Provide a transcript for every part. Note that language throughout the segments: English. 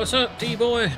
What's up, T-boy?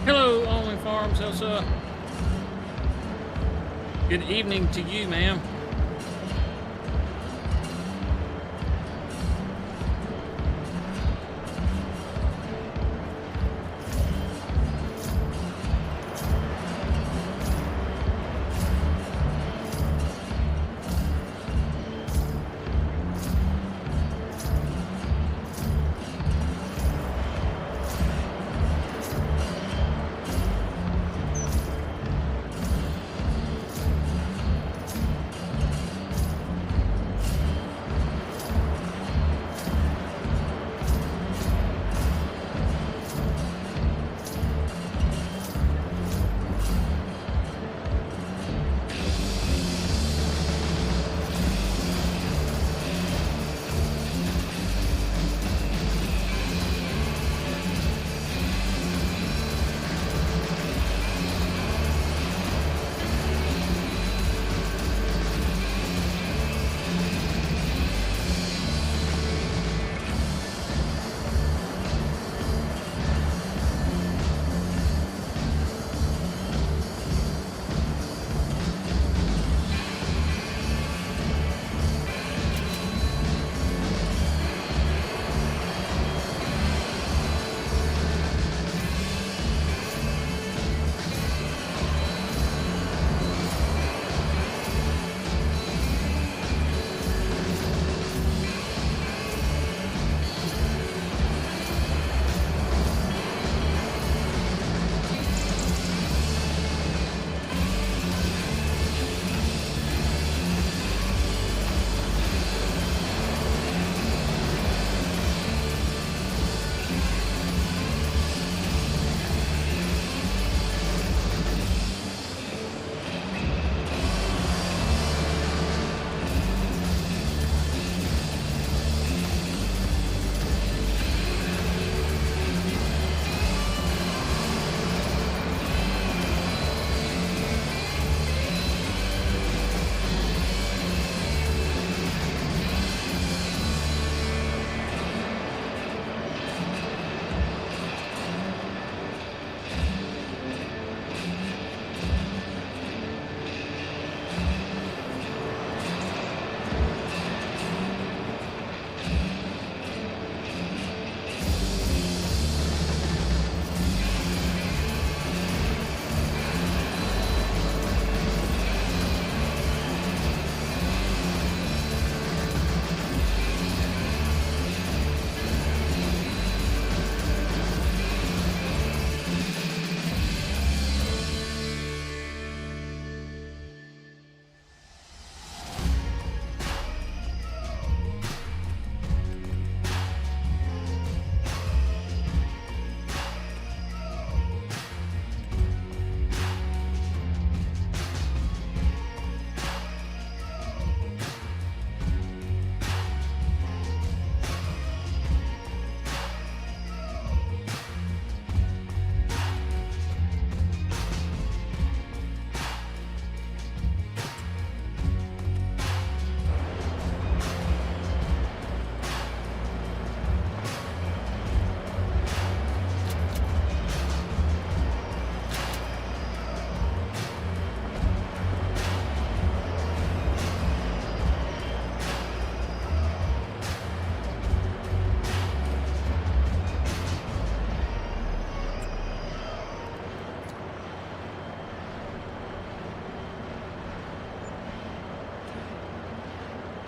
Hello, Only Farms. What's up? Good evening to you, ma'am.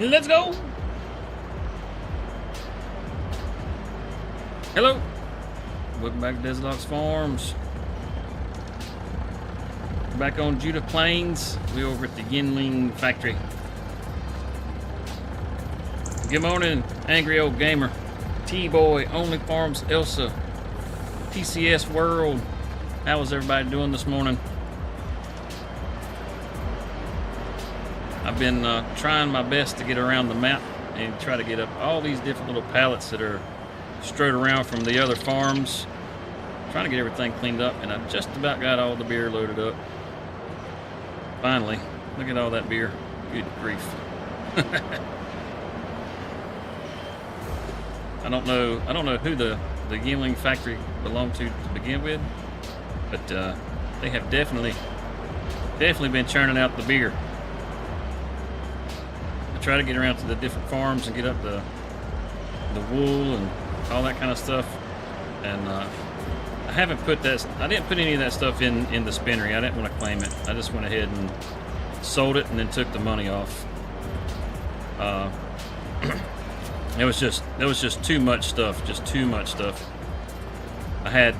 Let's go. Hello. Welcome back to DesertOx Farms. We're back on Judith Plains. We're over at the Yinling factory. Good morning, Angry Old Gamer. T-Boy, Only Farms, Elsa, TCS World. How is everybody doing this morning? I've been trying my best to get around the map and try to get up all these different little pallets that are strode around from the other farms. Trying to get everything cleaned up, and I just about got all the beer loaded up. Finally, look at all that beer. Good grief. I don't know who the Yingling factory belonged to begin with, but they have definitely been churning out the beer. I try to get around to the different farms and get up the wool and all that kind of stuff, and I didn't put any of that stuff in the spinnery. I didn't want to claim it. I just went ahead and sold it and then took the money off. It was just too much stuff. Just too much stuff. I had,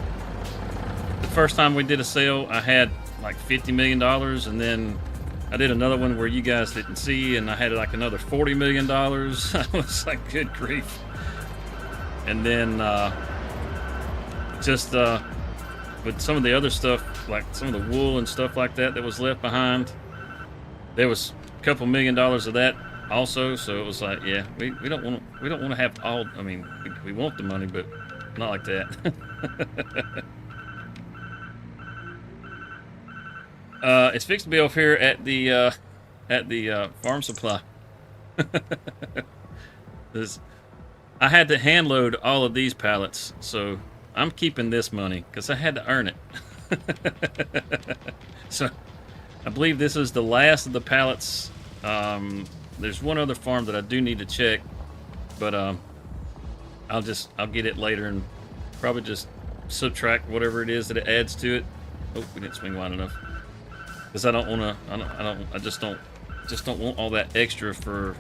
the first time we did a sale, I had like $50 million, and then I did another one where you guys didn't see, and I had like another $40 million. I was like, good grief. And then with some of the other stuff, like some of the wool and stuff like that was left behind, there was a couple $1 million of that also. So it was like, yeah, we don't want to have all. I mean, we want the money, but not like that. It's fixed to be over here at the farm supply. I had to hand load all of these pallets, so I'm keeping this money because I had to earn it. So I believe this is the last of the pallets. There's one other farm that I do need to check, but I'll get it later and probably just subtract whatever it is that it adds to it. Oh, we didn't swing wide enough, because I just don't want all that extra for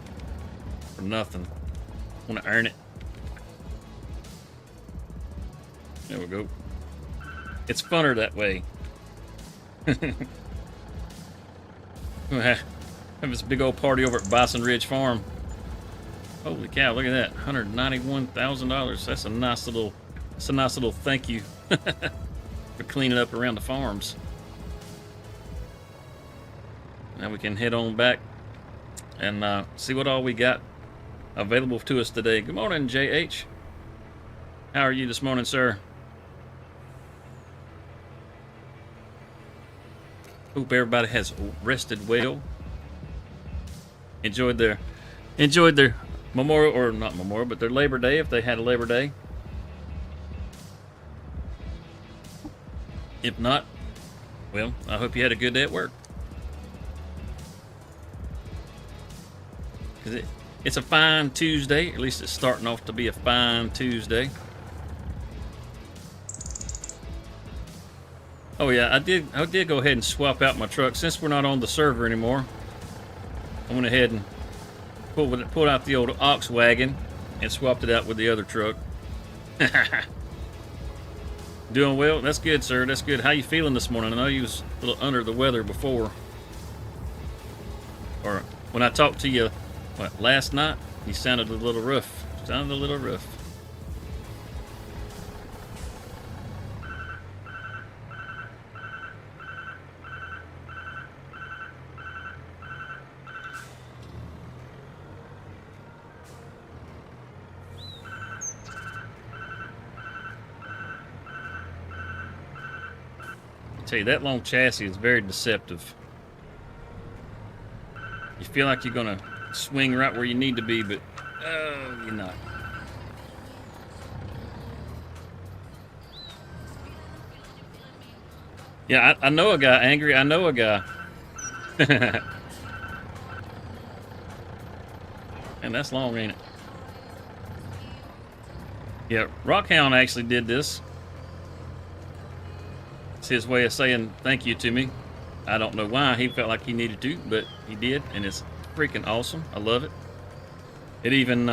nothing. I want to earn it. There we go. It's funner that way. Have this big old party over at Bison Ridge Farm. Holy cow! Look at that, $191,000. That's a nice little thank you for cleaning up around the farms. Now we can head on back and see what all we got available to us today. Good morning, JH. How are you this morning, sir? Hope everybody has rested well. Enjoyed their Memorial, or not Memorial, but their Labor Day, if they had a Labor Day. If not, well, I hope you had a good day at work. Because it's a fine Tuesday. At least it's starting off to be a fine Tuesday. Oh yeah, I did go ahead and swap out my truck. Since we're not on the server anymore, I went ahead and pulled out the old ox wagon and swapped it out with the other truck. Doing well? That's good, sir. That's good. How you feeling this morning? I know you was a little under the weather before. Or when I talked to you, last night, you sounded a little rough. I tell you, that long chassis is very deceptive. You feel like you're gonna swing right where you need to be, but you're not. Yeah, I know a guy, Angry. I know a guy. And that's long, ain't it? Yeah, Rockhound actually did this. It's his way of saying thank you to me. I don't know why he felt like he needed to, but he did, and it's freaking awesome. I love it. It even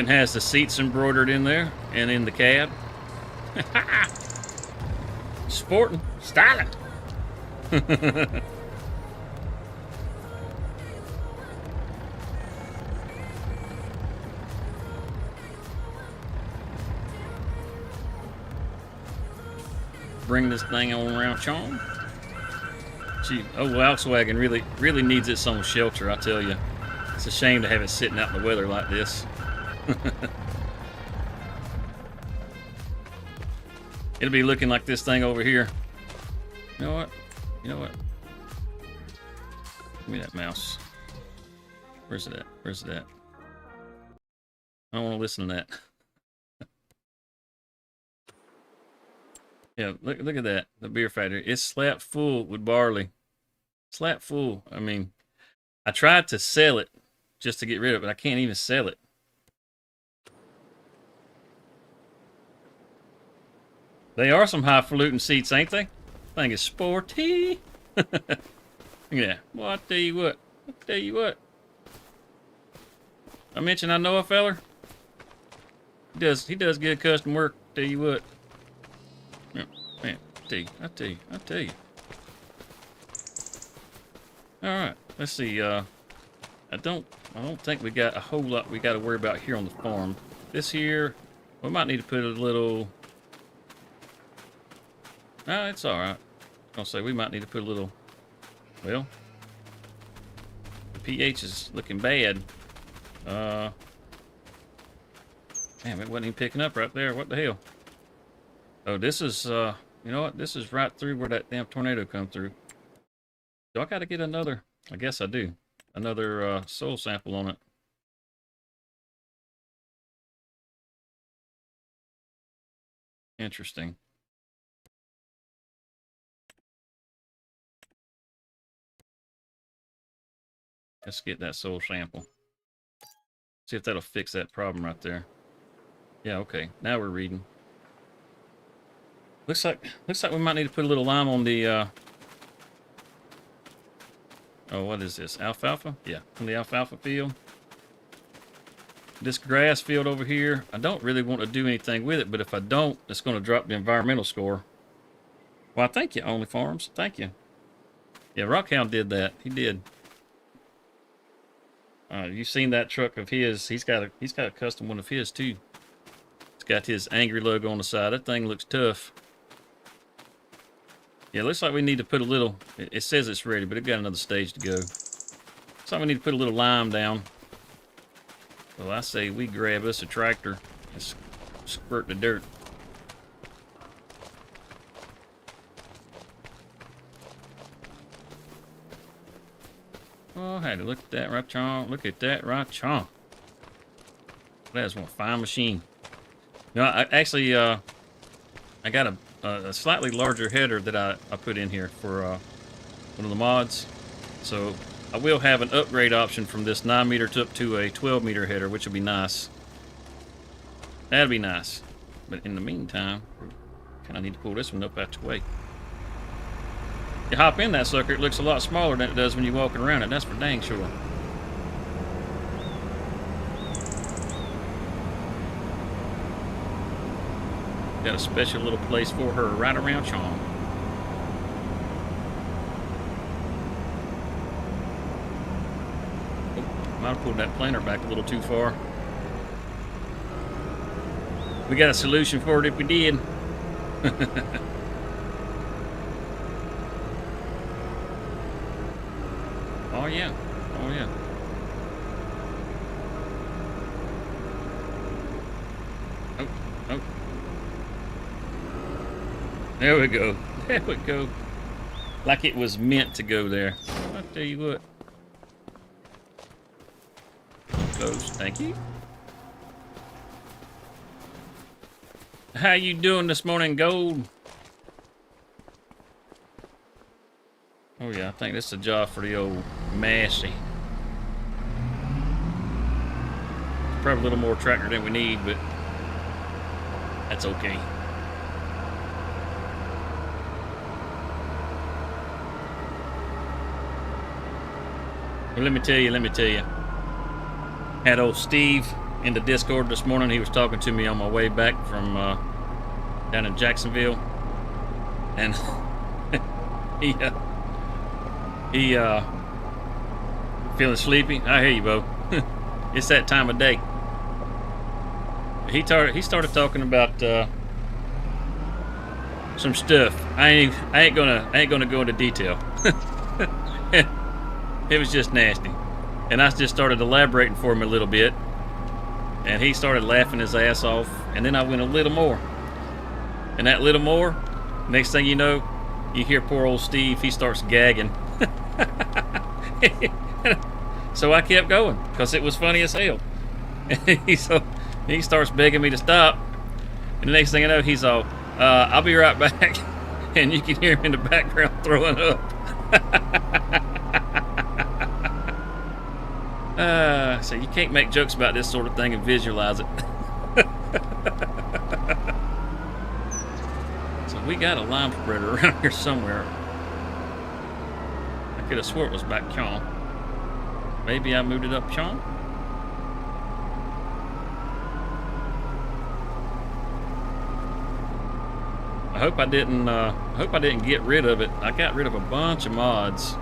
has the seats embroidered in there and in the cab. Sporting, styling. Bring this thing on around Chong. Gee, oh, Volkswagen really needs its own shelter, I tell you. It's a shame to have it sitting out in the weather like this. It'll be looking like this thing over here. You know what? You know what? Give me that mouse. Where's it at? Where's it at? I don't want to listen to that. Yeah, look at that. The beer factory. It's slap full with barley. Slap full. I mean, I tried to sell it just to get rid of it, but I can't even sell it. They are some highfalutin seats, ain't they? Thing is sporty. Yeah. Well, I tell you what. I mentioned I know a feller. He does good custom work. Tell you what. Yeah, man, I tell you. All right. Let's see. I don't think we got a whole lot we got to worry about here on the farm. This here, we might need to put a little. No, it's all right. I was gonna say we might need to put a little. Well, the pH is looking bad. Damn, it wasn't even picking up right there. What the hell? Oh, this is you know what? This is right through where that damn tornado come through. Do I got to get another? I guess I do. Another soil sample on it. Interesting. Let's get that soil sample. See if that'll fix that problem right there. Yeah, okay. Now we're reading. Looks like we might need to put a little lime on the oh, what is this? Alfalfa? Yeah, on the alfalfa field. This grass field over here, I don't really want to do anything with it, but if I don't, it's going to drop the environmental score. Well, thank you, Only Farms. Thank you. Yeah, Rockhound did that. He did. You've seen that truck of his. He's got a custom one of his too. It's got his angry logo on the side. That thing looks tough. Yeah, looks like we need to put a little. It says it's ready, but it got another stage to go. So we need to put a little lime down. Well, I say we grab us a tractor and squirt the dirt. Oh, hey, look at that right chomp. Look at that right chomp. That's one fine machine. No, I actually, I got a slightly larger header that I put in here for one of the mods. So I will have an upgrade option from this 9 meter up to a 12 meter header, which will be nice. That'd be nice. But in the meantime, kind of need to pull this one up out the way. You hop in that sucker, it looks a lot smaller than it does when you're walking around it. That's for dang sure. Got a special little place for her right around Chong. Oh, might have pulled that planer back a little too far. We got a solution for it if we did. Oh yeah, oh yeah. Oh, oh. There we go. There we go. Like it was meant to go there. I'll tell you what. Close. Thank you. How you doing this morning, Gold? Oh yeah, I think this is a job for the old Massey. Probably a little more tractor than we need, but that's okay. Well, let me tell you. Had old Steve in the Discord this morning. He was talking to me on my way back from down in Jacksonville, and he feeling sleepy. I hear you, Bo. It's that time of day. He started talking about some stuff. I ain't gonna go into detail. It was just nasty, and I just started elaborating for him a little bit, and he started laughing his ass off. And then I went a little more, and that little more, next thing you know, you hear poor old Steve. He starts gagging. So I kept going because it was funny as hell. So he starts begging me to stop, and the next thing I know, he's all, "I'll be right back," and you can hear him in the background throwing up. So you can't make jokes about this sort of thing and visualize it. So we got a lime spreader around here somewhere. I could have swore it was back Chong. Maybe I moved it up Chong. I hope I didn't get rid of it. I got rid of a bunch of mods,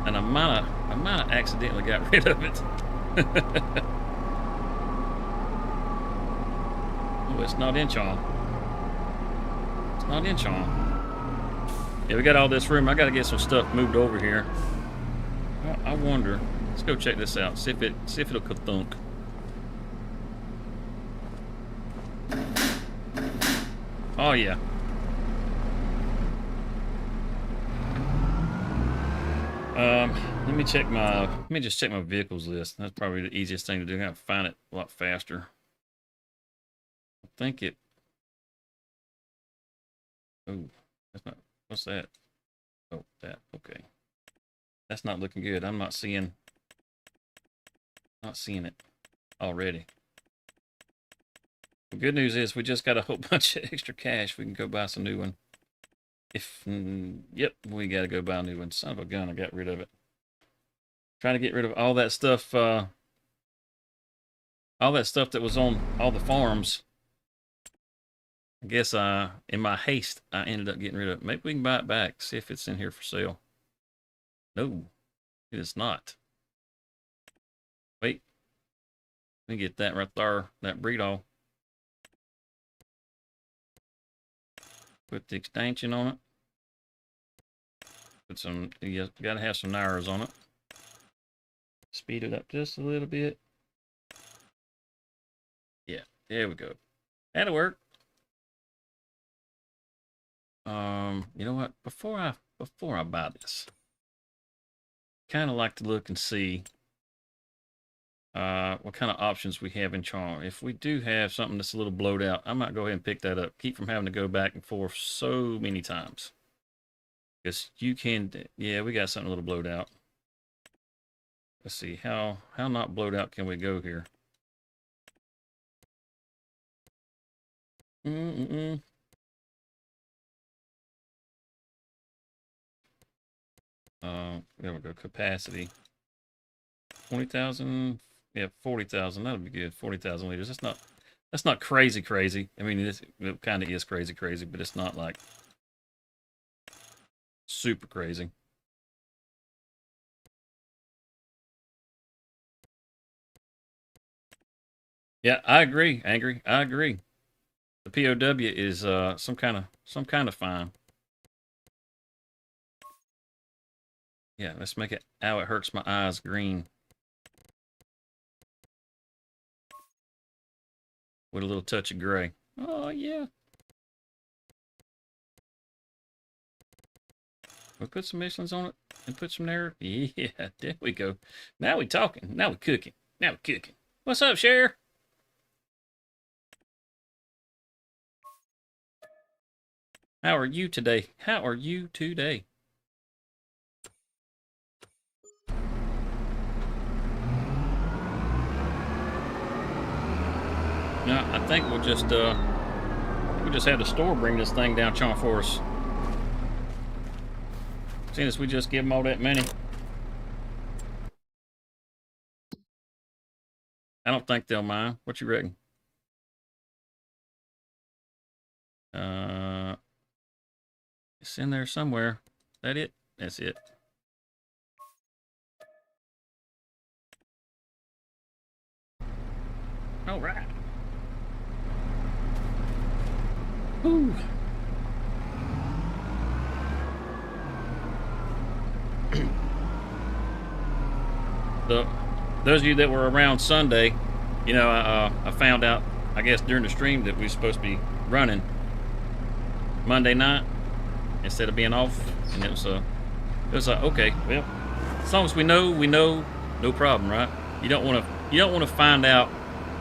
and I might have accidentally got rid of it. Oh, it's not in Chong. It's not in Chong. Yeah, we got all this room. I got to get some stuff moved over here. I wonder. Let's go check this out. See if it'll ka-thunk. Oh yeah. Let me just check my vehicles list. That's probably the easiest thing to do. I gotta find it a lot faster. I think it. Oh, that's not. What's that? Oh, that. Okay. That's not looking good. I'm not seeing it already. The good news is we just got a whole bunch of extra cash. We can go buy some new one. Yep, we got to go buy a new one. Son of a gun, I got rid of it. Trying to get rid of all that stuff that was on all the farms. I guess in my haste, I ended up getting rid of it. Maybe we can buy it back, see if it's in here for sale. No, it is not. Wait, let me get that right there, that breedall. Put the extension on it. Put some, you gotta have some narrows on it. Speed it up just a little bit. Yeah, there we go. That'll work. You know what? Before I buy this, kind of like to look and see what kind of options we have in Charm. If we do have something that's a little blowed out, I might go ahead and pick that up. Keep from having to go back and forth so many times. Because you can, yeah, we got something a little blowed out. Let's see, how not blowed out can we go here? There we go, capacity. 20,000, yeah, 40,000, that'll be good. 40,000 liters. That's not crazy. I mean, it kind of is crazy, but it's not like super crazy. Yeah, I agree, Angry. I agree. The POW is some kind of fine. Yeah, let's make it Ow It Hurts My Eyes green. With a little touch of gray. Oh yeah. We'll put some Michelin's on it and put some there. Yeah, there we go. Now we talking. Now we cooking. What's up, Cher? How are you today? No, I think we'll just have the store bring this thing down Chon for us. Seeing as we just give them all that money. I don't think they'll mind. What you reckon? It's in there somewhere. That it? That's it. All right. Woo. So, those of you that were around Sunday, you know, I found out, I guess, during the stream that we were supposed to be running Monday night instead of being off, and it was like, okay, well, as long as we know, no problem, right? You don't want to find out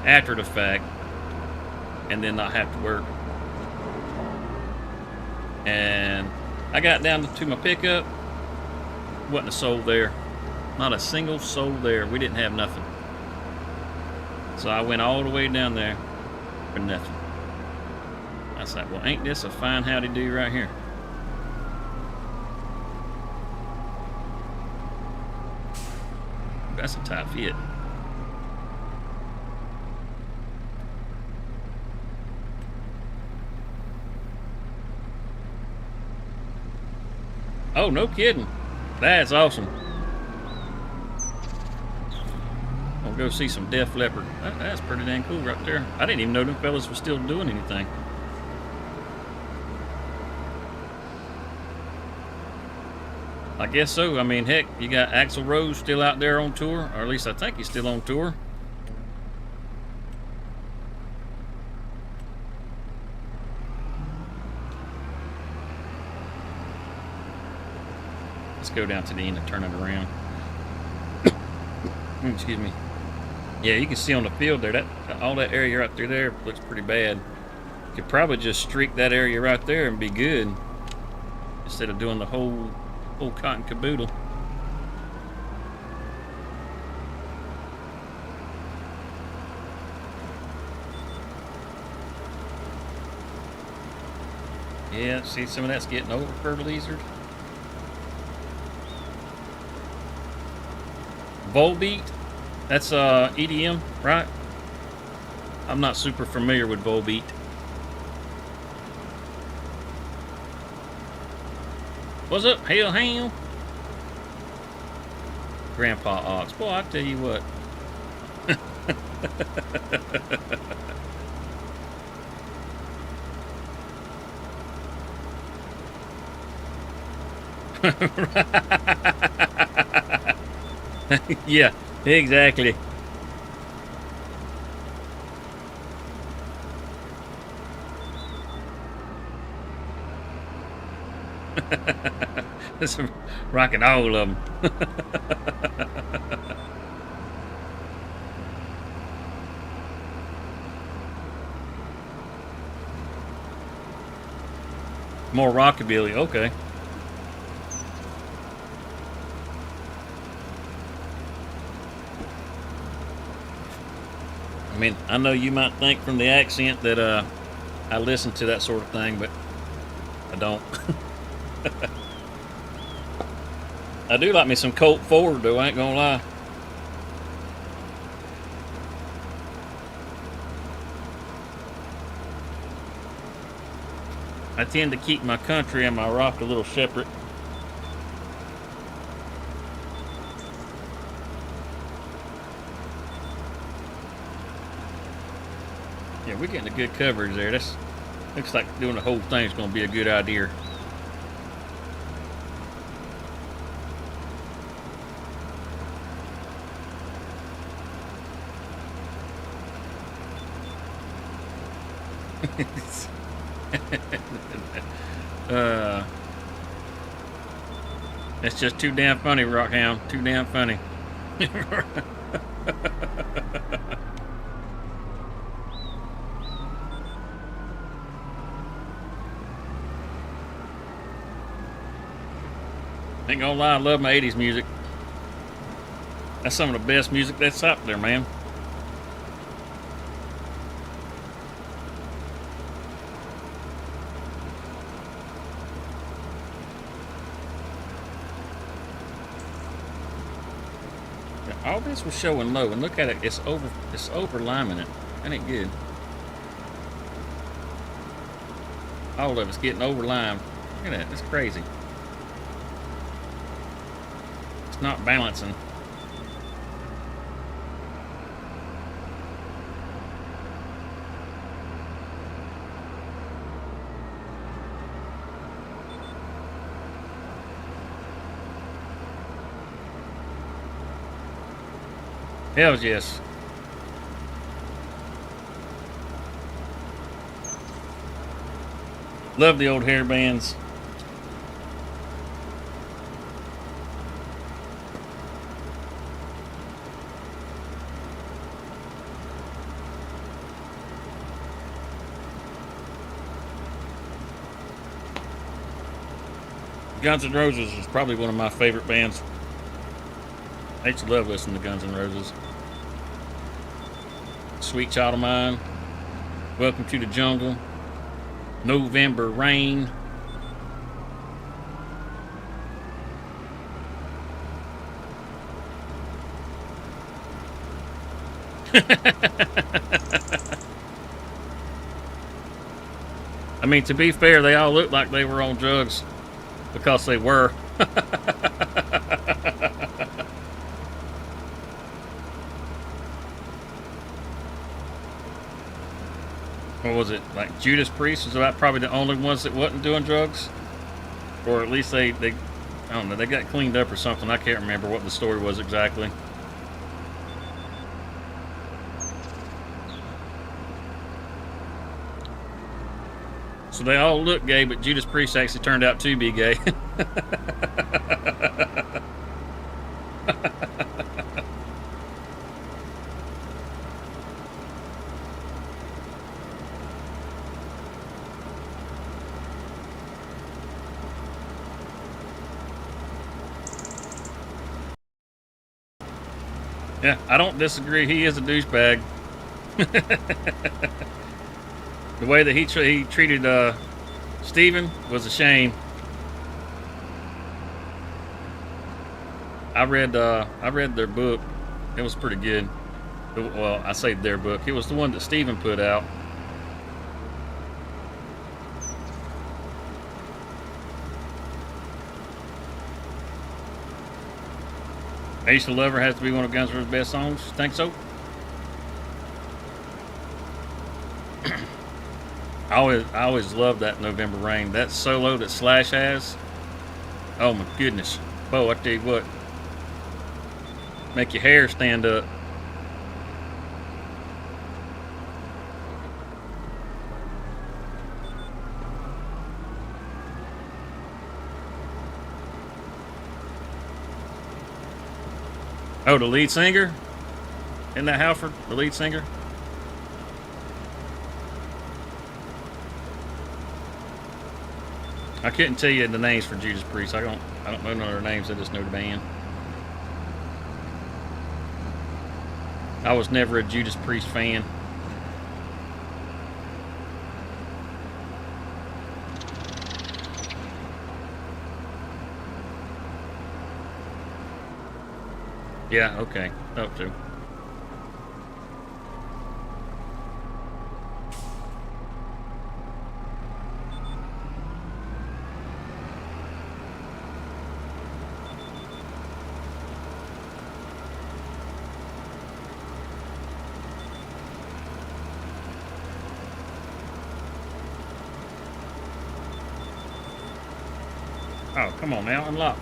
after the fact and then not have to work. And I got down to my pickup, wasn't a soul there. Not a single soul there. We didn't have nothing. So I went all the way down there for nothing. I was like, well, ain't this a fine howdy do right here? That's a tight fit. Oh, no kidding. That's awesome. I'll go see some Def Leppard. That's pretty dang cool right there. I didn't even know them fellas were still doing anything. I guess so. I mean, heck, you got Axl Rose still out there on tour, or at least I think he's still on tour. Let's go down to the end and turn it around. Excuse me. Yeah, you can see on the field there, that all that area right through there looks pretty bad. You could probably just streak that area right there and be good, instead of doing the whole cotton caboodle. Yeah, see, some of that's getting over fertilizers. Volbeat, that's EDM, right? I'm not super familiar with Volbeat. What's up, Hail Ham? Grandpa Ox. Boy, I tell you what. Yeah, exactly. It's rocking all of them. More rockabilly, okay. I mean, I know you might think from the accent that I listen to that sort of thing, but I don't. I do like me some Colt Ford, though, I ain't gonna lie. I tend to keep my country and my rock a little separate. Yeah, we're getting a good coverage there. That's looks like doing the whole thing is going to be a good idea. That's just too damn funny, Rockhound. Too damn funny. Ain't gonna lie, I love my 80s music. That's some of the best music that's out there, man. All this was showing low, and look at it. It's over liming it. That ain't good. All of it's getting over limed. Look at that. It's crazy. It's not balancing. Hells yes. Love the old hair bands. Guns N' Roses is probably one of my favorite bands. I used to love listening to Guns N' Roses. Sweet Child of Mine. Welcome to the Jungle. November Rain. I mean, to be fair, they all looked like they were on drugs because they were. What was it, like Judas Priest was about probably the only ones that wasn't doing drugs, or at least they I don't know, they got cleaned up or something. I can't remember what the story was exactly. So they all look gay, but Judas Priest actually turned out to be gay. Yeah, I don't disagree. He is a douchebag. The way that he treated Steven was a shame. I read their book. It was pretty good. Well, I say their book. It was the one that Steven put out. I Used to Love Her has to be one of Guns N' Roses' best songs. Think so? I always loved that November Rain. That solo that Slash has. Oh my goodness. Bo, I tell you what. Make your hair stand up. Oh, the lead singer? Isn't that Halford, the lead singer? I couldn't tell you the names for Judas Priest. I don't know none of their names. I just know the band. I was never a Judas Priest fan. Yeah, okay. Up to. Oh, come on now, unlock.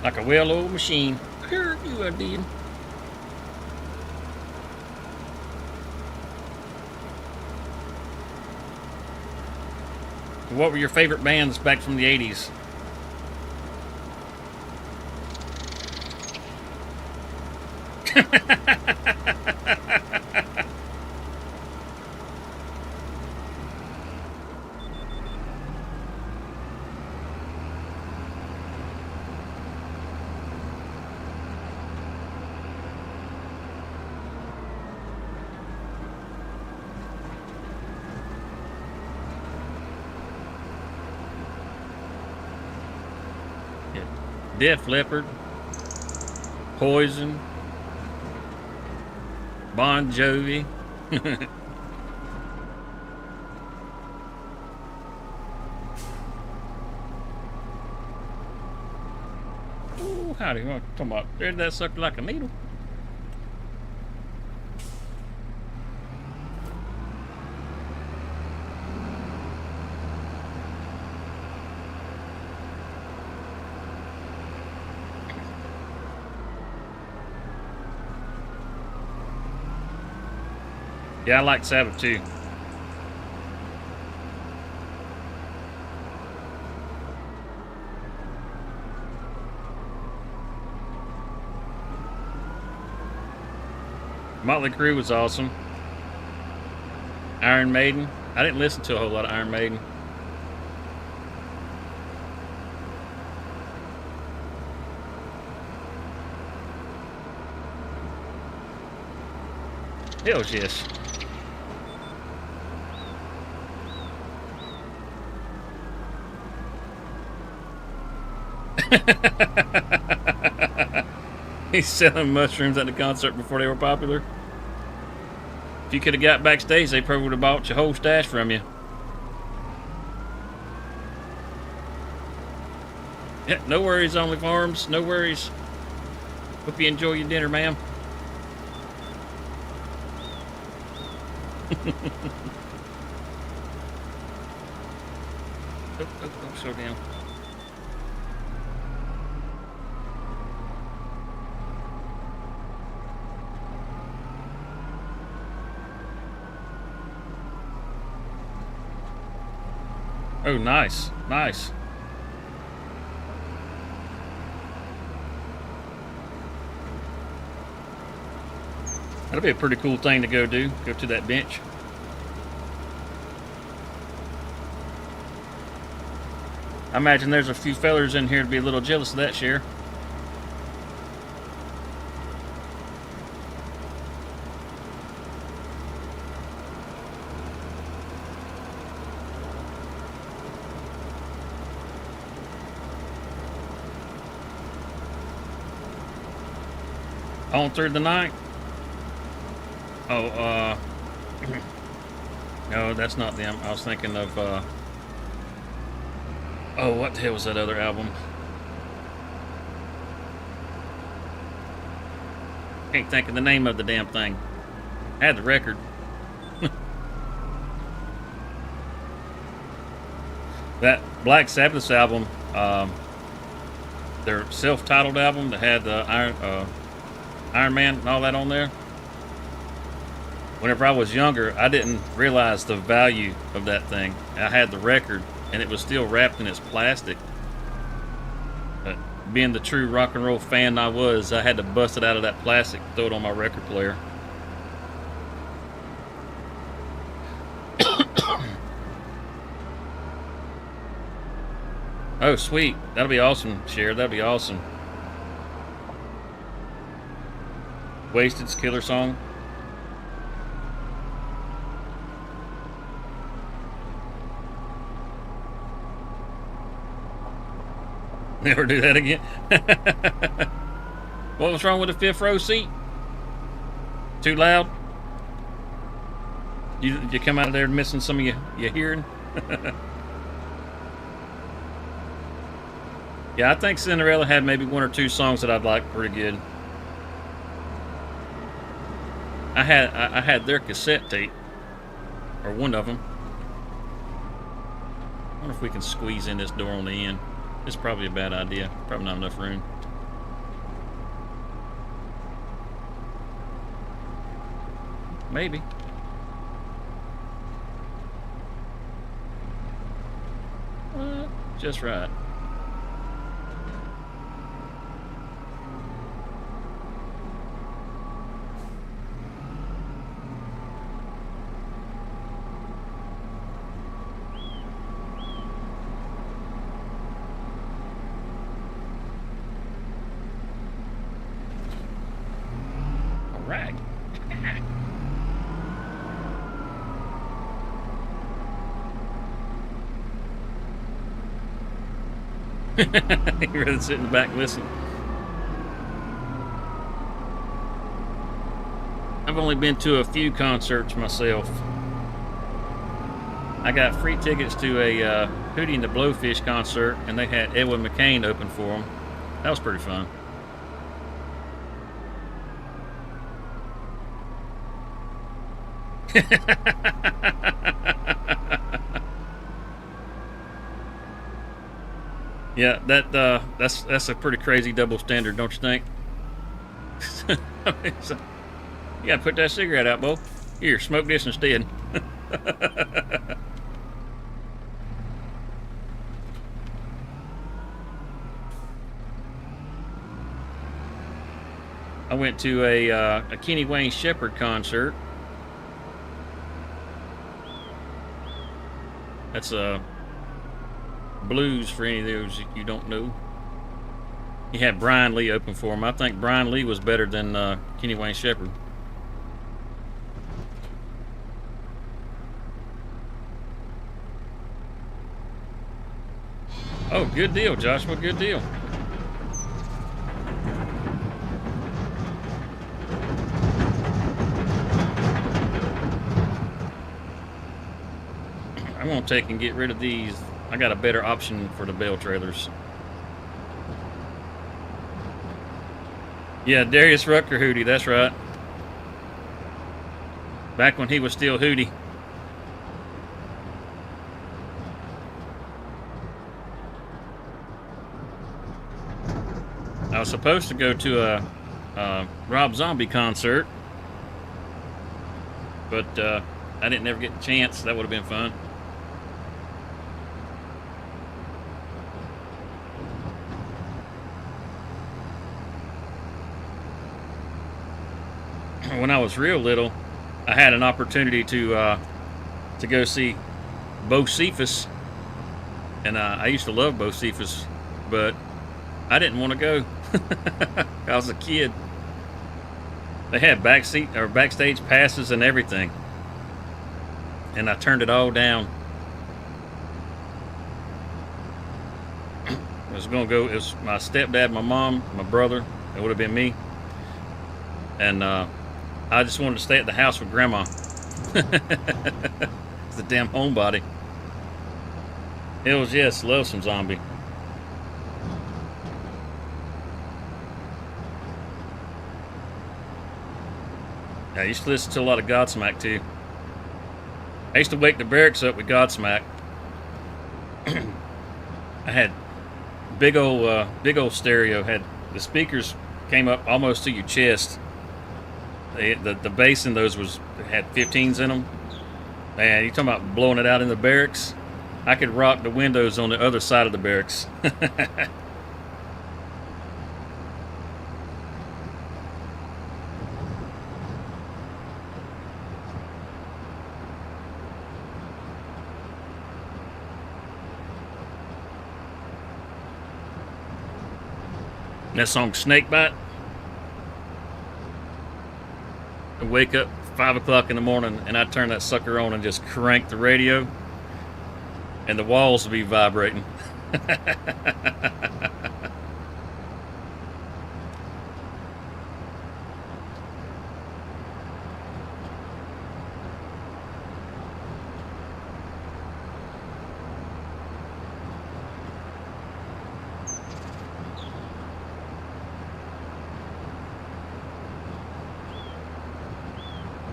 Like a well-oiled machine. Here you I did. What were your favorite bands back from the 80s? Def Leppard, Poison, Bon Jovi. Ooh, howdy, what you talking about? Thread that sucker like a needle. Yeah, I like Sabbath too. Motley Crue was awesome. Iron Maiden. I didn't listen to a whole lot of Iron Maiden. Hells yes. He's selling mushrooms at the concert before they were popular. If you could have got backstage, they probably would have bought your whole stash from you. Yeah, no worries, Only Farms. No worries. Hope you enjoy your dinner, ma'am. Oh, slow down. Oh, nice, nice. That'll be a pretty cool thing to go do. Go to that bench. I imagine there's a few fellers in here to be a little jealous of that, Cher. On through the night? Oh, no, that's not them. I was thinking of, oh, what the hell was that other album? Can't think of the name of the damn thing. I had the record. That Black Sabbath album, their self-titled album that had the Iron Man and all that on there. Whenever I was younger, I didn't realize the value of that thing. I had the record, and it was still wrapped in its plastic. But being the true rock and roll fan I was, I had to bust it out of that plastic, throw it on my record player. Oh, sweet. That'll be awesome, Cher. That'll be awesome. Wasted's Killer Song. Never do that again. What was wrong with the fifth row seat? Too loud? You come out of there missing some of your hearing? Yeah, I think Cinderella had maybe one or two songs that I'd like pretty good. I had their cassette tape, or one of them. I wonder if we can squeeze in this door on the end. It's probably a bad idea. Probably not enough room. Maybe. Just right. Right. He'd rather sit in the back and listen. I've only been to a few concerts myself. I got free tickets to a Hootie and the Blowfish concert, and they had Edwin McCain open for them. That was pretty fun. Yeah, that's a pretty crazy double standard, don't you think? I mean, so, you gotta put that cigarette out, Bo. Here, smoke this instead. I went to a Kenny Wayne Shepherd concert. That's blues for any of those you don't know. He had Brian Lee open for him. I think Brian Lee was better than Kenny Wayne Shepherd. Oh, good deal, Joshua. Good deal. I'm gonna take and get rid of these. I got a better option for the bale trailers. Yeah, Darius Rucker Hootie, that's right. Back when he was still Hootie. I was supposed to go to a Rob Zombie concert, but I didn't ever get the chance. That would have been fun. When I was real little, I had an opportunity to go see Bo Cephas, and I used to love Bo Cephas, but I didn't want to go. I was a kid. They had backstage passes and everything, and I turned it all down. I was gonna go. It was my stepdad, my mom, my brother. It would have been me, and I just wanted to stay at the house with Grandma. It's the damn homebody. It was, yes, love some Zombie. I used to listen to a lot of Godsmack too. I used to wake the barracks up with Godsmack. I had big old stereo. Had the speakers came up almost to your chest. The bass in those had 15s in them. Man, you talking about blowing it out in the barracks? I could rock the windows on the other side of the barracks. That song Snakebite. I'd wake up 5 o'clock in the morning and I'd turn that sucker on and just crank the radio, and the walls would be vibrating.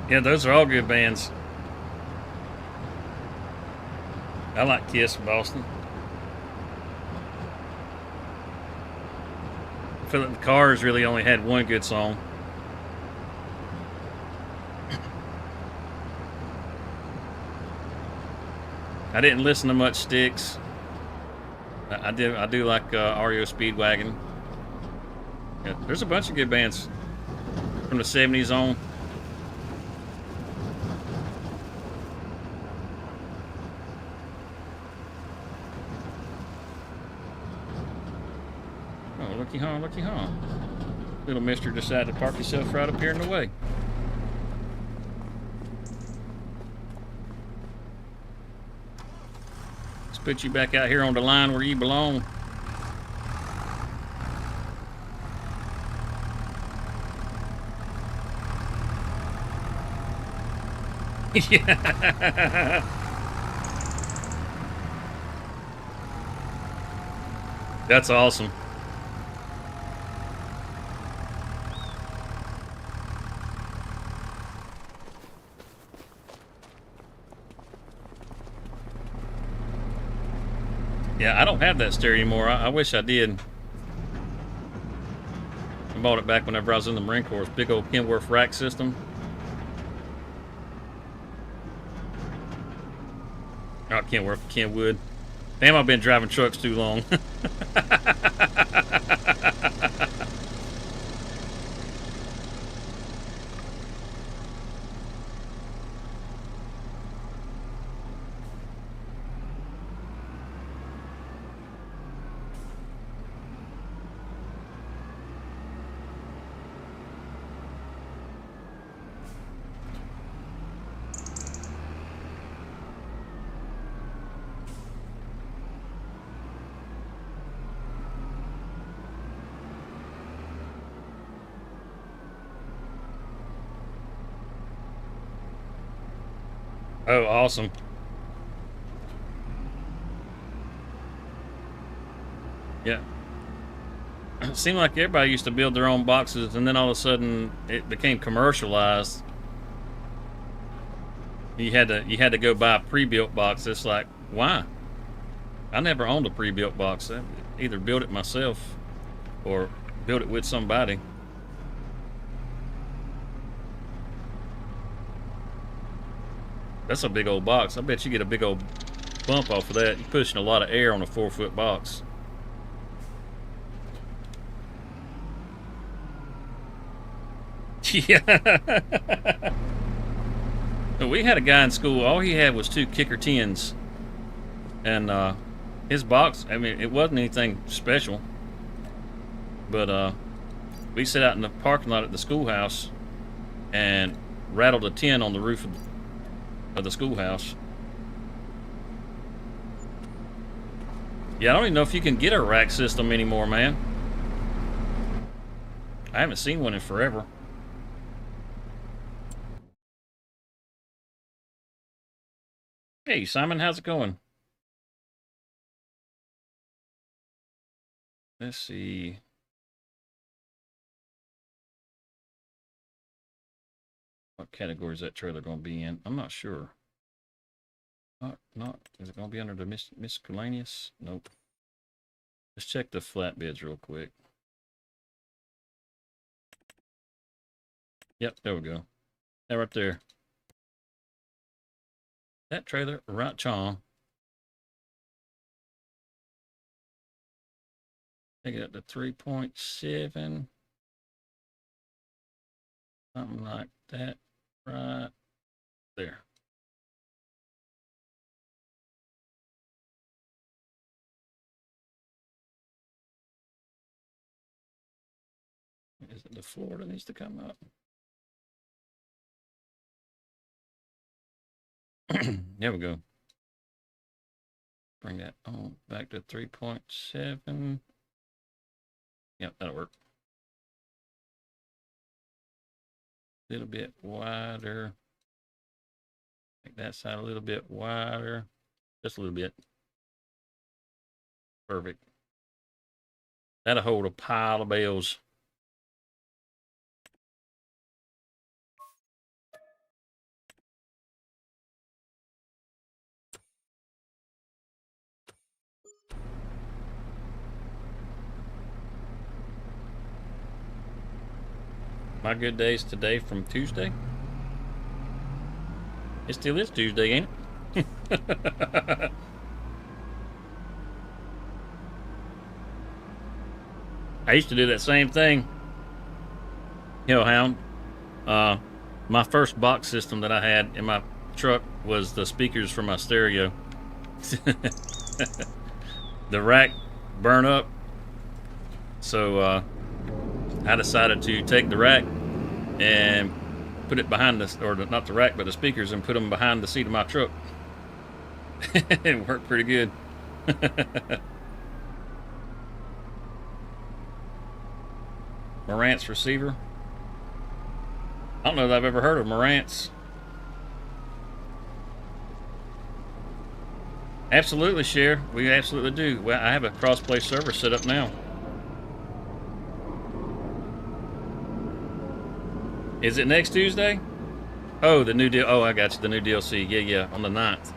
Yeah, those are all good bands. I like Kiss, Boston. I feel like the Cars really only had one good song. I didn't listen to much Styx. I do like REO Speedwagon. Yeah, there's a bunch of good bands from the 70s on. Looky huh. Little mister decided to park himself right up here in the way. Let's put you back out here on the line where you belong. Yeah. That's awesome. Yeah, I don't have that stereo anymore. I wish I did. I bought it back whenever I was in the Marine Corps. Big old Kenworth rack system. Oh, Kenworth, Kenwood. Damn, I've been driving trucks too long. Oh, awesome. Yeah. It seemed like everybody used to build their own boxes, and then all of a sudden it became commercialized. You had to go buy a pre-built box. It's like, why? I never owned a pre-built box. I either built it myself or built it with somebody. That's a big old box. I bet you get a big old bump off of that. You're pushing a lot of air on a 4-foot box. Yeah. We had a guy in school, all he had was 2 kicker tins. And his box, I mean, it wasn't anything special. But we sat out in the parking lot at the schoolhouse and rattled a tin on the roof of the schoolhouse. Yeah, I don't even know if you can get a rack system anymore, man. I haven't seen one in forever. Hey, Simon, how's it going? Let's see. What category is that trailer going to be in? I'm not sure. Not. Is it going to be under the miscellaneous? Nope. Let's check the flatbeds real quick. Yep, there we go. That right there. That trailer, right chong. Take it up to 3.7. Something like that. Right there. Is it the floor that needs to come up? There we go. Bring that on back to 3.7. Yep, that'll work. A little bit wider. Make that side a little bit wider. Just a little bit. Perfect. That'll hold a pile of bales. My good days today from Tuesday. It still is Tuesday, ain't it? I used to do that same thing. Hellhound. My first box system that I had in my truck was the speakers for my stereo. The rack burned up, so I decided to take the rack and put it behind the, or not the rack, but the speakers, and put them behind the seat of my truck. It worked pretty good. Marantz receiver. I don't know that I've ever heard of Marantz. Absolutely, Cher. We absolutely do. Well, I have a crossplay server set up now. Is it next Tuesday? Oh, the new deal. Oh, I got you. The new DLC. Yeah, yeah, on the 9th.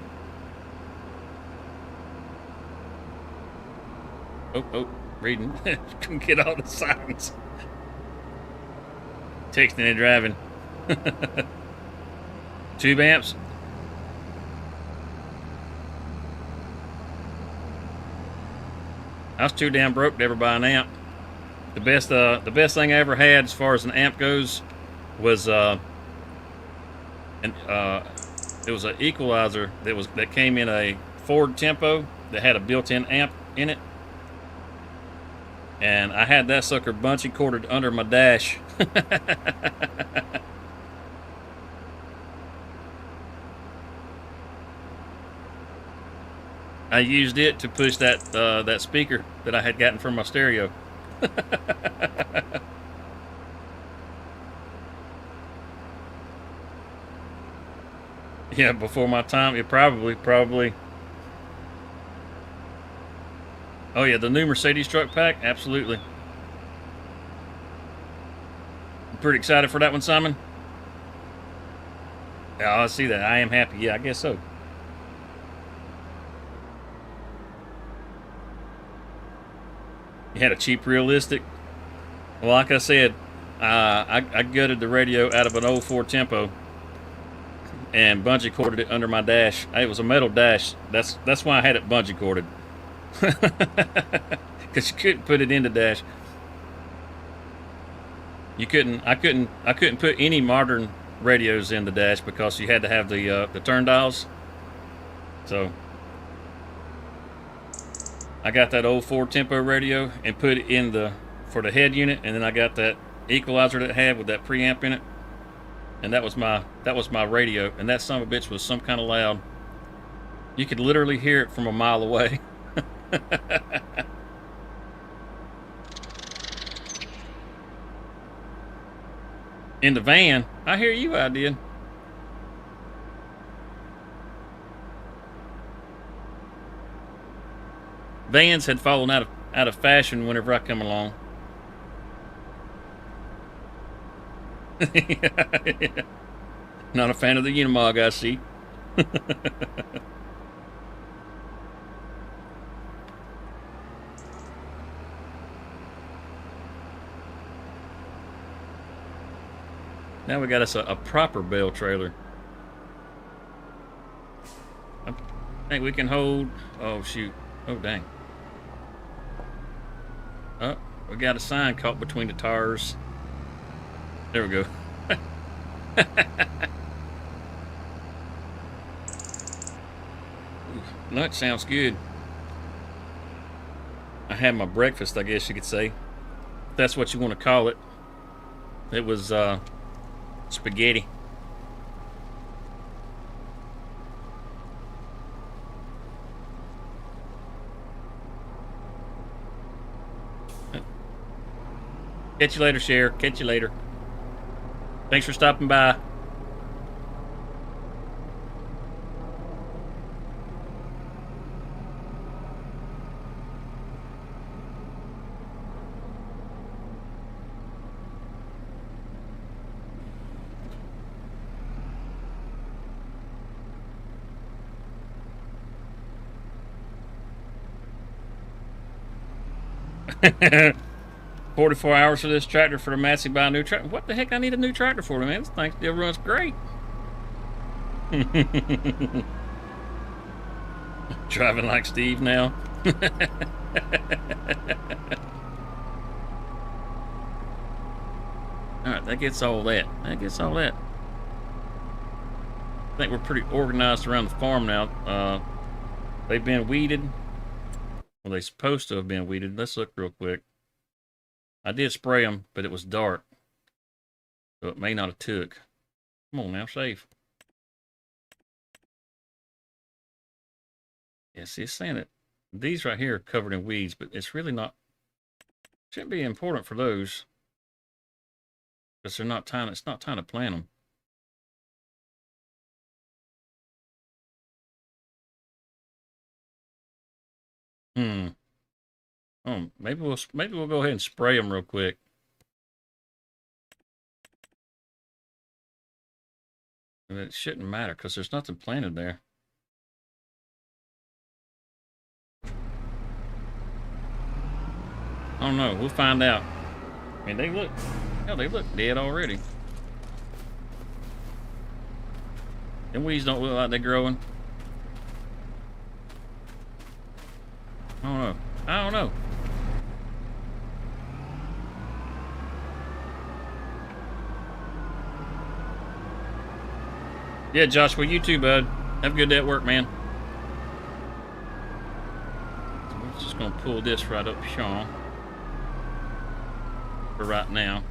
Oh, oh, reading. Get all the signs. Texting and driving. Tube amps. I was too damn broke to ever buy an amp. The best thing I ever had as far as an amp goes was it was an equalizer that came in a Ford Tempo that had a built-in amp in it, and I had that sucker bungee corded under my dash. I used it to push that speaker that I had gotten from my stereo. Yeah, before my time, it probably. Oh yeah, the new Mercedes truck pack, absolutely. Pretty excited for that one, Simon. Yeah, I see that. I am happy. Yeah, I guess so. You had a cheap realistic. Well, like I said, I gutted the radio out of an old Ford Tempo and bungee corded it under my dash. It was a metal dash. That's why I had it bungee corded, because you couldn't put it in the dash. You couldn't. I couldn't put any modern radios in the dash because you had to have the turn dials. So I got that old Ford Tempo radio and put it in for the head unit, and then I got that equalizer that it had with that preamp in it, and that was my radio, and that son of a bitch was some kind of loud. You could literally hear it from a mile away. In the van, I hear you, I did. Vans had fallen out of fashion whenever I come along. Not a fan of the Unimog, I see. Now we got us a proper bale trailer. I think we can hold. Oh shoot! Oh dang! Oh, we got a sign caught between the tires. There we go. Nut sounds good. I had my breakfast, I guess you could say. If that's what you want to call it. It was spaghetti. Catch you later, Cher. Catch you later. Thanks for stopping by. $44 hours for this tractor for the Massey buy a new tractor. What the heck I need a new tractor for, man? This thing still runs great. Driving like Steve now. Alright, that gets all that. That gets all that. I think we're pretty organized around the farm now. They've been weeded. Well, they're supposed to have been weeded. Let's look real quick. I did spray them, but it was dark. So it may not have took. Come on now, save. Yeah, see, it's saying that these right here are covered in weeds, but it's really not. Shouldn't be important for those. Because they're not time. It's not time to plant them. Hmm. Oh, maybe we'll go ahead and spray them real quick. It shouldn't matter because there's nothing planted there. I don't know. We'll find out. I mean, they look dead already. Them weeds don't look like they're growing. I don't know. I don't know. Yeah, Joshua, you too, bud. Have a good day at work, man. So we're just gonna pull this right up, Sean. For right now.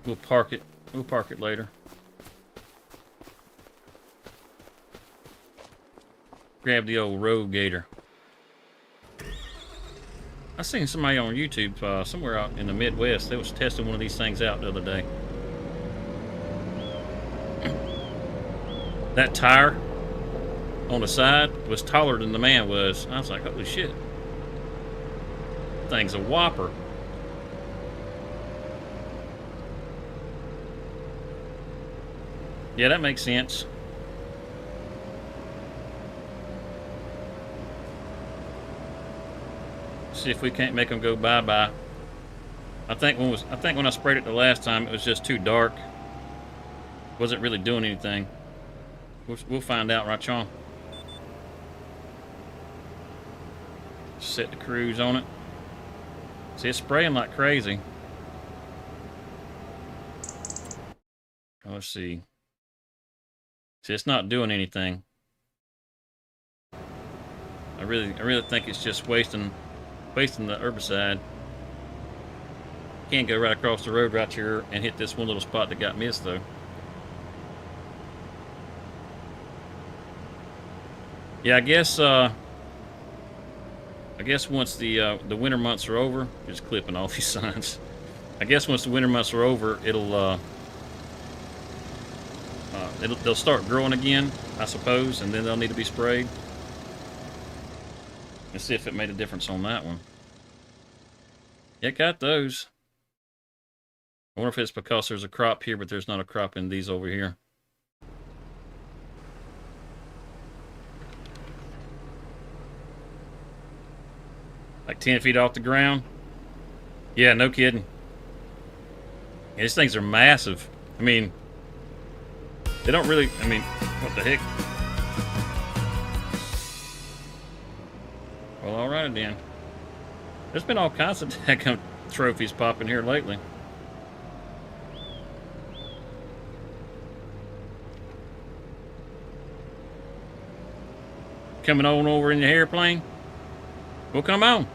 We'll park it. We'll park it later. Grab the old road gator. I seen somebody on YouTube somewhere out in the Midwest. They was testing one of these things out the other day. That tire on the side was taller than the man was. I was like, holy shit. Thing's a whopper. Yeah, that makes sense. See if we can't make them go bye-bye. I think when I sprayed it the last time, it was just too dark. Wasn't really doing anything. We'll find out, right, Sean? Set the cruise on it. See, it's spraying like crazy. Let's see. See, it's not doing anything. I really think it's just wasting the herbicide. Can't go right across the road right here and hit this one little spot that got missed though. Yeah, I guess once the winter months are over, just clipping all these signs. I guess once the winter months are over, they'll start growing again, I suppose, and then they'll need to be sprayed. Let's see if it made a difference on that one. It got those. I wonder if it's because there's a crop here, but there's not a crop in these over here. Like 10 feet off the ground? Yeah, no kidding. Yeah, these things are massive. I mean, they don't really, I mean, what the heck? Well, alright then. There's been all kinds of daggum trophies popping here lately. Coming on over in the airplane? Well, come on.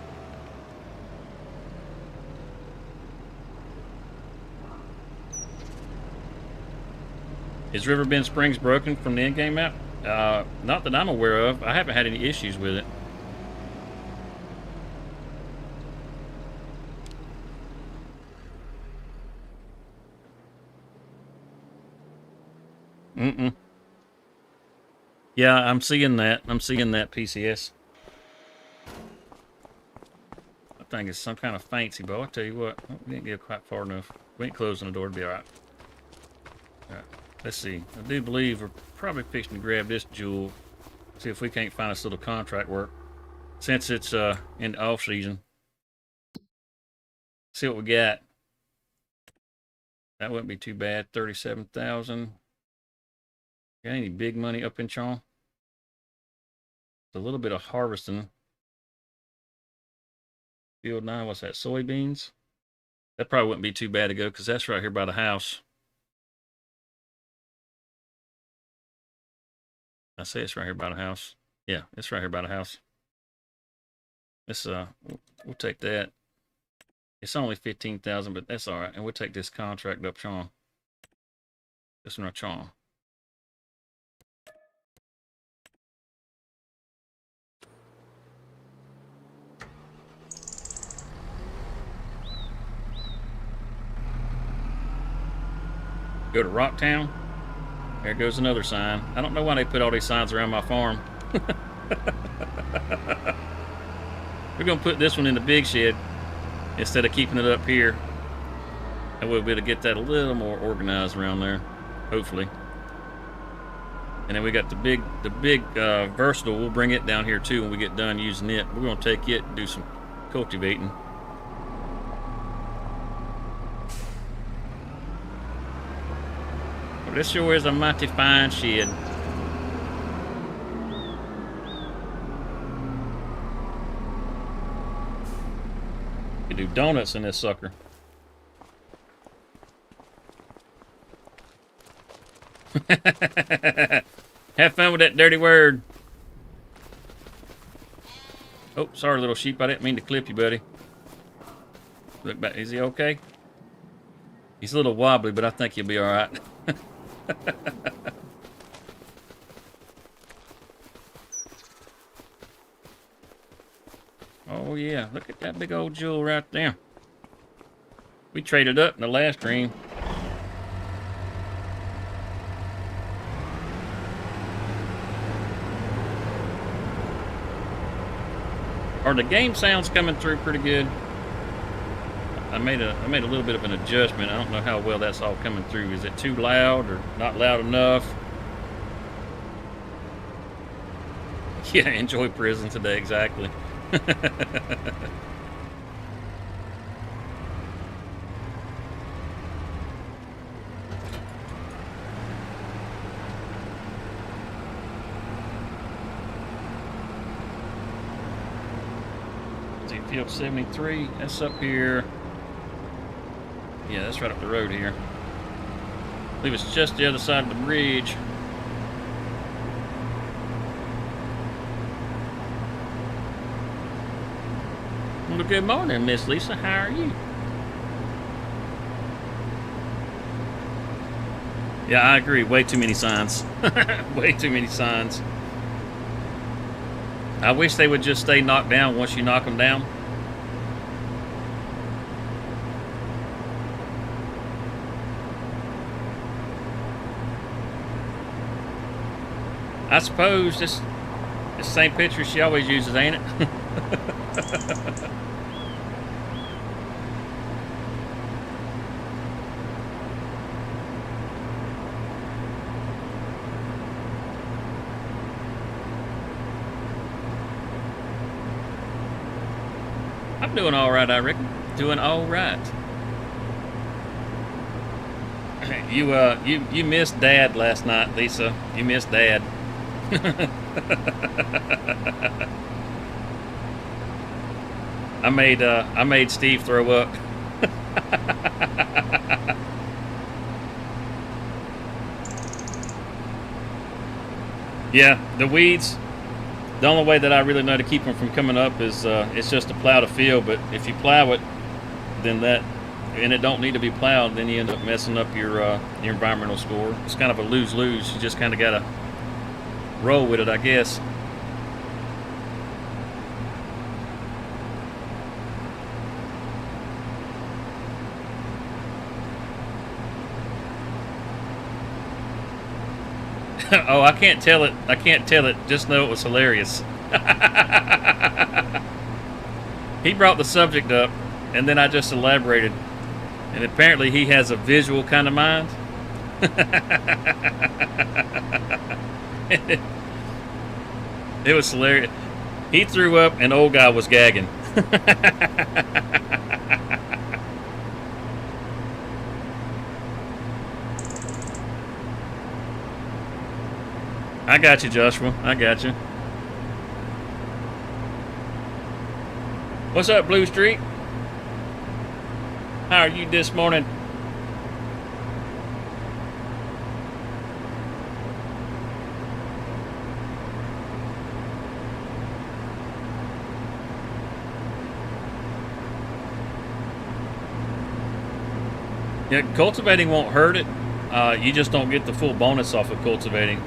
Is Riverbend Springs broken from the in-game map? Not that I'm aware of. I haven't had any issues with it. Yeah, I'm seeing that. I'm seeing that, PCS. I think it's some kind of fancy, but I'll tell you what. Oh, we didn't get quite far enough. We ain't closing the door to be alright. Alright, let's see. I do believe we're probably fixing to grab this jewel. See if we can't find us little contract work. Since it's in the off season. See what we got. That wouldn't be too bad. 37,000. Got any big money up in Chong? A little bit of harvesting. Field 9, what's that? Soybeans? That probably wouldn't be too bad to go because that's right here by the house. I say it's right here by the house. Yeah, it's right here by the house. This we'll take that. It's only 15,000, but that's all right. And we'll take this contract up, Sean. This one, Sean. Go to Rocktown. There goes another sign. I don't know why they put all these signs around my farm. We're gonna put this one in the big shed instead of keeping it up here. And we'll be able to get that a little more organized around there, hopefully. And then we got the big versatile. We'll bring it down here too when we get done using it. We're gonna take it and do some cultivating. Well, this sure is a mighty fine shed. You do donuts in this sucker. Have fun with that dirty word. Oh, sorry, little sheep. I didn't mean to clip you, buddy. Look back. Is he okay? He's a little wobbly, but I think he'll be all right. Oh, yeah. Look at that big old jewel right there. We traded up in the last stream. Are the game sounds coming through pretty good? I made a little bit of an adjustment. I don't know how well that's all coming through. Is it too loud or not loud enough? Yeah, enjoy prison today, exactly. Field 73, that's up here. Yeah, that's right up the road here. I believe it's just the other side of the bridge. Well, good morning, Miss Lisa. How are you? Yeah, I agree. Way too many signs. Way too many signs. I wish they would just stay knocked down once you knock them down. I suppose this same picture she always uses, ain't it? I'm doing all right, I reckon. Doing all right. You missed Dad last night, Lisa. You missed Dad. I made Steve throw up. Yeah, the weeds. The only way that I really know to keep them from coming up is it's just to plow the field. But if you plow it, then and it don't need to be plowed, then you end up messing up your environmental score. It's kind of a lose-lose. You just kind of gotta roll with it, I guess. Oh, I can't tell it. I can't tell it. Just know it was hilarious. He brought the subject up, and then I just elaborated. And apparently he has a visual kind of mind. It was hilarious. He threw up and old guy was gagging. I got you, Joshua. I got you. What's up, Blue Street? How are you this morning? Yeah, cultivating won't hurt it. You just don't get the full bonus off of cultivating.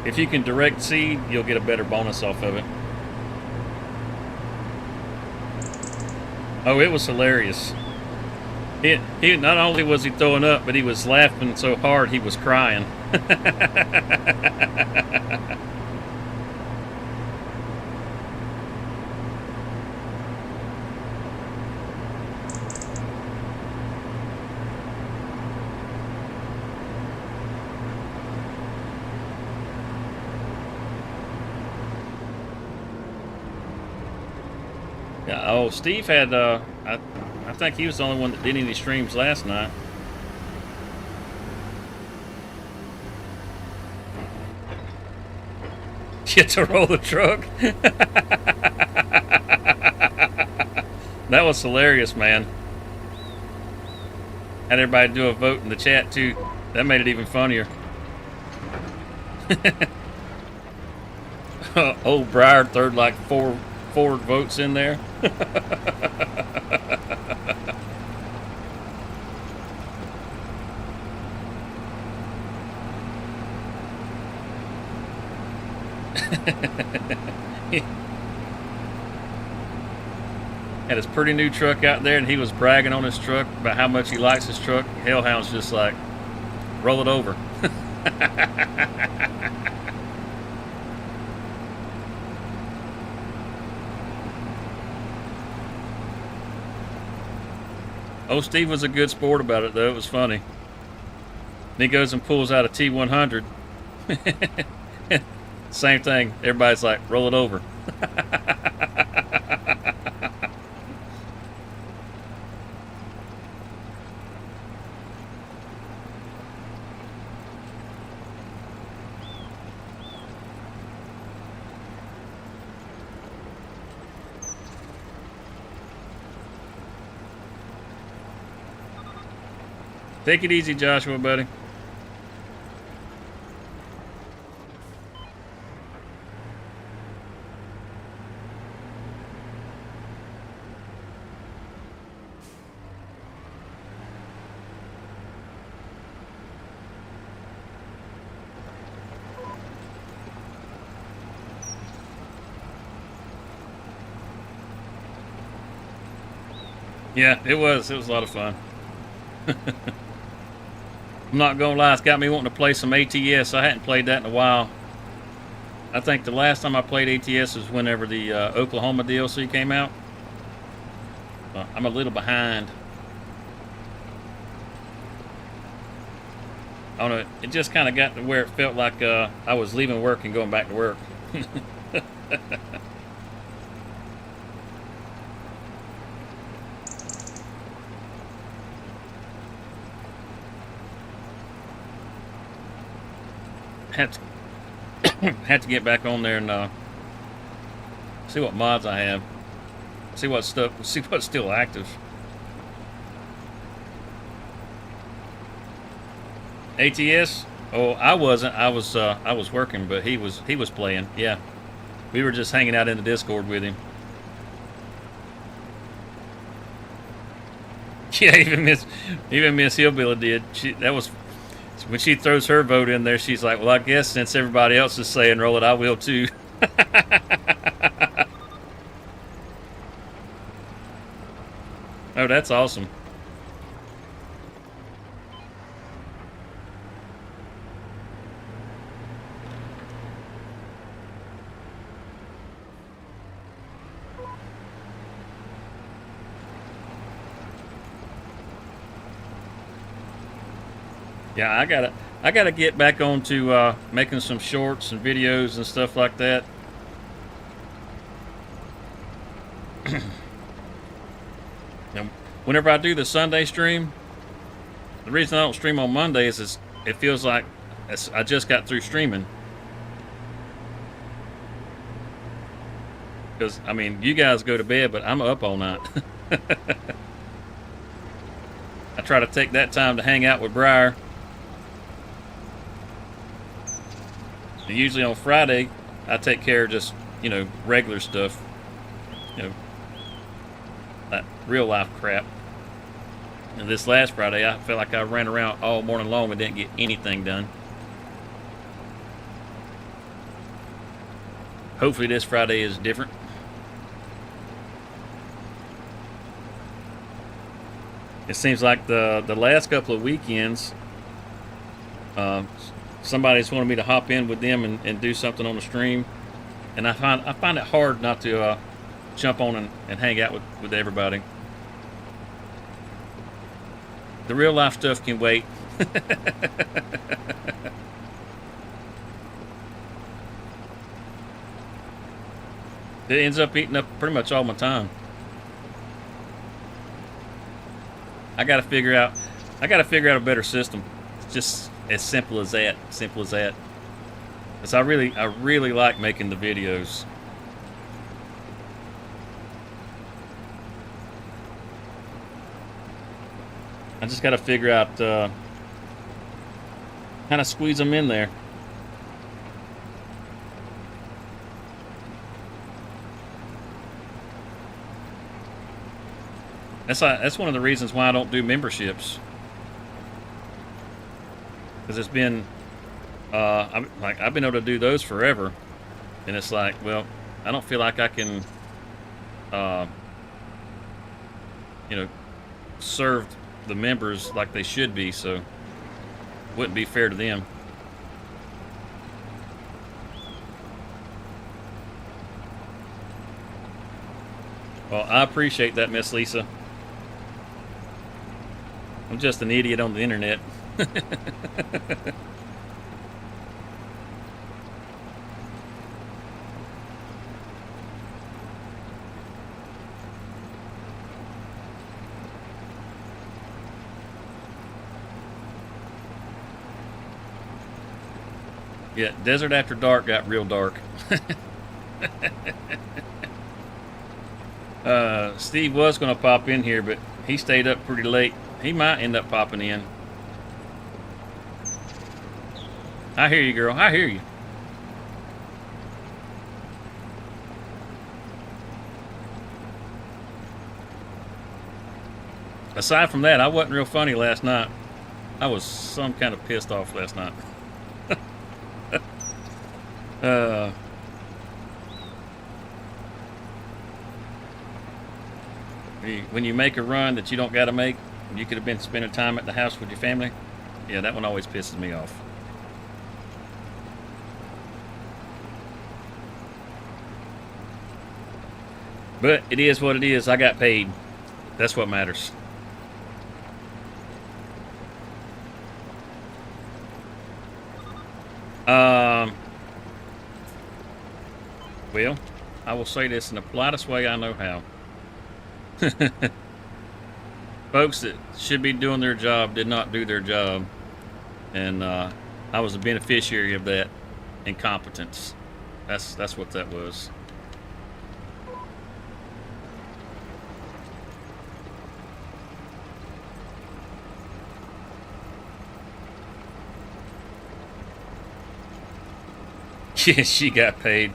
If you can direct seed, you'll get a better bonus off of it. Oh, it was hilarious. He not only was he throwing up, but he was laughing so hard he was crying. Oh, Steve had. I think he was the only one that did any streams last night. Get to roll the truck. That was hilarious, man. Had everybody do a vote in the chat too. That made it even funnier. Old Briar third like four votes in there. Had his pretty new truck out there, and he was bragging on his truck about how much he likes his truck. Hellhound's just like, roll it over. Oh, Steve was a good sport about it, though. It was funny. And he goes and pulls out a T100. Same thing. Everybody's like, roll it over. Take it easy, Joshua, buddy. Yeah, it was. It was a lot of fun. I'm not gonna lie, it's got me wanting to play some ATS. I hadn't played that in a while. I think the last time I played ATS was whenever the Oklahoma DLC came out. I'm a little behind. I don't know, it just kind of got to where it felt like I was leaving work and going back to work. Had to get back on there and see what mods I have. See what's still active. ATS? Oh, I wasn't. I was working, but he was playing. Yeah, we were just hanging out in the Discord with him. Yeah, even Miss Hillbilly did. That was when she throws her vote in there. She's like, "Well, I guess since everybody else is saying roll it, I will too." Oh, that's awesome. Yeah, I gotta get back on to making some shorts and videos and stuff like that. Now, whenever I do the Sunday stream, the reason I don't stream on Mondays is it feels like I just got through streaming. Because, I mean, you guys go to bed, but I'm up all night. I try to take that time to hang out with Briar. And usually on Friday, I take care of just, regular stuff. That real life crap. And this last Friday, I felt like I ran around all morning long and didn't get anything done. Hopefully this Friday is different. It seems like the last couple of weekends, somebody's wanted me to hop in with them and do something on the stream, and I find it hard not to jump on and hang out with everybody. The real life stuff can wait. It ends up eating up pretty much all my time. I got to figure out. I got to figure out a better system. It's just as simple as that. Simple as that. Because I really like making the videos. I just got to figure out how to squeeze them in there. That's one of the reasons why I don't do memberships. Because it's been, I've been able to do those forever, and it's like, well, I don't feel like I can, serve the members like they should be, so it wouldn't be fair to them. Well, I appreciate that, Miss Lisa. I'm just an idiot on the internet. Yeah, Desert After Dark got real dark. Steve was going to pop in here, but he stayed up pretty late. He might end up popping in. I hear you, girl. I hear you. Aside from that, I wasn't real funny last night. I was some kind of pissed off last night. When you make a run that you don't got to make, you could have been spending time at the house with your family. Yeah, that one always pisses me off. But it is what it is. I got paid. That's what matters. Well, I will say this in the politest way I know how. Folks that should be doing their job did not do their job, and I was a beneficiary of that incompetence. That's what that was. Yeah, she got paid.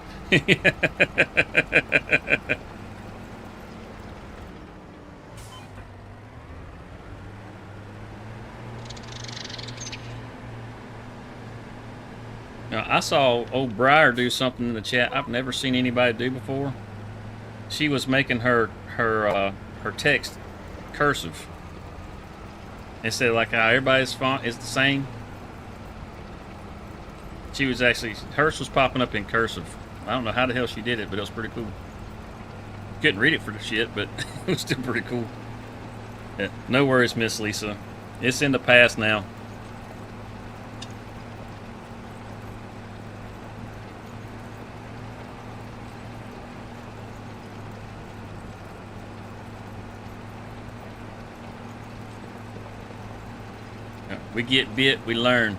Now, I saw old Briar do something in the chat I've never seen anybody do before. She was making her text cursive instead of like how everybody's font is the same. She was actually, hers was popping up in cursive. I don't know how the hell she did it, but it was pretty cool. Couldn't read it for the shit, but it was still pretty cool. Yeah, no worries, Miss Lisa. It's in the past now. We get bit, we learn.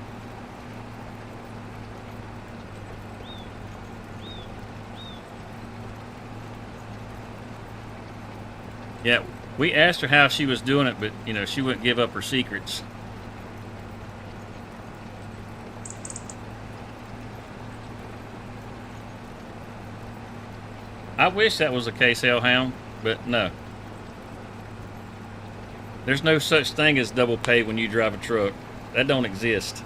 Yeah, we asked her how she was doing it, but, she wouldn't give up her secrets. I wish that was the case, Hellhound, but no. There's no such thing as double pay when you drive a truck. That don't exist.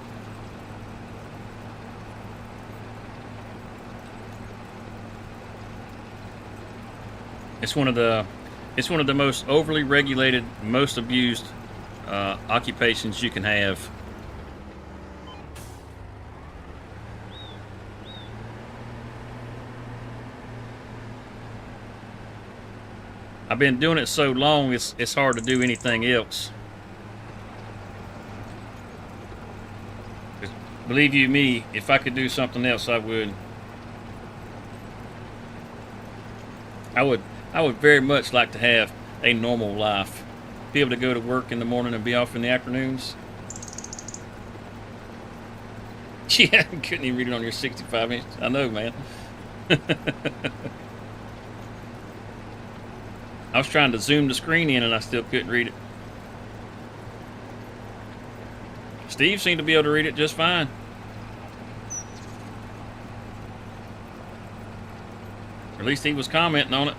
It's one of the most overly regulated, most abused occupations you can have. I've been doing it so long, it's hard to do anything else. Believe you me, if I could do something else, I would. I would very much like to have a normal life. be able to go to work in the morning and be off in the afternoons. Yeah, couldn't even read it on your 65-inch. I know, man. I was trying to zoom the screen in and I still couldn't read it. Steve seemed to be able to read it just fine. Or at least he was commenting on it,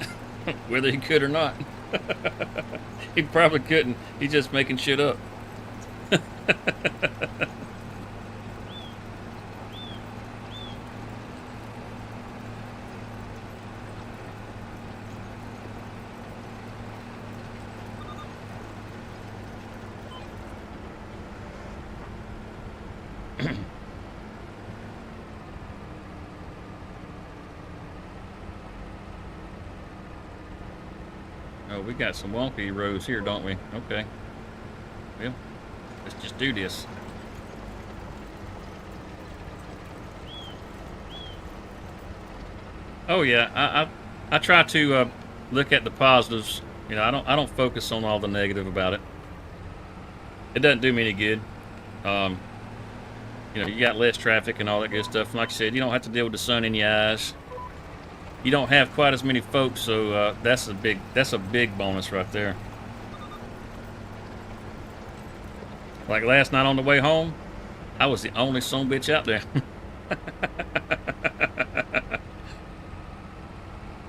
whether he could or not. He probably couldn't. He's just making shit up. Oh, we got some wonky rows here, don't we? Okay. Well, let's just do this. Oh yeah, I try to look at the positives. You know, I don't focus on all the negative about it. It doesn't do me any good. You know, you got less traffic and all that good stuff. And like I said, you don't have to deal with the sun in your eyes. You don't have quite as many folks, so that's a big bonus right there. Like last night on the way home, I was the only son bitch out there.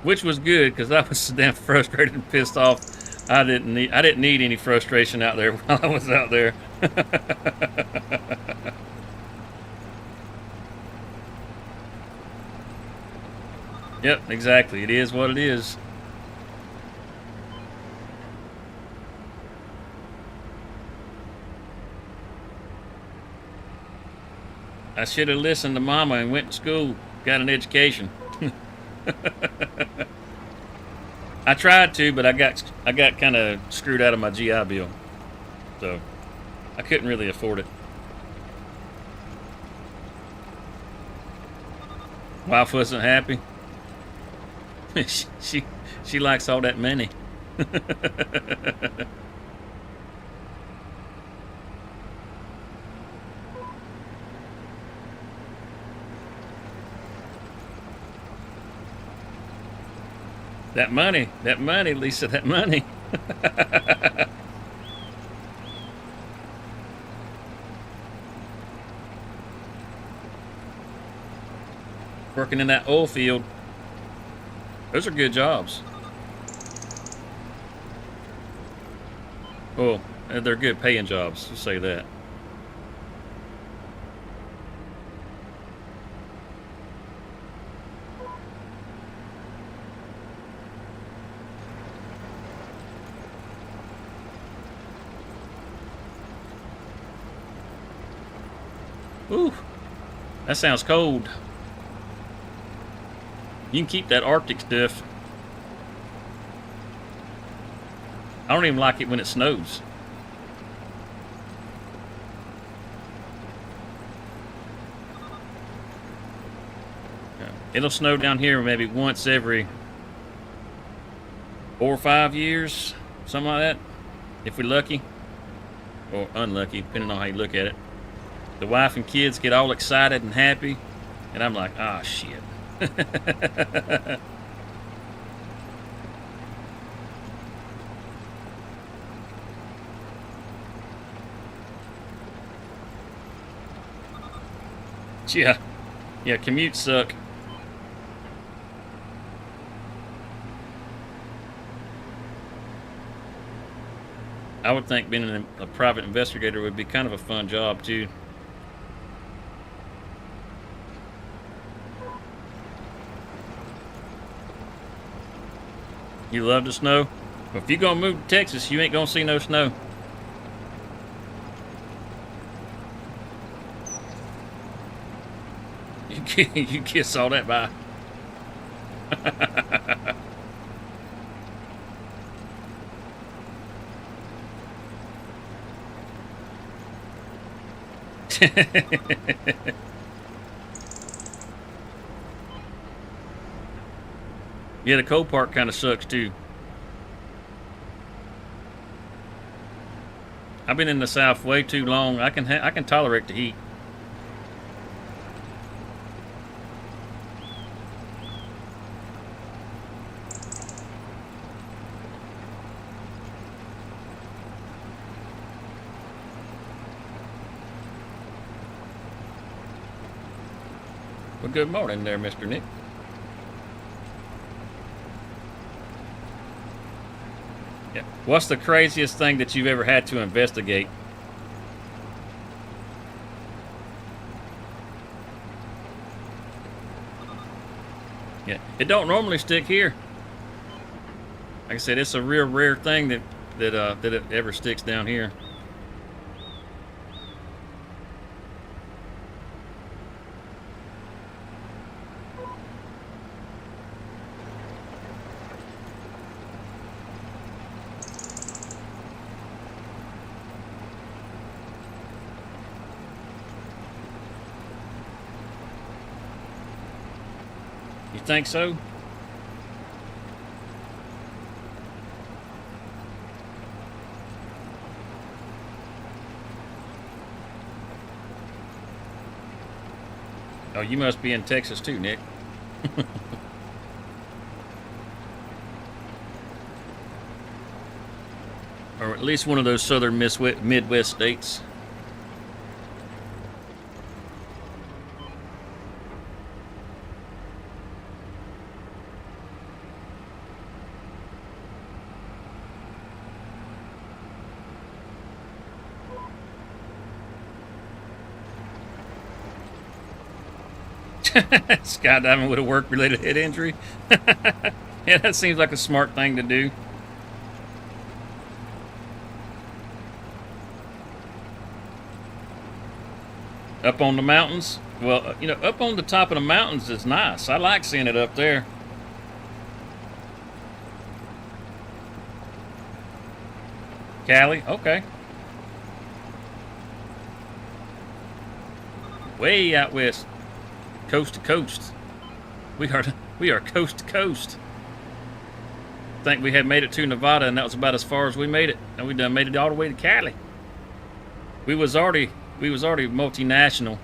Which was good because I was so damn frustrated and pissed off. I didn't need any frustration out there while I was out there. Yep, exactly. It is what it is. I should have listened to Mama and went to school, got an education. I tried to, but I got kind of screwed out of my GI Bill, so I couldn't really afford it. Wife wasn't happy. she likes all that money. That money, Lisa, that money. Working in that oil field, those are good jobs. Well, they're good paying jobs, to say that. Ooh, that sounds cold. You can keep that Arctic stuff. I don't even like it when it snows. It'll snow down here maybe once every 4 or 5 years, something like that, if we're lucky, or unlucky, depending on how you look at it. The wife and kids get all excited and happy, and I'm like, ah, shit. Yeah, commutes suck. I would think being a private investigator would be kind of a fun job too. You love the snow? Well, if you're gonna move to Texas, you ain't gonna see no snow. You kiss all that by. Yeah, the cold part kind of sucks too. I've been in the South way too long. I can tolerate the heat. Well, good morning there, Mr. Nick. Yeah. What's the craziest thing that you've ever had to investigate? Yeah, it don't normally stick here. Like I said, it's a real rare thing that it ever sticks down here. You think so? Oh, you must be in Texas too, Nick. Or at least one of those southern Midwest states. Skydiving with a work-related head injury. Yeah, that seems like a smart thing to do. Up on the mountains? Well, you know, up on the top of the mountains is nice. I like seeing it up there. Cali? Okay. Way out west. Coast to coast. We are coast to coast. I think we had made it to Nevada, and that was about as far as we made it. And we done made it all the way to Cali. We was already multinational.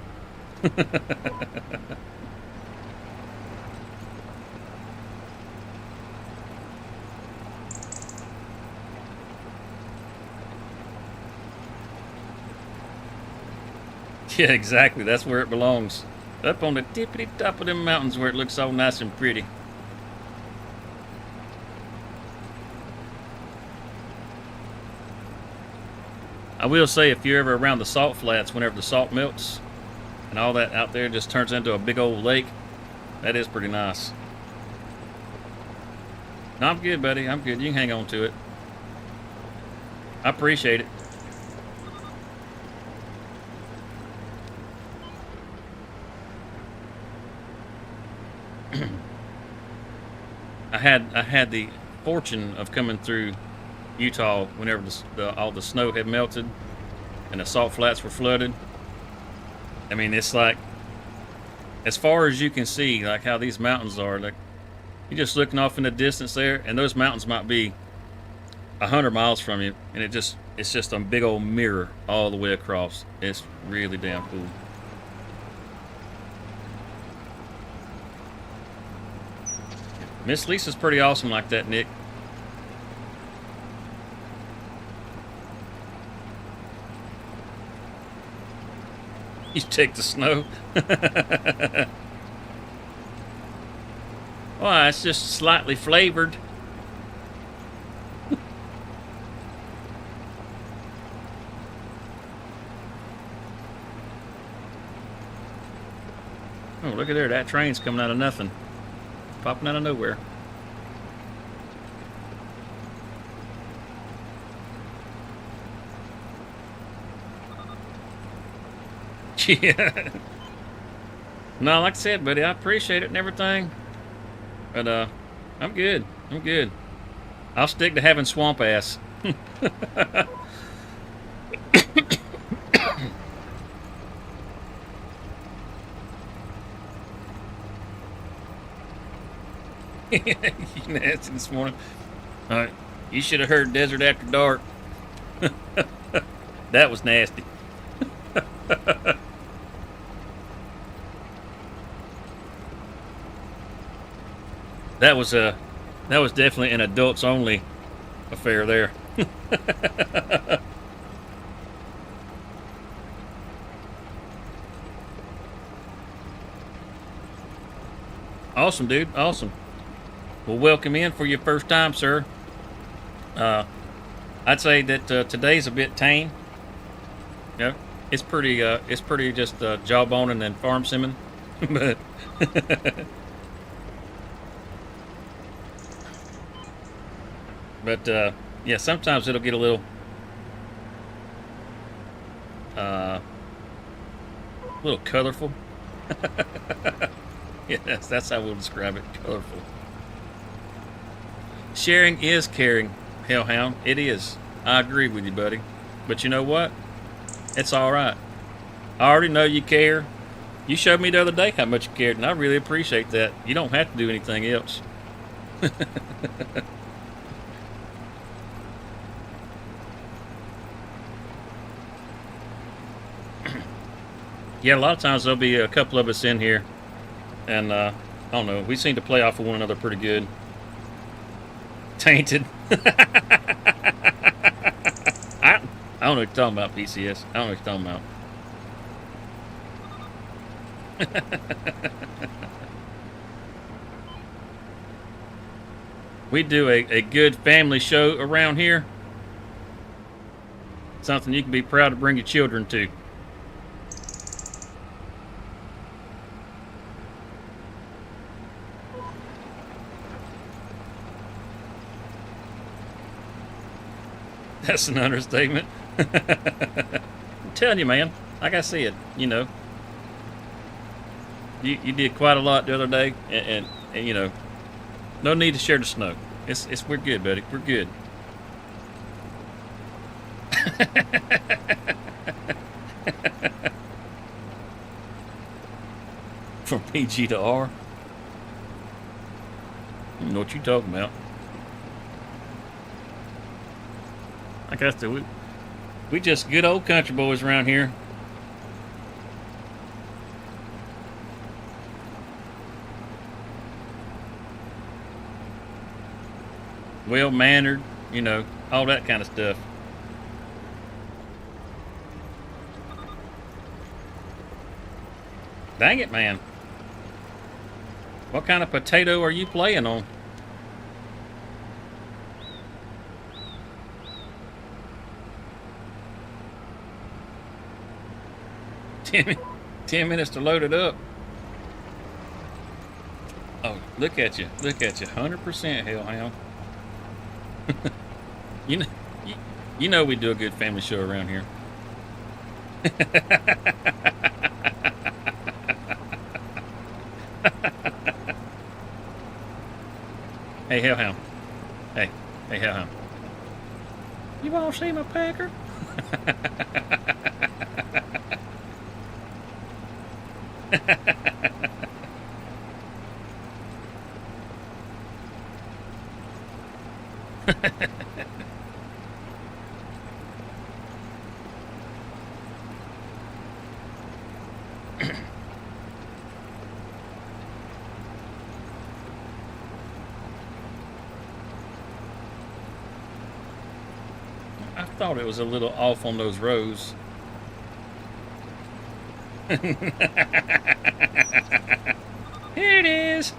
Yeah, exactly. That's where it belongs. Up on the tippity top of them mountains where it looks so nice and pretty. I will say, if you're ever around the salt flats, whenever the salt melts and all that out there just turns into a big old lake, that is pretty nice. No, I'm good, buddy. I'm good. You can hang on to it. I appreciate it. I had the fortune of coming through Utah whenever all the snow had melted and the salt flats were flooded. I mean, it's like as far as you can see, like how these mountains are. Like you're just looking off in the distance there, and those mountains might be 100 miles from you, and it's just a big old mirror all the way across. It's really damn cool. Miss Lisa's pretty awesome like that, Nick. You take the snow. Why, it's just slightly flavored. Oh, look at there. That train's coming out of nothing. Popping out of nowhere. Yeah. No, like I said, buddy, I appreciate it and everything. But I'm good. I'm good. I'll stick to having swamp ass. You nasty this morning. All right, you should have heard Desert After Dark. That was nasty. That was definitely an adults only affair there. Awesome, dude. Awesome. Well, welcome in for your first time, sir. I'd say that today's a bit tame. Yeah, it's pretty just jawboning and farm simming, but yeah, sometimes it'll get a little colorful. Yes, that's how we'll describe it. Colorful. Sharing is caring, Hellhound. It is. I agree with you, buddy. But you know what? It's all right. I already know you care. You showed me the other day how much you cared, and I really appreciate that. You don't have to do anything else. Yeah, a lot of times there'll be a couple of us in here, and I don't know, we seem to play off of one another pretty good. Tainted. I don't know what you're talking about, PCS. I don't know what you're talking about. We do a good family show around here. Something you can be proud to bring your children to. That's an understatement. I'm telling you, man. Like I said, you know, you did quite a lot the other day, and you know, no need to share the snow. It's we're good, buddy. We're good. From PG to R. You know what you talking about. Like I said, we just good old country boys around here. Well-mannered, you know, all that kind of stuff. Dang it, man. What kind of potato are you playing on? Ten minutes to load it up. Oh, look at you. Look at you. 100% Hellhound. You know we do a good family show around here. Hey, Hellhound. Hey, Hellhound. You want to see my pecker? I thought it was a little off on those rows. Here it is.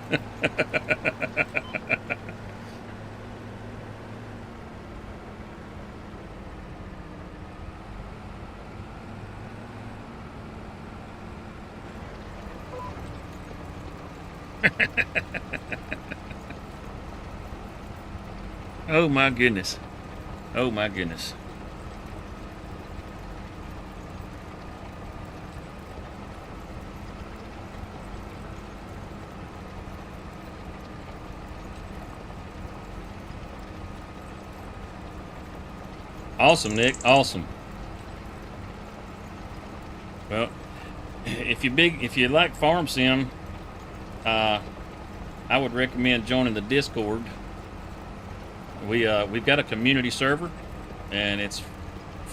Oh my goodness. Oh my goodness. Awesome, Nick. Awesome. Well, if you like farm sim, I would recommend joining the Discord. We've got a community server, and it's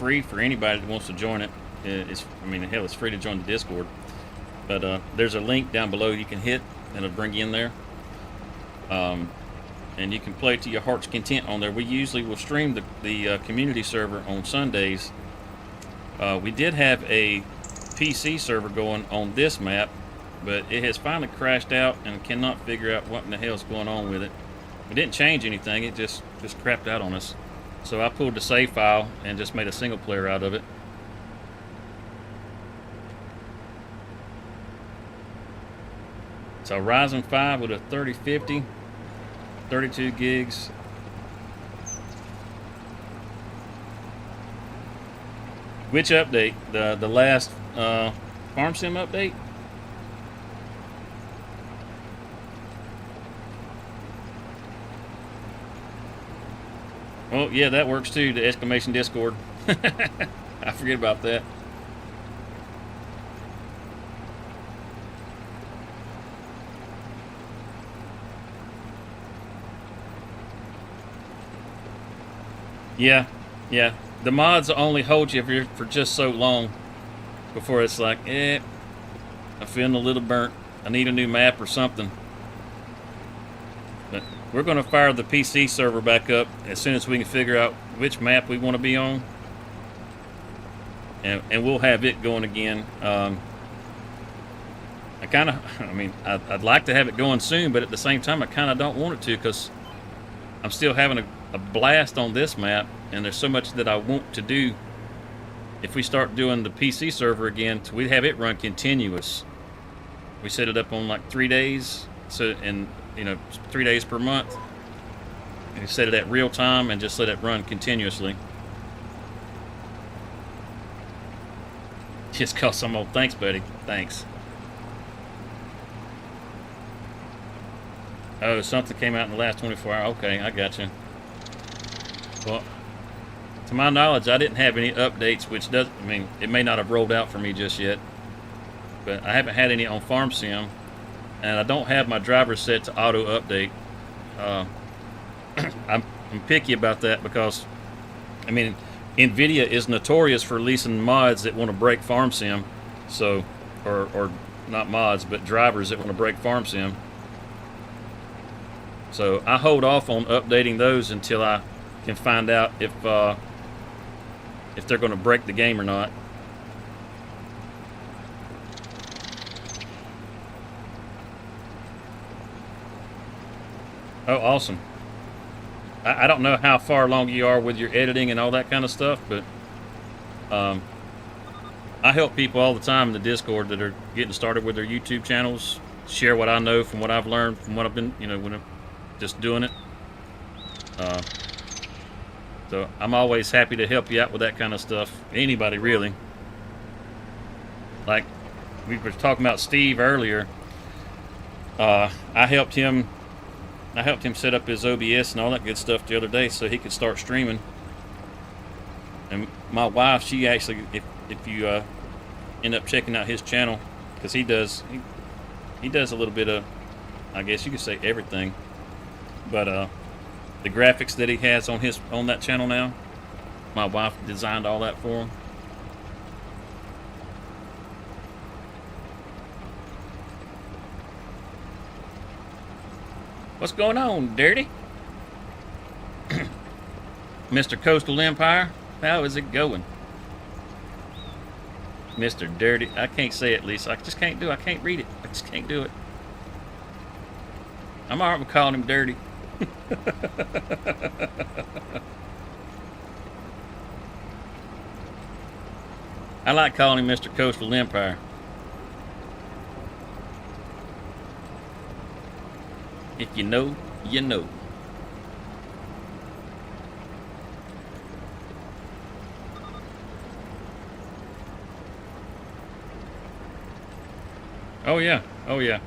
free for anybody that wants to join it. I mean, hell, it's free to join the Discord. But there's a link down below you can hit, and it'll bring you in there. And you can play to your heart's content on there. We usually will stream the community server on Sundays. We did have a PC server going on this map, but it has finally crashed out and cannot figure out what in the hell's going on with it. We didn't change anything, it just crapped out on us. So I pulled the save file and just made a single player out of it. So Ryzen 5 with a 3050, 32 gigs. Which update? The last Farm Sim update? Oh yeah, that works too, the exclamation Discord. I forget about that. Yeah, yeah. The mods only hold you for just so long before it's like, I'm feeling a little burnt. I need a new map or something. But we're going to fire the PC server back up as soon as we can figure out which map we want to be on. And we'll have it going again. I'd like to have it going soon, but at the same time, I kind of don't want it to, because I'm still having a blast on this map, and there's so much that I want to do. If we start doing the PC server again, we have it run continuous. We set it up on like 3 days, so 3 days per month. And we set it at real time and just let it run continuously. Just cause some old. Thanks, buddy. Thanks. Oh, something came out in the last 24 hours. Okay, I got you. Well, to my knowledge, I didn't have any updates, which does, I mean, it may not have rolled out for me just yet, but I haven't had any on Farm Sim, and I don't have my driver set to auto update. I'm picky about that because, I mean, NVIDIA is notorious for releasing mods that want to break Farm Sim, so, or not mods, but drivers that want to break Farm Sim. So I hold off on updating those until I can find out if they're going to break the game or not. Oh, awesome. I don't know how far along you are with your editing and all that kind of stuff, but I help people all the time in the Discord that are getting started with their YouTube channels, share what I know from what I've learned, from what I've been, when I'm just doing it. So I'm always happy to help you out with that kind of stuff. Anybody really. Like we were talking about Steve earlier. I helped him set up his OBS and all that good stuff the other day so he could start streaming. And my wife, she actually, if you end up checking out his channel, because he does a little bit of, I guess you could say everything, but the graphics that he has on that channel now, my wife designed all that for him. What's going on, Dirty? Mr. Coastal Empire, how is it going? Mr. Dirty, I can't say it, Lisa. I just can't do it. I can't read it. I just can't do it. I'm alright with calling him Dirty. I like calling him Mr. Coastal Empire. If you know, you know. Oh yeah, oh yeah.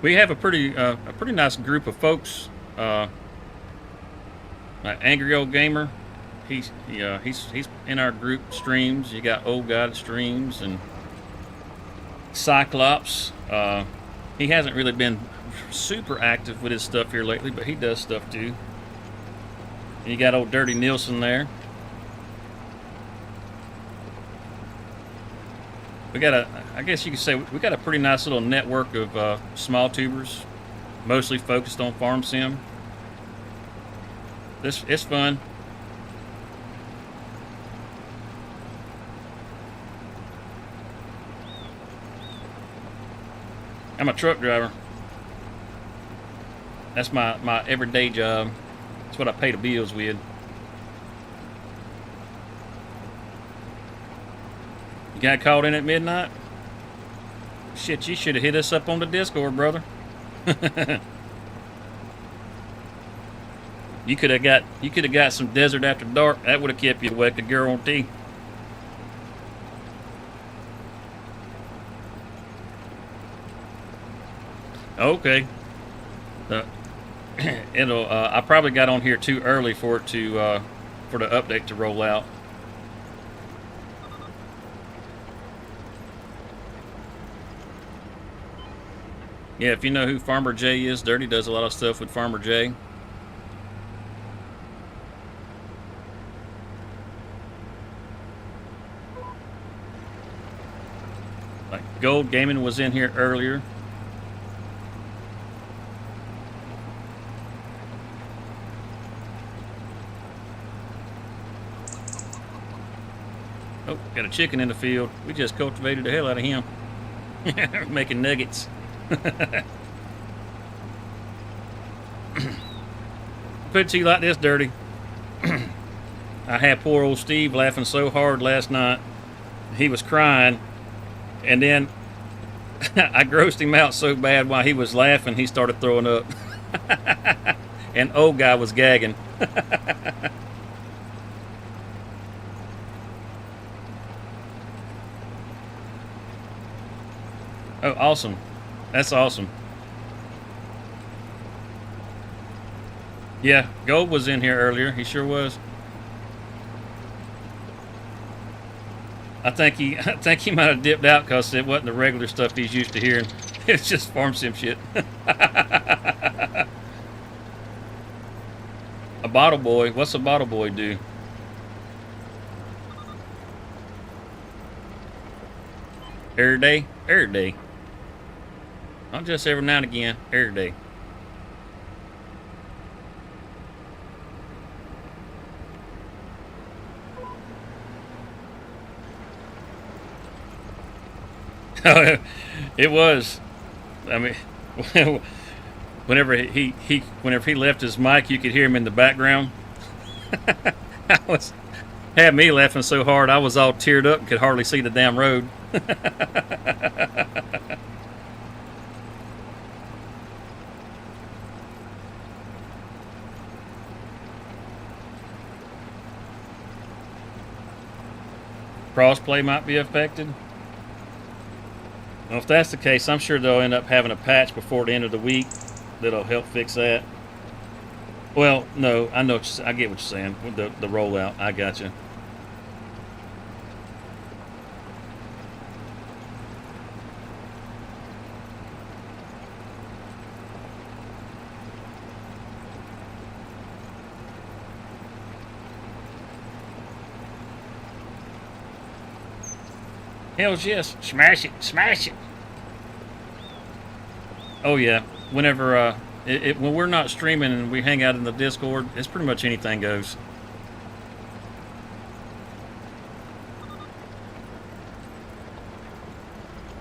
We have a pretty nice group of folks. Angry Old Gamer, he's in our group streams. You got Old God streams and Cyclops. He hasn't really been super active with his stuff here lately, but he does stuff too. And you got old Dirty Nielsen there. We got a, I guess you could say we got a pretty nice little network of small tubers, mostly focused on farm sim. It's fun. I'm a truck driver. That's my everyday job. That's what I pay the bills with. You got called in at midnight? Shit, you should have hit us up on the Discord, brother. You could have got some desert after dark. That would have kept you awake, a guarantee. Okay. It'll. I probably got on here too early for it to for the update to roll out. Yeah, if you know who Farmer J is, Dirty does a lot of stuff with Farmer J. Like Gold Gaming was in here earlier. Oh, got a chicken in the field. We just cultivated the hell out of him. Making nuggets. Put it to you like this, Dirty. I had poor old Steve laughing so hard last night. He was crying. And then I grossed him out so bad while he was laughing, he started throwing up. And old guy was gagging. Oh, awesome. That's awesome. Yeah, Gold was in here earlier. He sure was. I think he might have dipped out because it wasn't the regular stuff he's used to hearing. It's just farm sim shit. A bottle boy. What's a bottle boy do? Every day? Every day. Not just every now and again. Every day. It was. I mean, whenever he left his mic, you could hear him in the background. Had me laughing so hard I was all teared up and could hardly see the damn road. Crossplay might be affected. Well, if that's the case, I'm sure they'll end up having a patch before the end of the week that'll help fix that. Well, no, I know. I get what you're saying. The rollout, I got you. Hells yes, smash it, smash it. Oh yeah, whenever when we're not streaming and we hang out in the Discord, it's pretty much anything goes.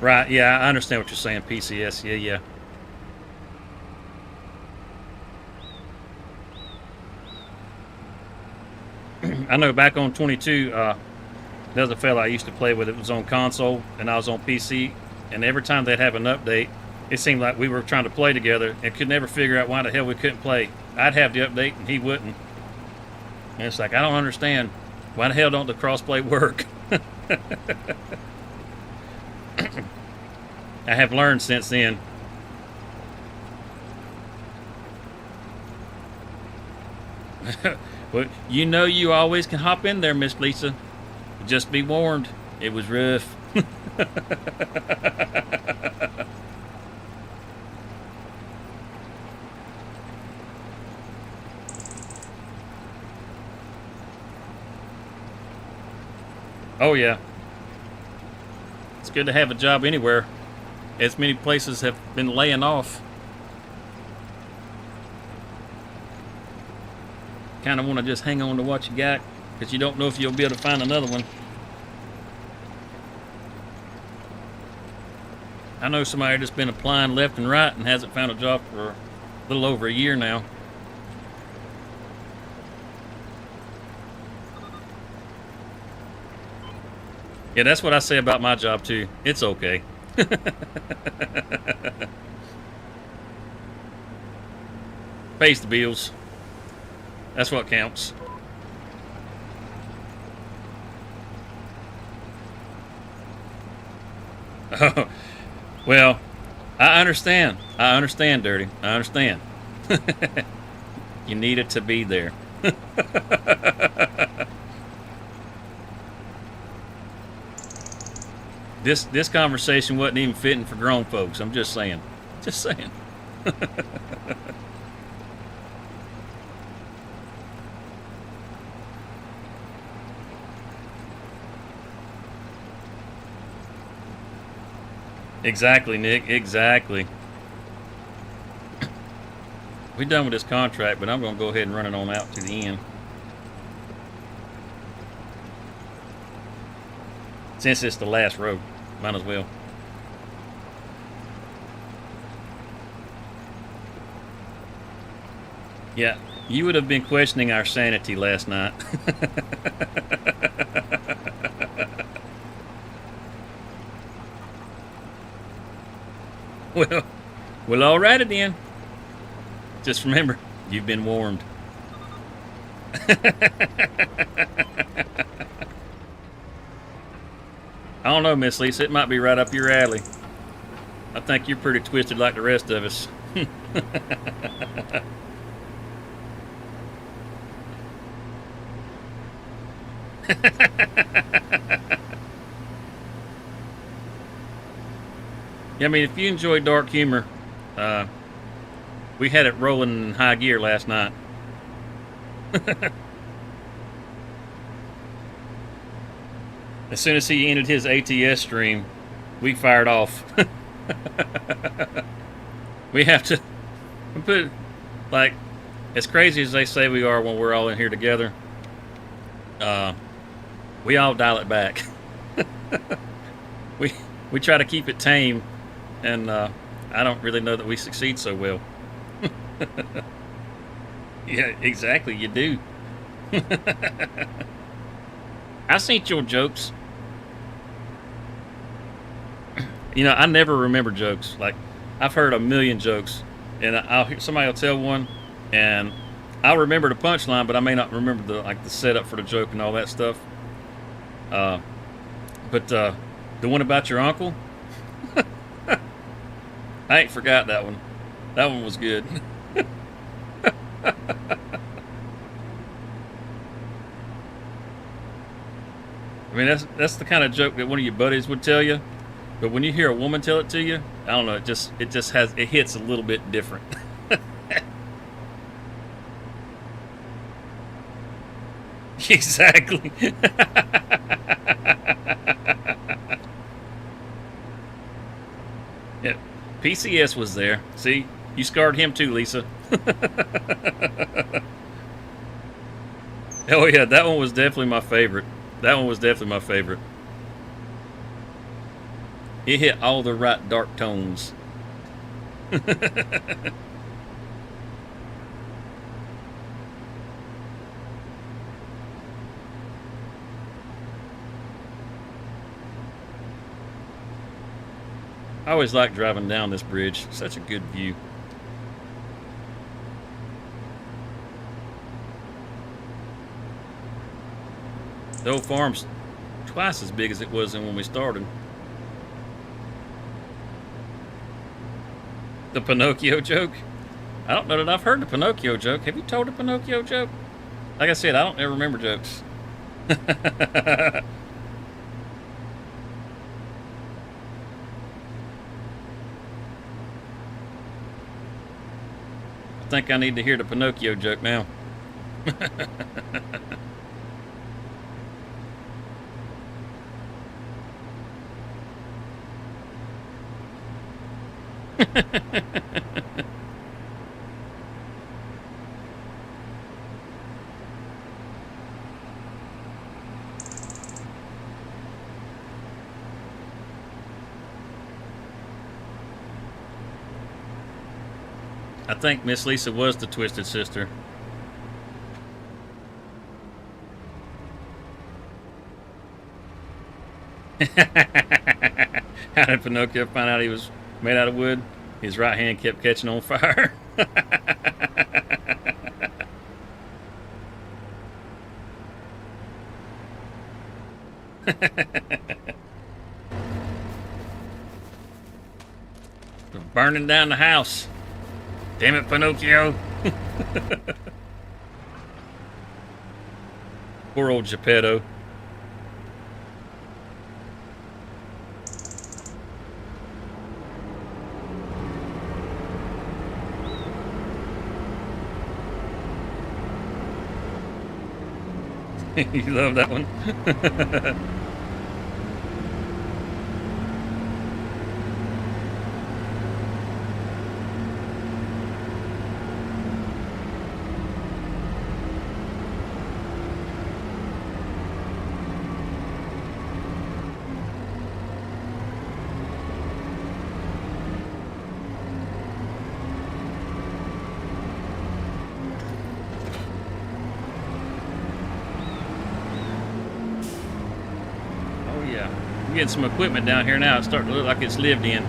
Right? Yeah, I understand what you're saying. PCS. Yeah, yeah. I know back on 22. There's a fella I used to play with. It was on console, and I was on PC. And every time they'd have an update, it seemed like we were trying to play together and could never figure out why the hell we couldn't play. I'd have the update, and he wouldn't. And it's like, I don't understand. Why the hell don't the crossplay work? I have learned since then. Well, you know you always can hop in there, Miss Lisa. Just be warned, it was rough. Oh yeah. It's good to have a job anywhere. As many places have been laying off. Kind of want to just hang on to what you got, because you don't know if you'll be able to find another one. I know somebody just been applying left and right and hasn't found a job for a little over a year now. Yeah, that's what I say about my job too. It's okay. Pays the bills. That's what counts. Oh, well, I understand. I understand, Dirty. I understand. You need it to be there. This conversation wasn't even fitting for grown folks. I'm just saying. Just saying. Exactly, Nick. Exactly. We're done with this contract, but I'm going to go ahead and run it on out to the end. Since it's the last row, might as well. Yeah, you would have been questioning our sanity last night. Well, alrighty then. Just remember, you've been warned. I don't know, Miss Lisa. It might be right up your alley. I think you're pretty twisted like the rest of us. Yeah, I mean, if you enjoy dark humor, we had it rolling in high gear last night. As soon as he ended his ATS stream, we fired off. We have to put, like, as crazy as they say we are when we're all in here together, we all dial it back. We try to keep it tame, and I don't really know that we succeed so well. Yeah, exactly, you do. I've seen your jokes. You know, I never remember jokes. Like, I've heard a million jokes, and somebody will tell one, and I'll remember the punchline, but I may not remember the setup for the joke and all that stuff. But the one about your uncle, I ain't forgot that one. That one was good. I mean, that's the kind of joke that one of your buddies would tell you, but when you hear a woman tell it to you, I don't know, it hits a little bit different. Exactly. Yeah, PCS was there. See, you scarred him too, Lisa. Oh yeah, that one was definitely my favorite. That one was definitely my favorite. It hit all the right dark tones. I always like driving down this bridge. Such a good view. The old farm's twice as big as it was when we started. The Pinocchio joke? I don't know that I've heard the Pinocchio joke. Have you told a Pinocchio joke? Like I said, I don't ever remember jokes. I think I need to hear the Pinocchio joke now. I think Miss Lisa was the Twisted Sister. How did Pinocchio find out he was made out of wood? His right hand kept catching on fire. Burning down the house. Damn it, Pinocchio. Poor old Geppetto. You love that one? Yeah, I'm getting some equipment down here now. It's starting to look like it's lived in.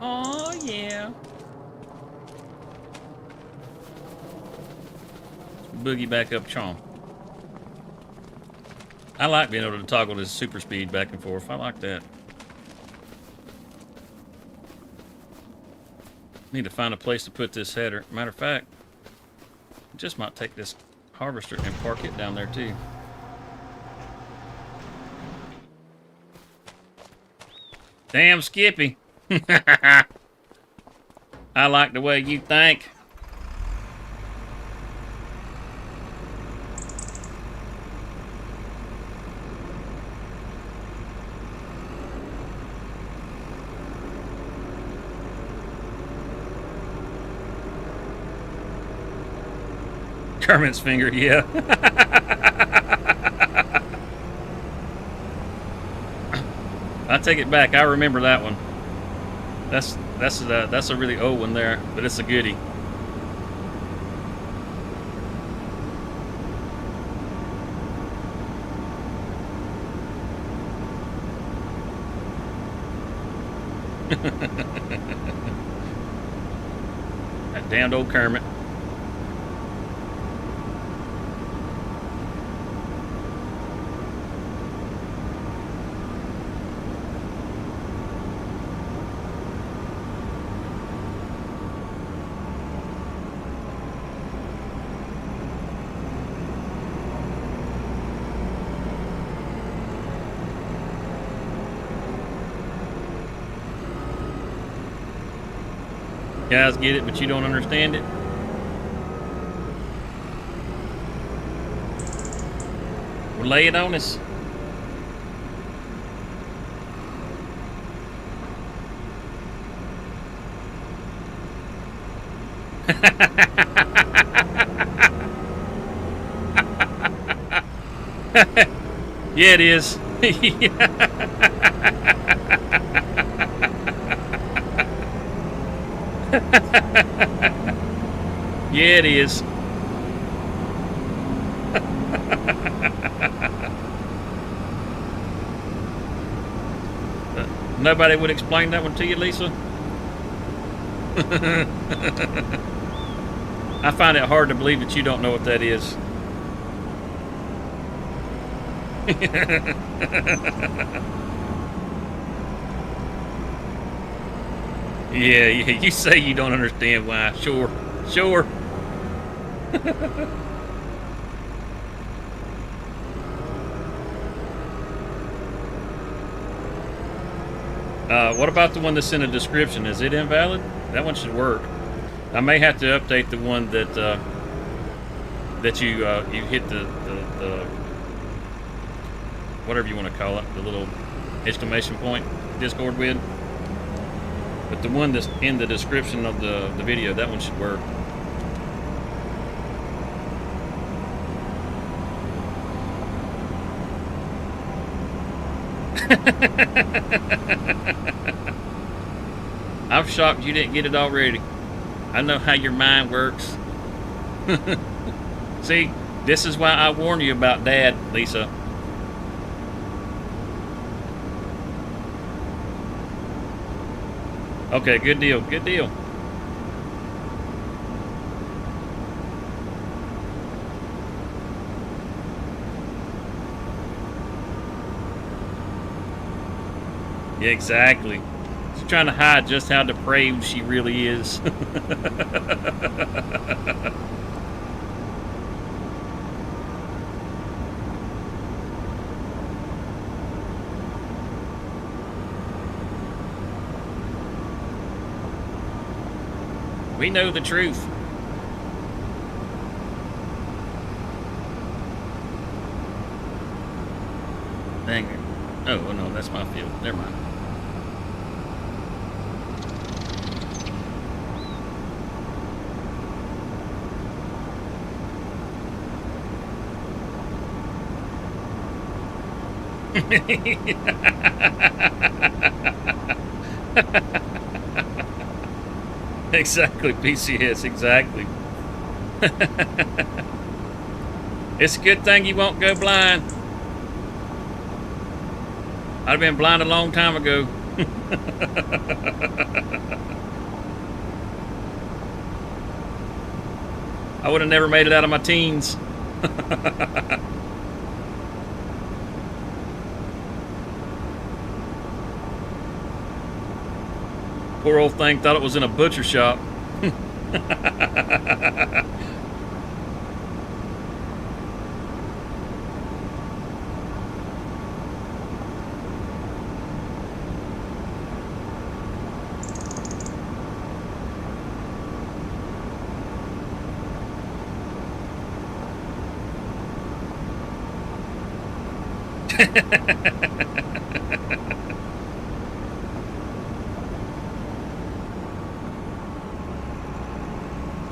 Oh yeah. Boogie back up chomp. I like being able to toggle this super speed back and forth. I like that. Need to find a place to put this header. Matter of fact, I just might take this harvester and park it down there too. Damn Skippy. I like the way you think. Kermit's finger, yeah. I take it back. I remember that one. That's a really old one there, but it's a goodie. That damned old Kermit. Guys get it, but you don't understand it? Well, lay it on us. Yeah, it is. Yeah, it is. Nobody would explain that one to you, Lisa? I find it hard to believe that you don't know what that is. Yeah, you say you don't understand why. Sure, sure. What about the one that's in the description? Is it invalid? That one should work. I may have to update the one that that you hit the whatever you want to call it, the little exclamation point Discord with. But the one that's in the description of the video, that one should work. I'm shocked you didn't get it already. I know how your mind works. See, this is why I warn you about Dad, Lisa. Okay, good deal, good deal. Yeah, exactly. She's trying to hide just how depraved she really is. We know the truth. Dang it. Oh, no, that's my field. Never mind. Exactly, PCS, exactly. It's a good thing you won't go blind. I'd have been blind a long time ago. I would have never made it out of my teens. Poor old thing thought it was in a butcher shop.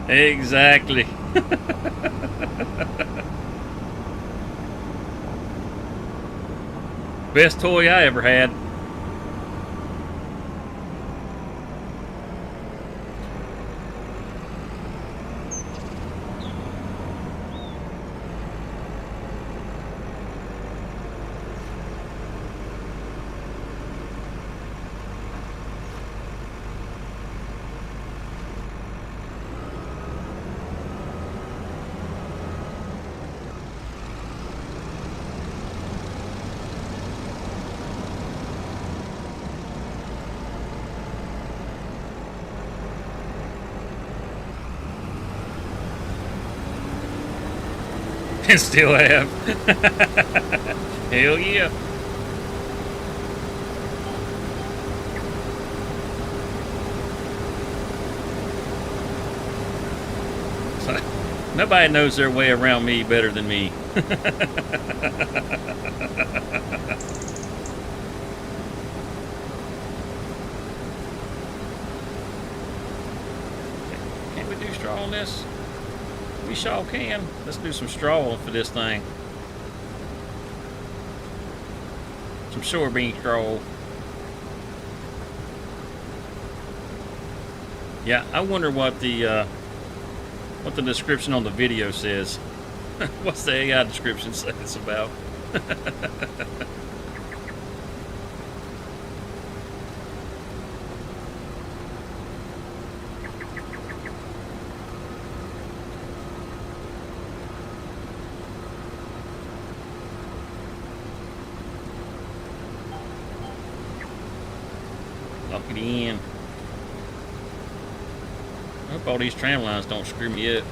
Exactly. Best toy I ever had. And still have. Hell yeah. So, nobody knows their way around me better than me. Can't we do straw on this? We sure can. Let's do some straw for this thing. Some soybean straw. Yeah, I wonder what the description on the video says. What's the AI description say it's about? Lock it in. I hope all these tram lines don't screw me up.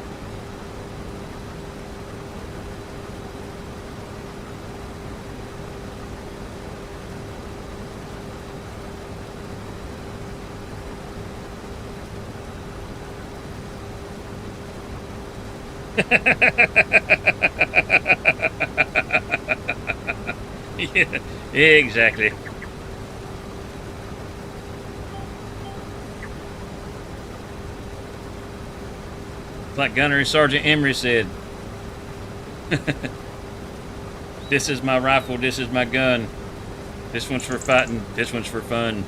Yeah, exactly. It's like Gunnery Sergeant Emery said, this is my rifle, this is my gun. This one's for fighting, this one's for fun.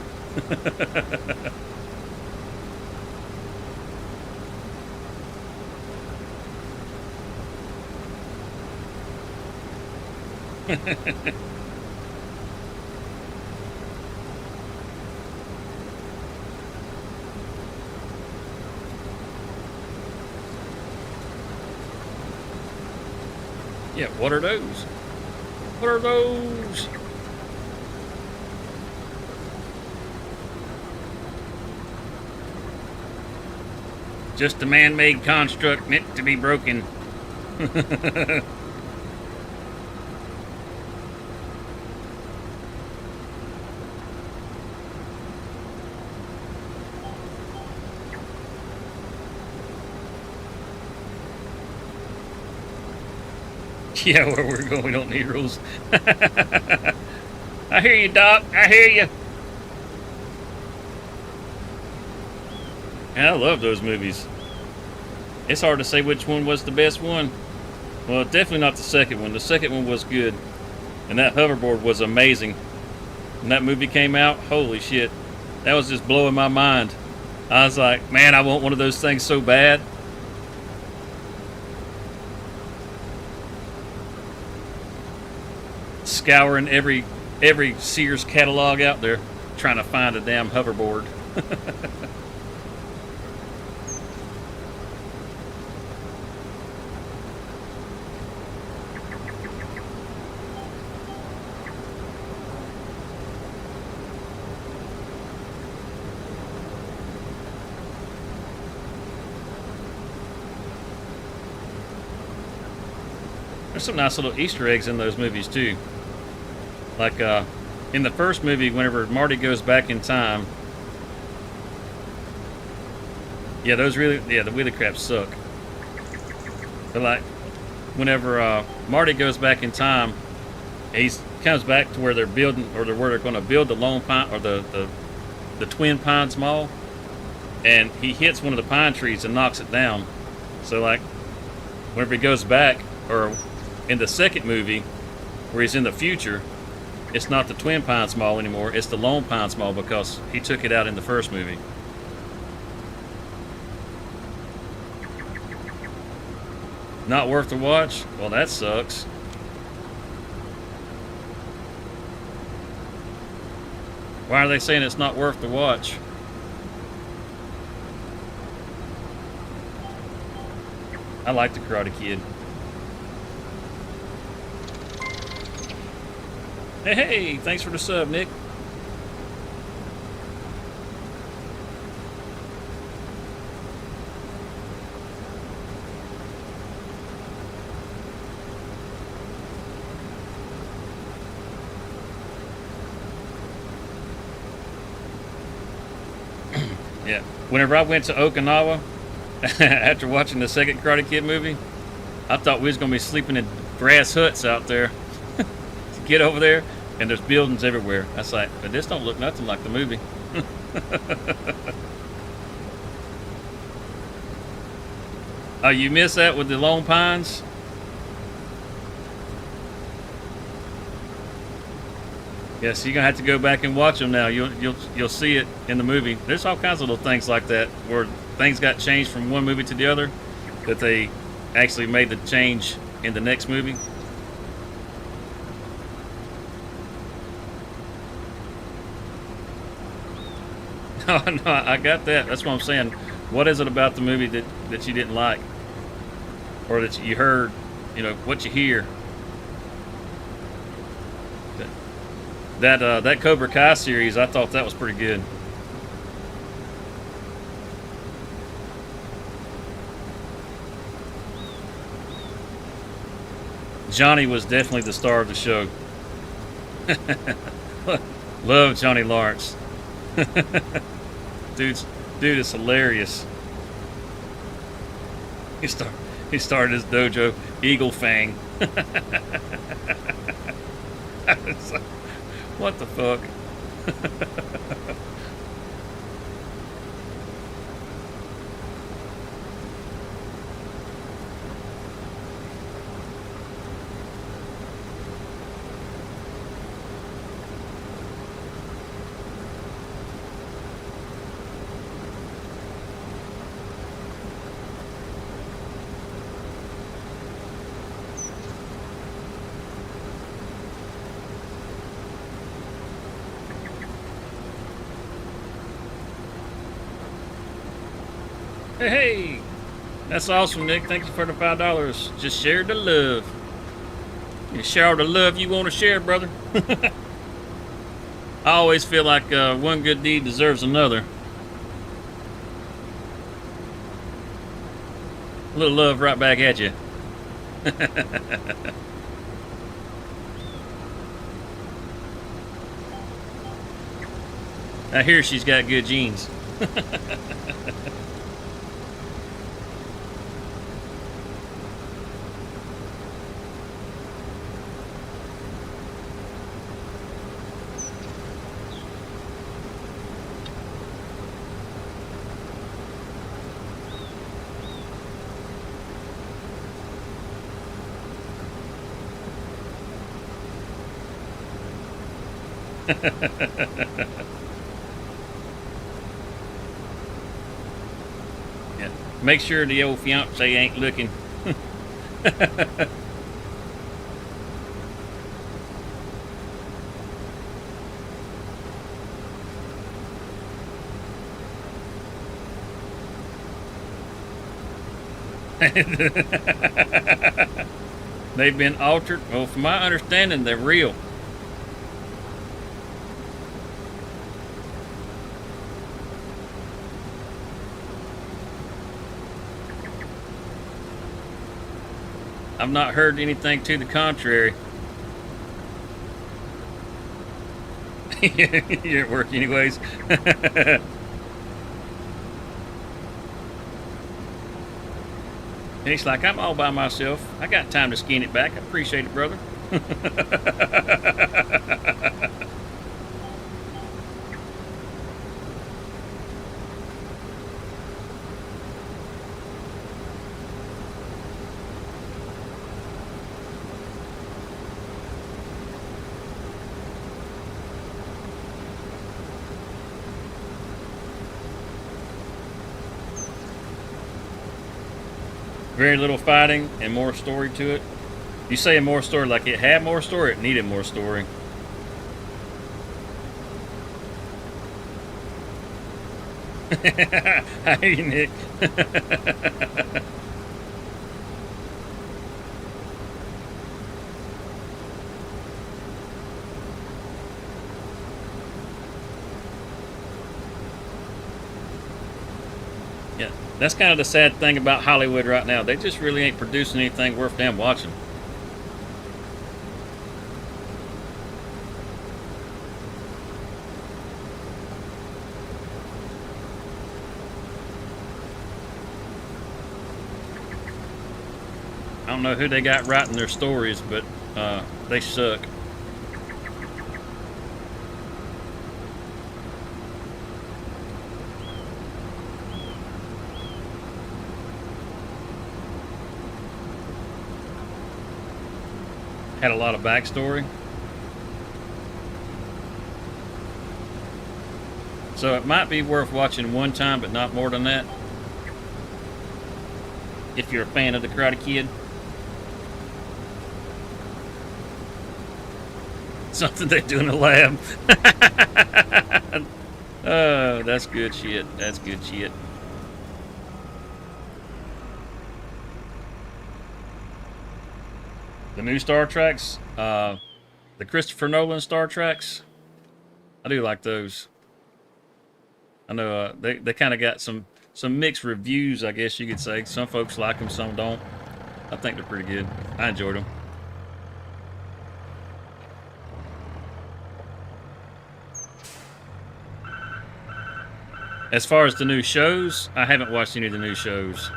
Yeah, what are those? What are those? Just a man-made construct meant to be broken. Yeah, where we're going, we don't need rules. I hear you, Doc. I hear you. And I love those movies. It's hard to say which one was the best one. Well, definitely not the second one. The second one was good. And that hoverboard was amazing. When that movie came out, holy shit. That was just blowing my mind. I was like, man, I want one of those things so bad. Scouring every Sears catalog out there trying to find a damn hoverboard. There's some nice little Easter eggs in those movies too. Like in the first movie, whenever Marty goes back in time, yeah, those really, yeah, the wheelie crabs suck. But like, whenever Marty goes back in time, he comes back to where they're building, or where they're going to build the Lone Pine, or the Twin Pines Mall, and he hits one of the pine trees and knocks it down. So like, whenever he goes back, or in the second movie, where he's in the future, it's not the Twin Pines Mall anymore, it's the Lone Pines Mall, because he took it out in the first movie. Not worth the watch? Well, that sucks. Why are they saying it's not worth the watch? I like the Karate Kid. Hey, thanks for the sub, Nick. Yeah, whenever I went to Okinawa, after watching the second Karate Kid movie, I thought we was going to be sleeping in grass huts out there. Get over there, and there's buildings everywhere. That's like, but this don't look nothing like the movie. Oh, you missed that with the Lone Pines? Yes, you're gonna have to go back and watch them now. You'll see it in the movie. There's all kinds of little things like that where things got changed from one movie to the other, that they actually made the change in the next movie. No, no, I got that. That's what I'm saying. What is it about the movie that you didn't like, or that you heard? You know what you hear. That Cobra Kai series, I thought that was pretty good. Johnny was definitely the star of the show. Love Johnny Lawrence. Dude is hilarious. He started his dojo, Eagle Fang. It's like, what the fuck? Hey, hey! That's awesome, Nick. Thank you for the $5. Just share the love. You share the love you want to share, brother. I always feel like one good deed deserves another. A little love right back at you. I hear she's got good genes. Yeah. Make sure the old fiance ain't looking. They've been altered. Well, from my understanding, they're real. I've not heard anything to the contrary. You're at work anyways. And he's like, I'm all by myself. I got time to skin it back. I appreciate it, brother. Very little fighting and more story to it. You say more story like it had more story, it needed more story. I hear you, Nick. Yeah, that's kind of the sad thing about Hollywood right now. They just really ain't producing anything worth damn watching. I don't know who they got writing their stories, but they suck. Had a lot of backstory. So it might be worth watching one time, but not more than that. If you're a fan of the Karate Kid. Something they do in the lab. Oh, that's good shit. That's good shit. The new Star Treks, the Christopher Nolan Star Treks, I do like those. I know they kind of got some mixed reviews, I guess you could say. Some folks like them, some don't. I think they're pretty good. I enjoyed them. As far as the new shows, I haven't watched any of the new shows.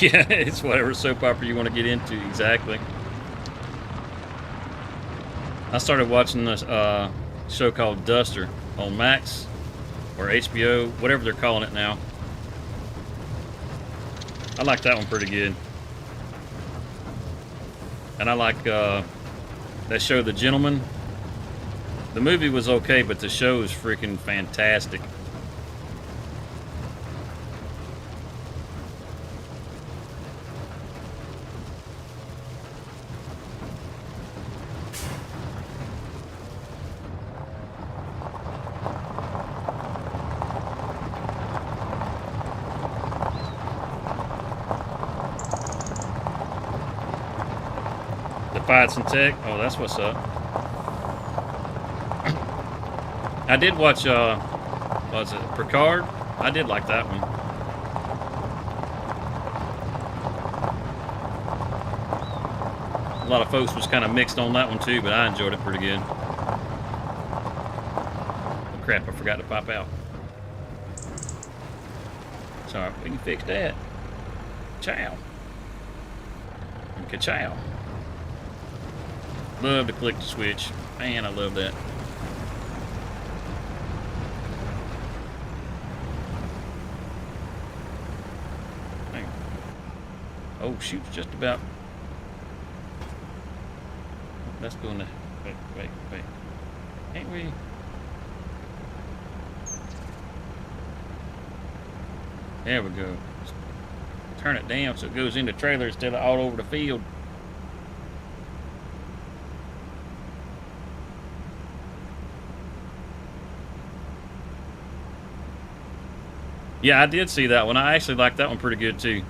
Yeah, it's whatever soap opera you want to get into, exactly. I started watching this show called Duster on Max or HBO, whatever they're calling it now. I like that one pretty good. And I like that show, The Gentleman. The movie was okay, but the show is freaking fantastic. The fights and tech. Oh, that's what's up. I did watch, was it Picard? I did like that one. A lot of folks was kind of mixed on that one too, but I enjoyed it pretty good. Oh crap, I forgot to pop out. Sorry, we can fix that. Chow. And ka-chow. Love to click the switch. Man, I love that. Oh shoot, just about. That's going to. Wait. Can't we? There we go. Turn it down so it goes into trailer instead of all over the field. Yeah, I did see that one. I actually liked that one pretty good too.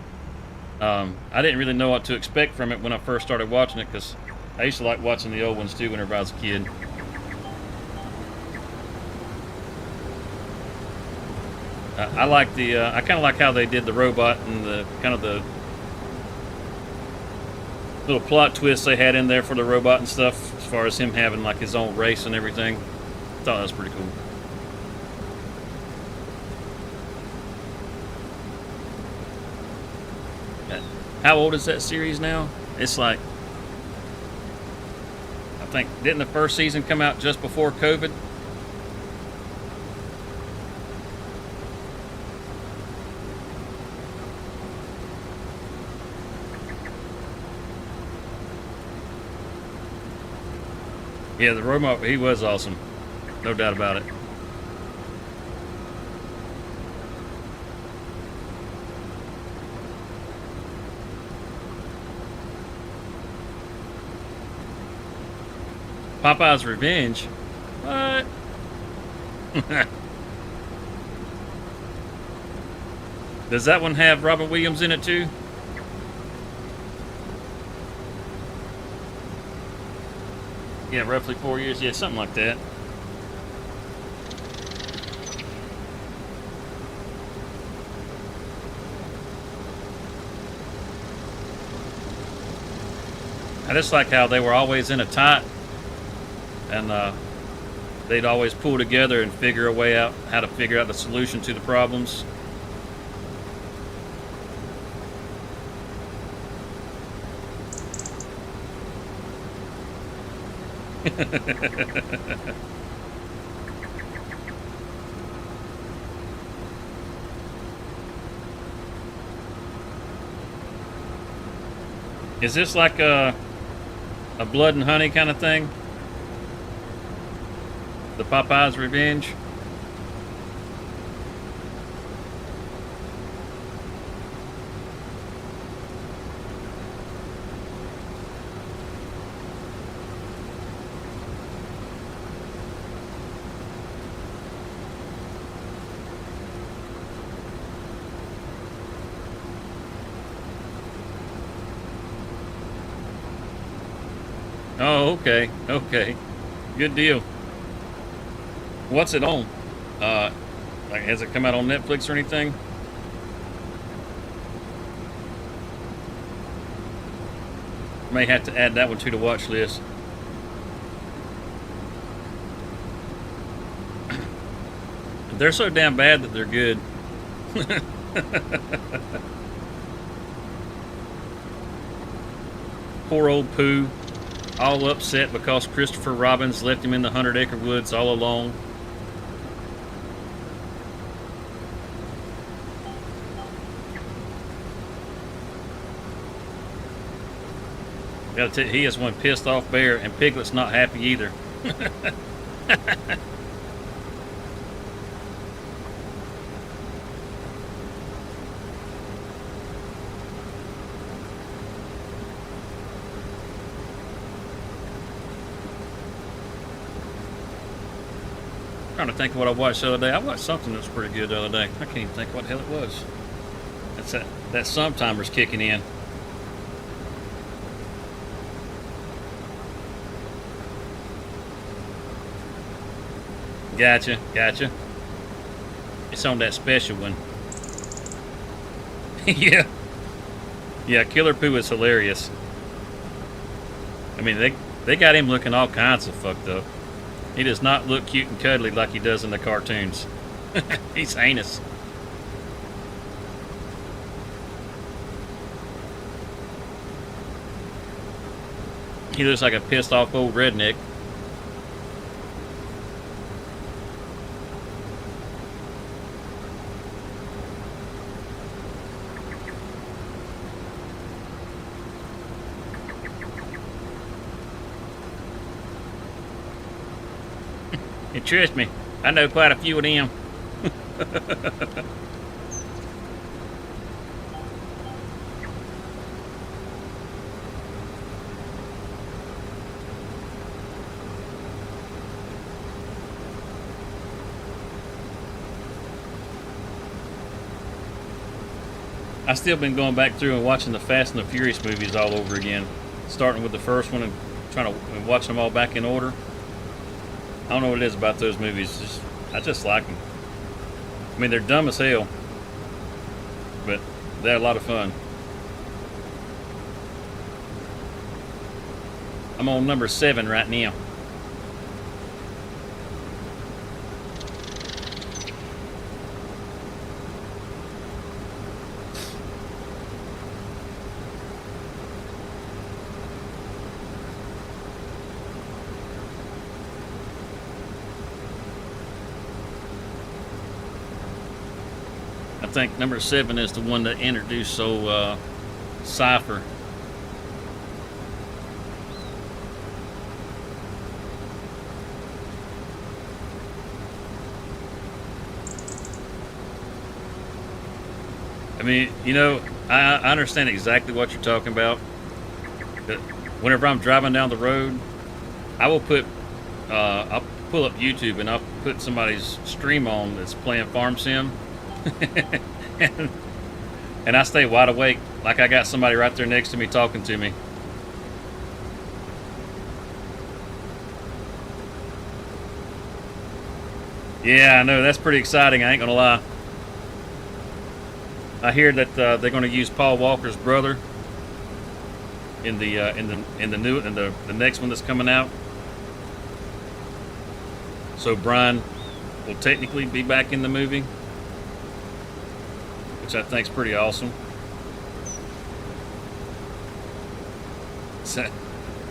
I didn't really know what to expect from it when I first started watching it, because I used to like watching the old ones too whenever I was a kid. I like the. I kind of like how they did the robot and the kind of the little plot twists they had in there for the robot and stuff, as far as him having like his own race and everything. I thought that was pretty cool. How old is that series now? It's like, I think, didn't the first season come out just before COVID? Yeah, the robot, he was awesome. No doubt about it. Popeye's Revenge? What? Does that one have Robin Williams in it too? Yeah, roughly 4 years. Yeah, something like that. I just like how they were always in a tight, and they'd always pull together and figure a way out, how to figure out the solution to the problems. Is this like a blood and honey kind of thing? The Popeye's Revenge? Oh, okay, okay. Good deal. What's it on? Like, has it come out on Netflix or anything? May have to add that one to the watch list. They're so damn bad that they're good. Poor old Pooh, all upset because Christopher Robbins left him in the 100-acre woods all alone. Gotta tell you, he is one pissed off bear, and Piglet's not happy either. Trying to think of what I watched the other day. I watched something that was pretty good the other day. I can't even think what the hell it was. That's that sometimer's kicking in. Gotcha. It's on that special one. Yeah, Killer Pooh is hilarious. I mean, they got him looking all kinds of fucked up. He does not look cute and cuddly like he does in the cartoons. He's heinous. He looks like a pissed off old redneck. And trust me, I know quite a few of them. I've still been going back through and watching the Fast and the Furious movies all over again, starting with the first one and trying to watch them all back in order. I don't know what it is about those movies. I just like them. I mean, they're dumb as hell, but they're a lot of fun. I'm on number 7 right now. I think number 7 is the one that introduced Cypher. I mean, you know, I understand exactly what you're talking about. But whenever I'm driving down the road, I will put, I'll pull up YouTube and I'll put somebody's stream on that's playing Farm Sim. and I stay wide awake like I got somebody right there next to me talking to me. Yeah, I know, that's pretty exciting, I ain't gonna lie. I hear that they're going to use Paul Walker's brother in the next one that's coming out. So Brian will technically be back in the movie, which I think is pretty awesome.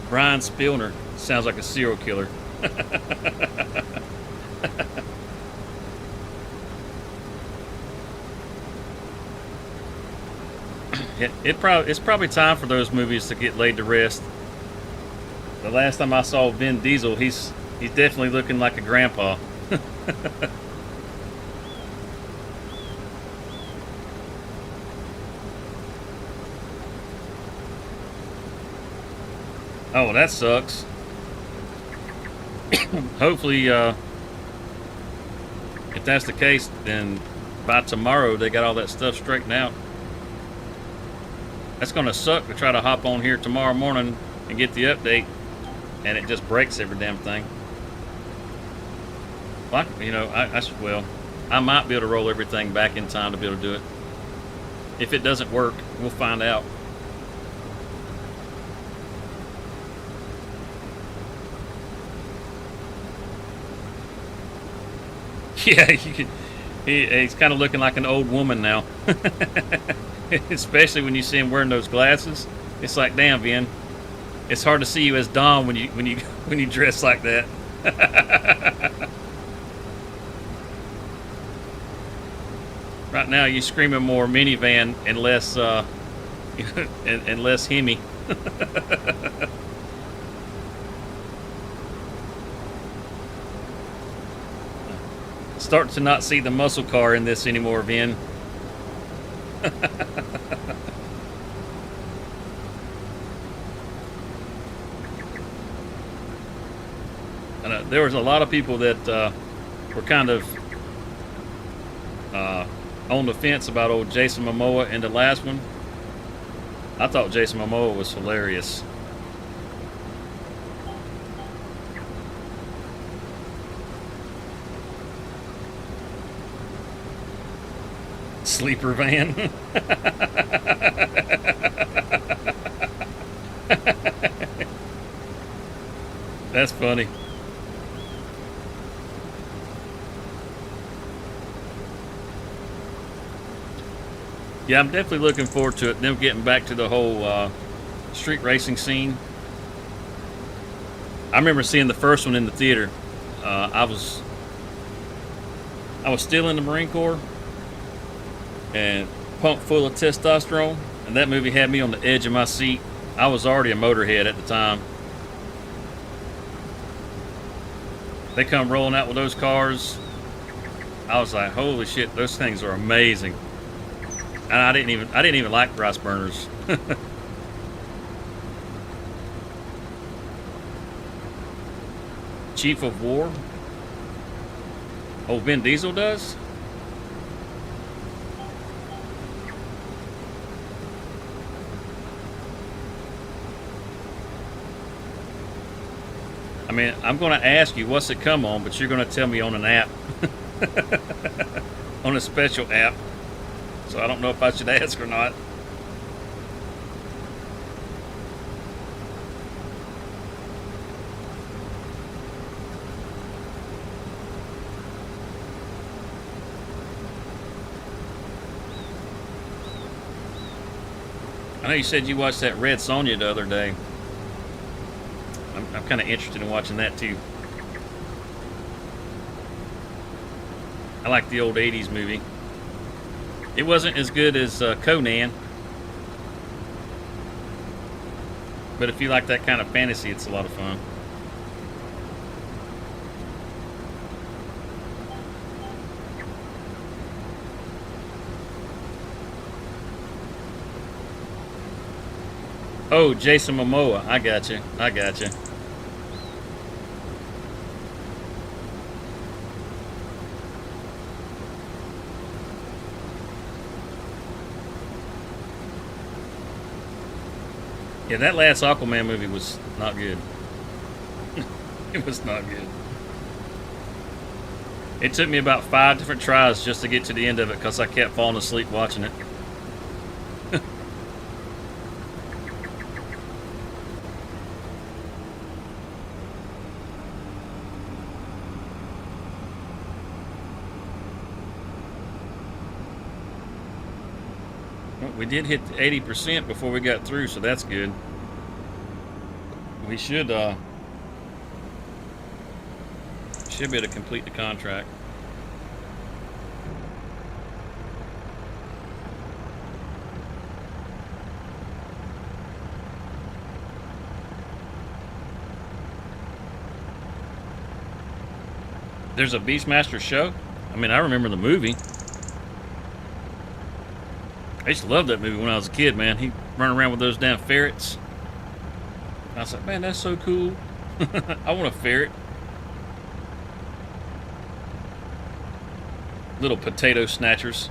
Brian Spillner sounds like a serial killer. It's probably time for those movies to get laid to rest. The last time I saw Vin Diesel, he's definitely looking like a grandpa. Oh, that sucks. Hopefully, if that's the case, then by tomorrow they got all that stuff straightened out. That's going to suck to try to hop on here tomorrow morning and get the update, and it just breaks every damn thing. Like, you know, I might be able to roll everything back in time to be able to do it. If it doesn't work, we'll find out. Yeah, he's kind of looking like an old woman now. Especially when you see him wearing those glasses. It's like, damn, Vin, It's hard to see you as Dom when you dress like that. Right now, you're screaming more minivan and less and less Hemi. Start to not see the muscle car in this anymore, Vin. There was a lot of people that were kind of on the fence about old Jason Momoa in the last one. I thought Jason Momoa was hilarious. Sleeper van. That's funny. Yeah, I'm definitely looking forward to it. Them getting back to the whole street racing scene. I remember seeing the first one in the theater. I was still in the Marine Corps and pumped full of testosterone, and that movie had me on the edge of my seat. I was already a motorhead at the time. They come rolling out with those cars. I was like, holy shit, those things are amazing. And I didn't even like rice burners. Chief of War. Oh, Vin Diesel does? I mean, I'm going to ask you what's it come on, but you're going to tell me on an app. On a special app. So I don't know if I should ask or not. I know you said you watched that Red Sonja the other day. I'm kind of interested in watching that too. I like the old 80s movie. It wasn't as good as Conan. But if you like that kind of fantasy, it's a lot of fun. Oh, Jason Momoa. I got you. I got you. Yeah, that last Aquaman movie was not good. It was not good. It took me about 5 different tries just to get to the end of it because I kept falling asleep watching it. We did hit 80% before we got through, so that's good. We should be able to complete the contract. There's a Beastmaster show? I mean, I remember the movie. I used to love that movie when I was a kid, man. He running around with those damn ferrets. I was like, man, that's so cool. I want a ferret. Little potato snatchers.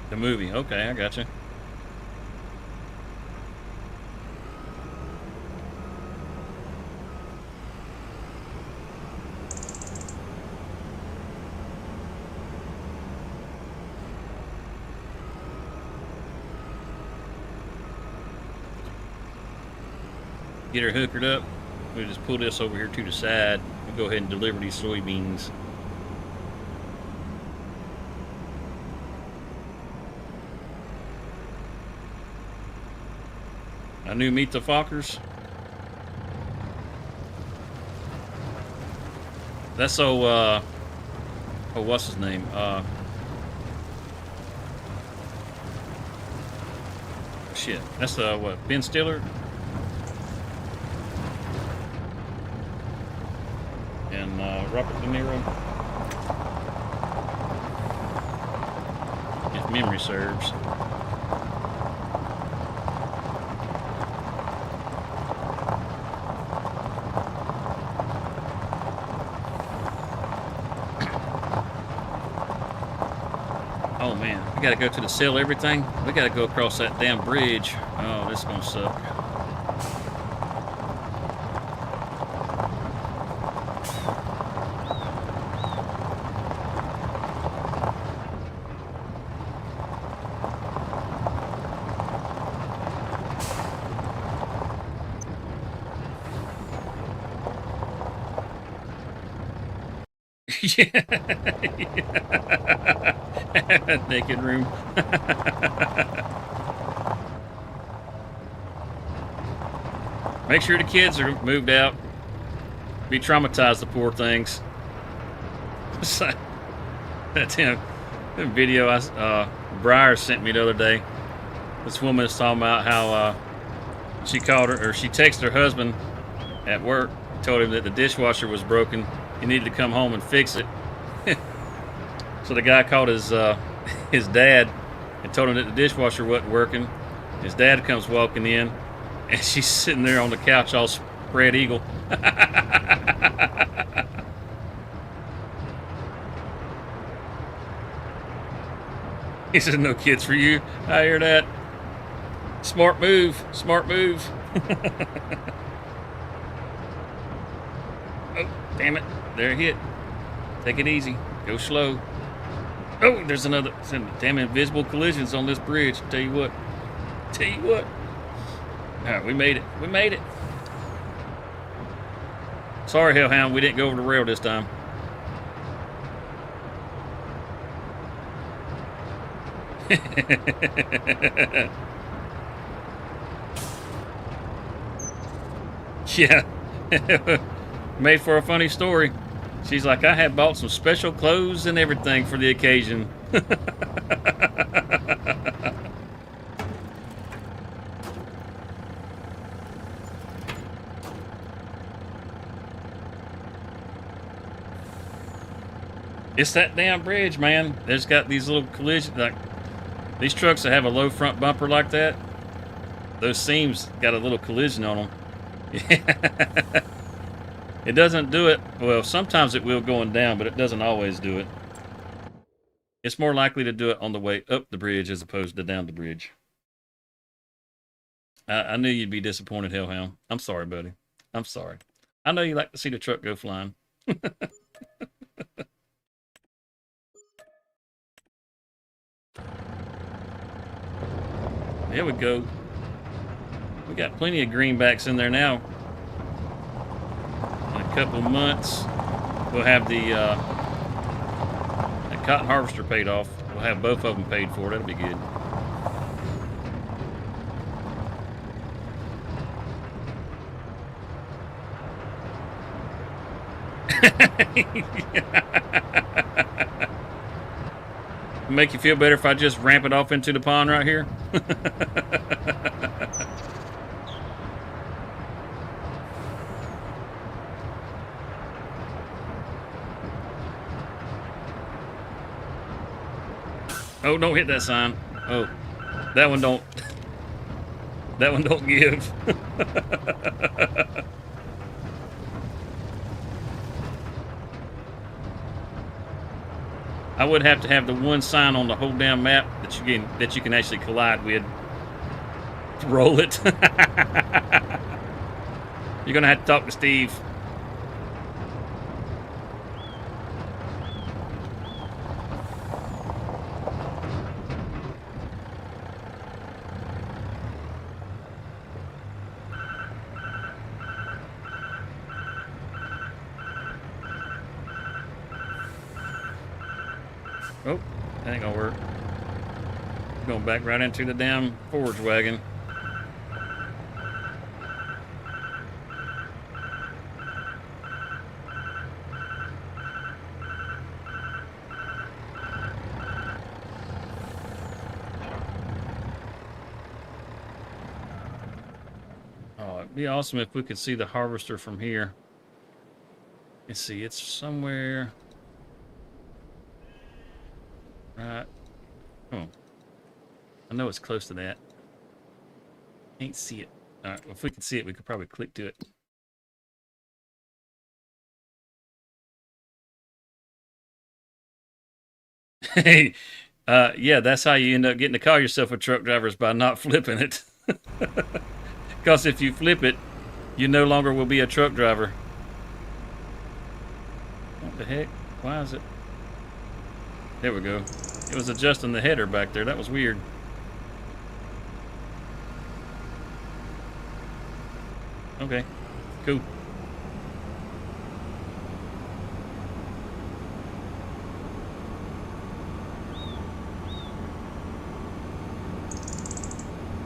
The movie. Okay, I gotcha. get her hookered up, we'll just pull this over here to the side and go ahead and deliver these soybeans. I knew meet the Fockers. That's so, oh, what's his name? Shit. That's, what, Ben Stiller? And, Robert De Niro? If memory serves. Oh man, we gotta go to the sell everything. We gotta go across that damn bridge. Oh, this is gonna suck. Yeah. Naked room. Make sure the kids are moved out. Be traumatized, the poor things. That damn video Briar sent me the other day. This woman is talking about how she called her, or she texted her husband at work, told him that the dishwasher was broken. He needed to come home and fix it. So the guy called his dad and told him that the dishwasher wasn't working. His dad comes walking in, and she's sitting there on the couch all spread eagle. He said, "No kids for you." I hear that. Smart move. Smart move. Oh, damn it. There it hit. Take it easy. Go slow. Oh, there's another. Damn invisible collisions on this bridge. Tell you what. Tell you what. All right, we made it. We made it. Sorry, Hellhound, we didn't go over the rail this time. Yeah. Made for a funny story. She's like, I had bought some special clothes and everything for the occasion. It's that damn bridge, man. There's got these little collisions. Like these trucks that have a low front bumper like that, those seams got a little collision on them. Yeah. It doesn't do it. Well, sometimes it will going down, but it doesn't always do it. It's more likely to do it on the way up the bridge as opposed to down the bridge. I knew you'd be disappointed, Hellhound. I'm sorry, buddy. I'm sorry. I know you like to see the truck go flying. There we go. We got plenty of greenbacks in there now. In a couple of months, we'll have the cotton harvester paid off. We'll have both of them paid for. That'll be good. Make you feel better if I just ramp it off into the pond right here? Oh, don't hit that sign. Oh, that one don't. That one don't give. I would have to have the one sign on the whole damn map that you can actually collide with. Roll it. You're gonna have to talk to Steve. Oh, that ain't gonna work. Going back right into the damn forage wagon. Oh, it'd be awesome if we could see the harvester from here. Let's see, it's somewhere. Right. Oh. I know it's close to that. Can't see it. Alright, well, if we could see it, we could probably click to it. Hey, yeah, that's how you end up getting to call yourself a truck driver, is by not flipping it. Because if you flip it, you no longer will be a truck driver. What the heck? Why is it? There we go. It was adjusting the header back there. That was weird. Okay, cool.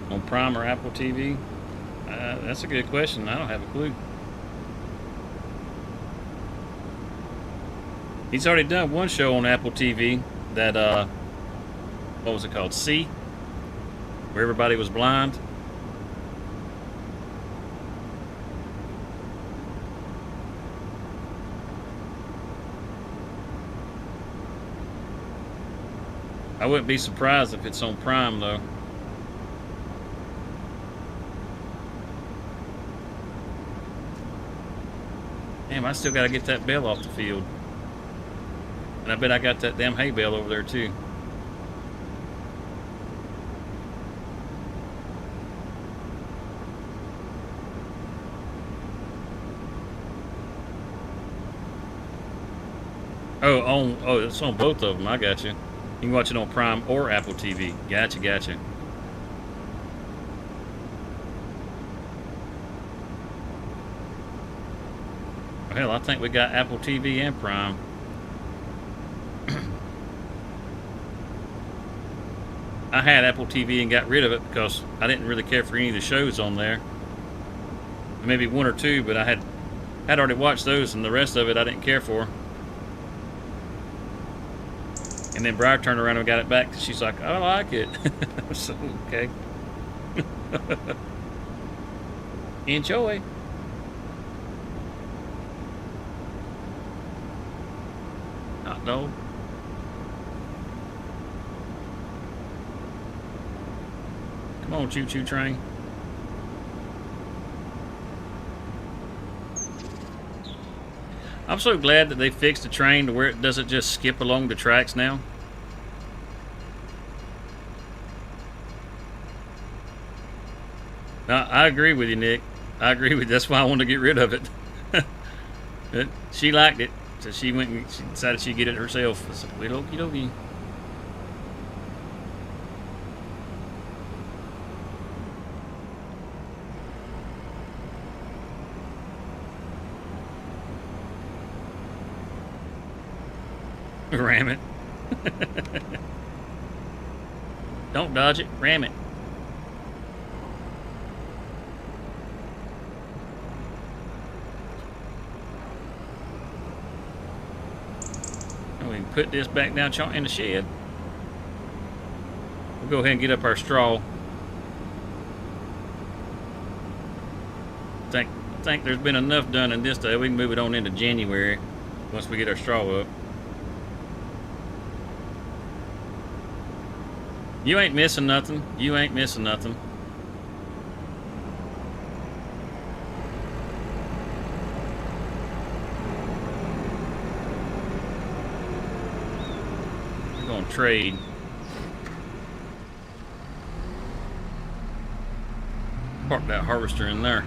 On Prime or Apple TV? That's a good question. I don't have a clue. He's already done one show on Apple TV that, what was it called? See? Where everybody was blind. I wouldn't be surprised if it's on Prime, though. Damn, I still got to get that bale off the field. And I bet I got that damn hay bale over there, too. Oh, it's on both of them. I got you. You can watch it on Prime or Apple TV. Gotcha. Well, hell, I think we got Apple TV and Prime. I had Apple TV and got rid of it because I didn't really care for any of the shows on there. Maybe one or two, but I had already watched those, and the rest of it I didn't care for. And then Briar turned around and got it back because she's like, I like it. So, okay. Enjoy. Hot dog. Come on, choo-choo train. I'm so glad that they fixed the train to where it doesn't just skip along the tracks now. I agree with you, Nick. I agree with you. That's why I wanted to get rid of it. But she liked it, so she went and she decided she'd get it herself. I said, well, okie dokie. Ram it. Don't dodge it, ram it. And we can put this back down in the shed. We'll go ahead and get up our straw. I think there's been enough done in this day. We can move it on into January once we get our straw up. You ain't missing nothing. You ain't missing nothing. We're going to trade. Park that harvester in there.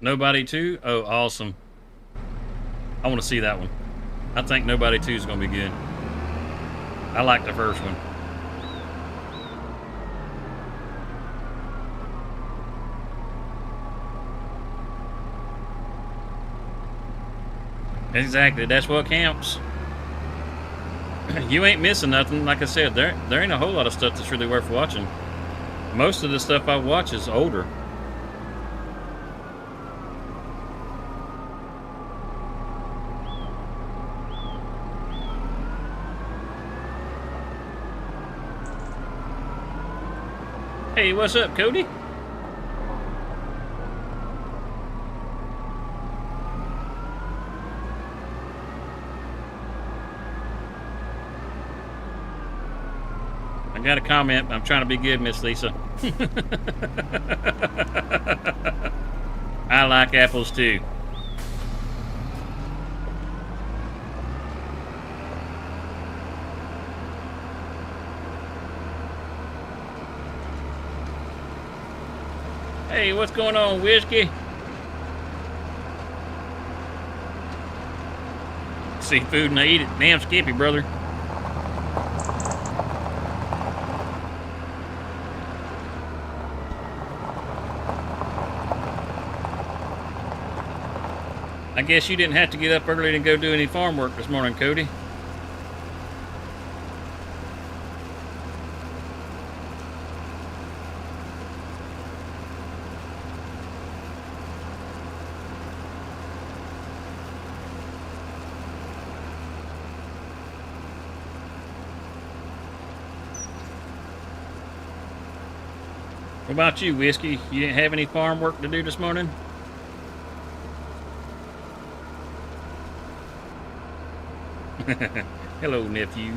Nobody 2? Oh, awesome. I want to see that one. I think Nobody 2 is going to be good. I like the first one. Exactly, that's what counts. You ain't missing nothing. Like I said, there ain't a whole lot of stuff that's really worth watching. Most of the stuff I watch is older. Hey, what's up, Cody? I got a comment. I'm trying to be good, Miss Lisa. I like apples too. Hey, what's going on, Whiskey? Seafood and I eat it. Damn skippy, brother. I guess you didn't have to get up early to go do any farm work this morning, Cody. What about you, Whiskey? You didn't have any farm work to do this morning? Hello, nephew.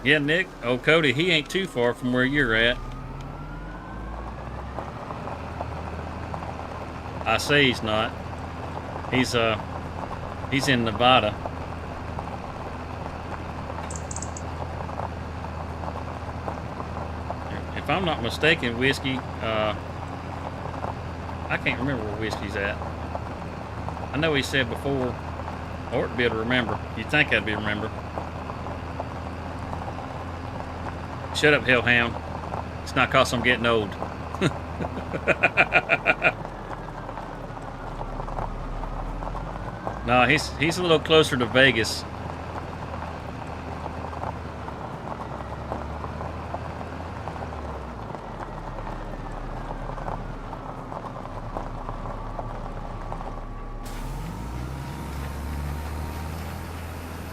Yeah, Nick. Oh, Cody, he ain't too far from where you're at. I say he's not. He's in Nevada. If I'm not mistaken, Whiskey, I can't remember where Whiskey's at. I know he said before, or to be able to remember. You'd think I'd be able to remember. Shut up, Hellhound. It's not 'cause I'm getting old. No, he's a little closer to Vegas.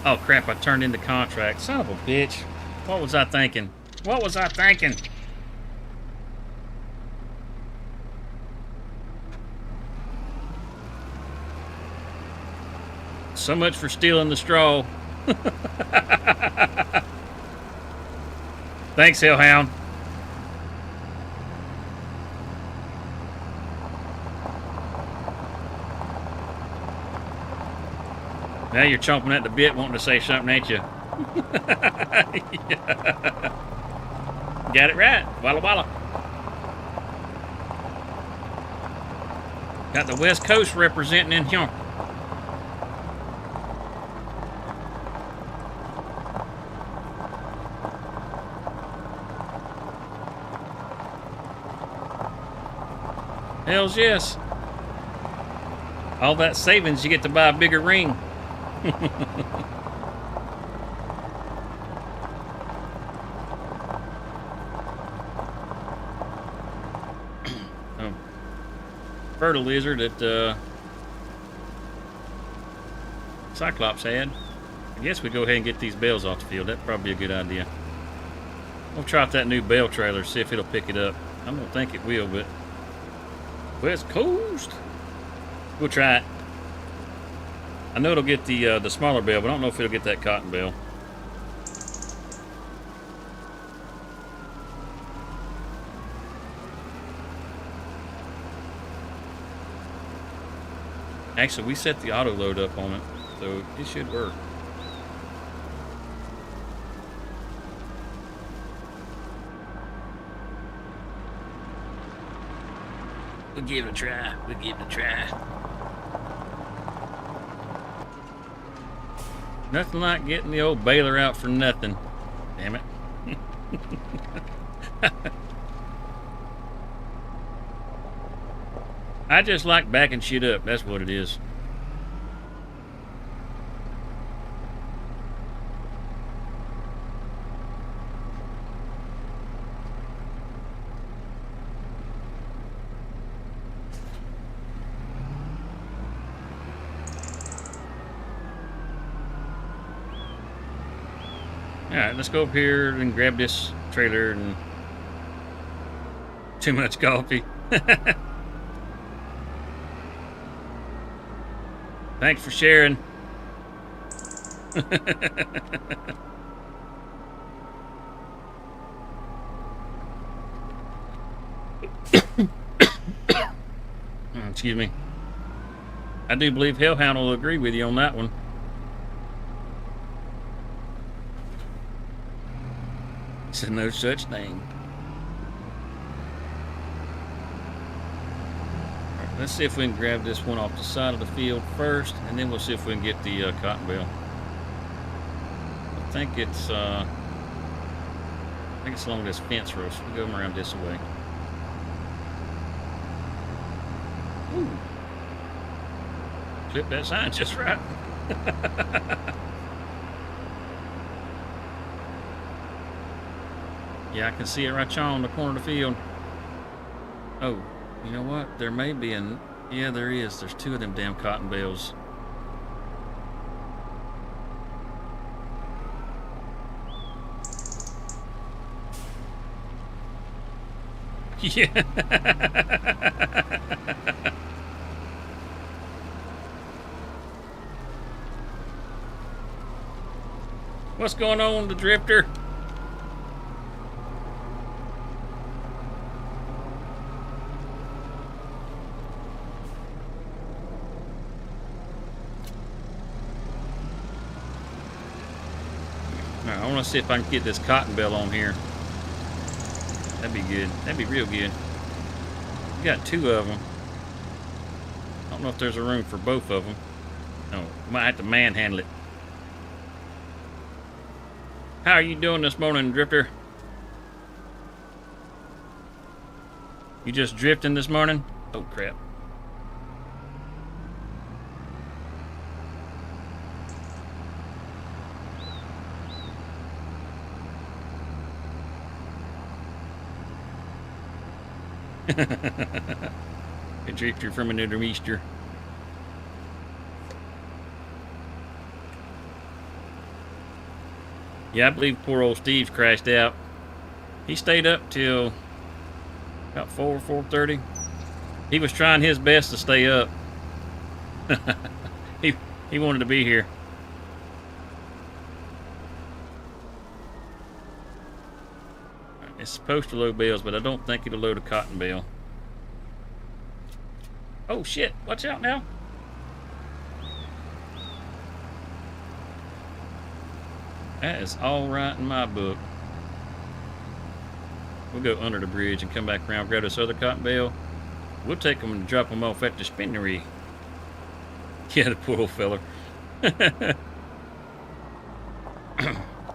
Oh crap, I turned in the contract. Son of a bitch. What was I thinking? What was I thinking? So much for stealing the straw. Thanks, Hellhound. Now you're chomping at the bit wanting to say something, ain't you? Got it right. Walla walla. Got the West Coast representing in here. Hells yes. All that savings, you get to buy a bigger ring. Fertilizer that Cyclops had. I guess we go ahead and get these bales off the field. That'd probably be a good idea. We'll try out that new bale trailer, see if it'll pick it up. I don't think it will, but West Coast. We'll try it. I know it'll get the smaller bale, but I don't know if it'll get that cotton bale. Actually, we set the auto load up on it, so it should work. We'll give it a try. We'll give it a try. Nothing like getting the old baler out for nothing. Damn it. I just like backing shit up. That's what it is. Alright, let's go up here and grab this trailer and... Too much coffee. Thanks for sharing. Excuse me. I do believe Hellhound will agree with you on that one. Said no such thing. Right, let's see if we can grab this one off the side of the field first, and then we'll see if we can get the cotton bale. I think it's along this fence row, so we'll go around this way. Ooh. Flip that sign just right. Yeah, I can see it right on the corner of the field. Oh, you know what? There may be an... Yeah, there is. There's two of them damn cotton bales. Yeah. What's going on, the drifter? I want to see if I can get this cotton bale on here. That'd be good. That'd be real good. We got two of them. I don't know if there's a room for both of them. No, might have to manhandle it. How are you doing this morning, Drifter? You just drifting this morning? Oh, crap. A drifter from another Easter. Yeah, I believe poor old Steve's crashed out. He stayed up till about 4:30. He was trying his best to stay up. He wanted to be here. It's supposed to load bales, but I don't think it'll load a cotton bale. Oh shit, watch out now. That is all right in my book. We'll go under the bridge and come back around, grab this other cotton bale. We'll take them and drop them off at the spinnery. Yeah, the poor old fella.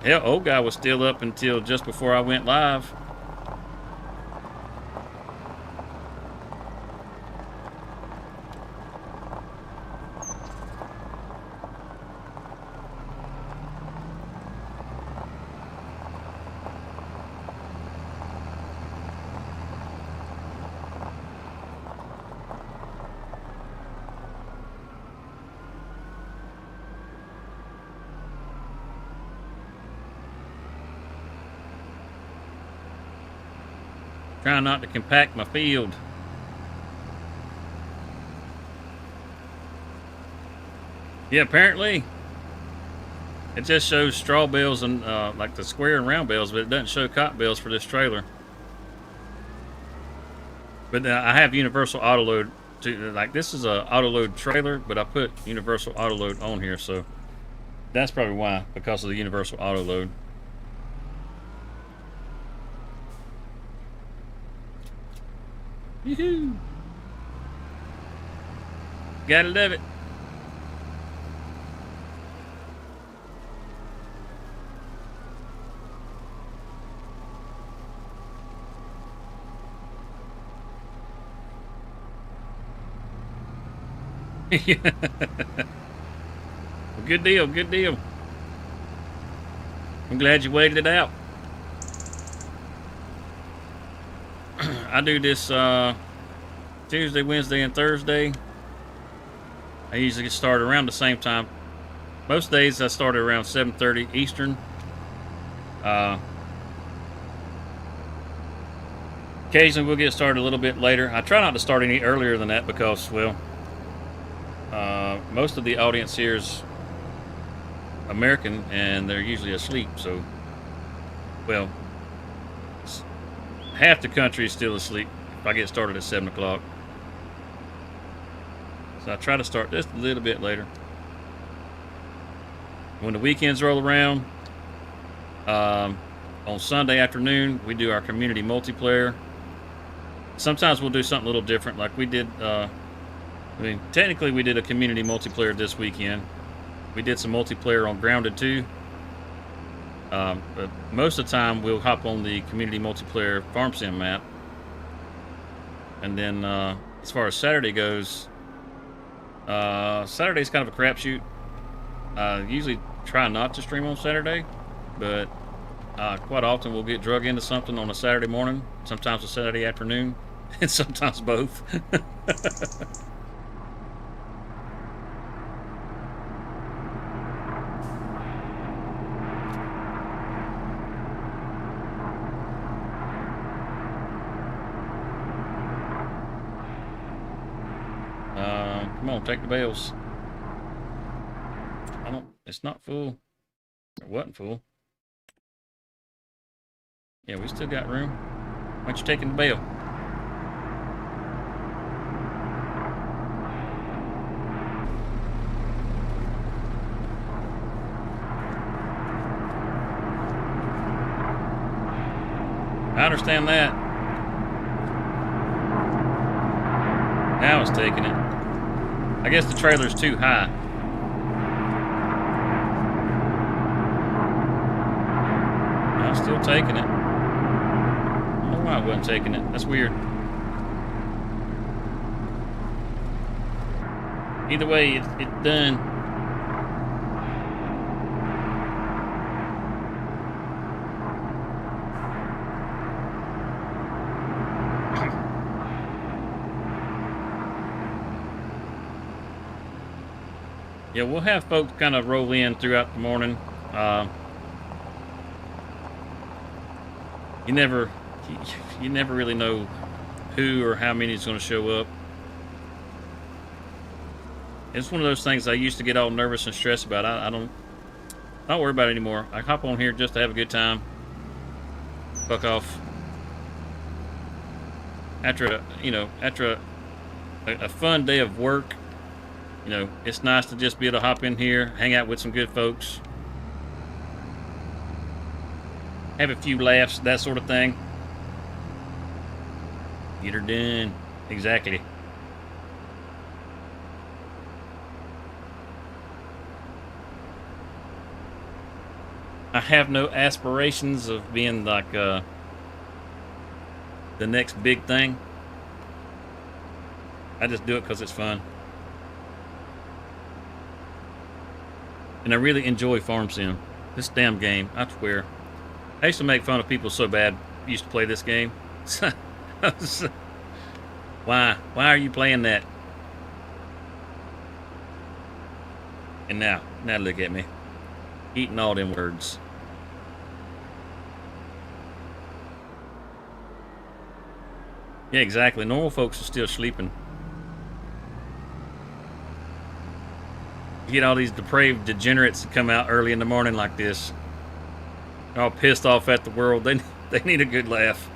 Hell, old guy was still up until just before I went live. Trying not to compact my field. Yeah, apparently it just shows straw bales and like the square and round bales, but it doesn't show cotton bales for this trailer. But I have universal auto load to, like, this is a auto load trailer, but I put universal auto load on here, so that's probably why, because of the universal auto load. Yoo-hoo! Gotta love it. Well, good deal, good deal. I'm glad you waited it out. I do this Tuesday, Wednesday, and Thursday. I usually get started around the same time. Most days I start around 7:30 Eastern. Occasionally we'll get started a little bit later. I try not to start any earlier than that because, well, most of the audience here is American and they're usually asleep. So, well, half the country is still asleep if I get started at 7 o'clock. So I try to start just a little bit later. When the weekends roll around, on Sunday afternoon, we do our community multiplayer. Sometimes we'll do something a little different, like we did. Technically, we did a community multiplayer this weekend. We did some multiplayer on Grounded 2. But most of the time, we'll hop on the community multiplayer farm sim map. And then, as far as Saturday goes, Saturday's kind of a crapshoot. Usually try not to stream on Saturday, but quite often we'll get drug into something on a Saturday morning, sometimes a Saturday afternoon, and sometimes both. Come on, take the bells. It's not full. It wasn't full. Yeah, we still got room. Why don't you taking the bell? I understand that. Now it's taking it. I guess the trailer's too high. I'm still taking it. I don't know why I wasn't taking it. That's weird. Either way, it's done. Yeah, we'll have folks kind of roll in throughout the morning. You never really know who or how many is going to show up. It's one of those things I used to get all nervous and stressed about. I don't worry about it anymore. I hop on here just to have a good time. Fuck off. After a fun day of work, it's nice to just be able to hop in here, hang out with some good folks, have a few laughs, that sort of thing. Get her done. Exactly. I have no aspirations of being like the next big thing. I just do it because it's fun. And I really enjoy Farm Sim. This damn game, I swear. I used to make fun of people so bad used to play this game. Why? Why are you playing that? And now look at me. Eating all them words. Yeah, exactly. Normal folks are still sleeping. You get all these depraved degenerates that come out early in the morning like this. They're all pissed off at the world. They need a good laugh.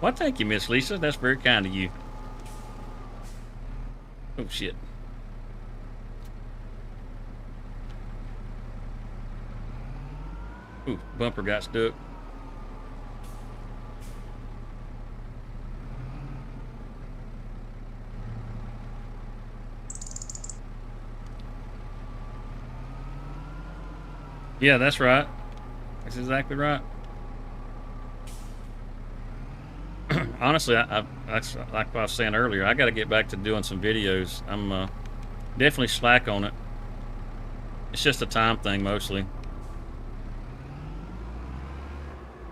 Well, thank you, Miss Lisa. That's very kind of you. Oh, shit. Ooh, bumper got stuck. Yeah, that's right. That's exactly right. Honestly, that's like I was saying earlier. I got to get back to doing some videos. I'm definitely slack on it. It's just a time thing mostly.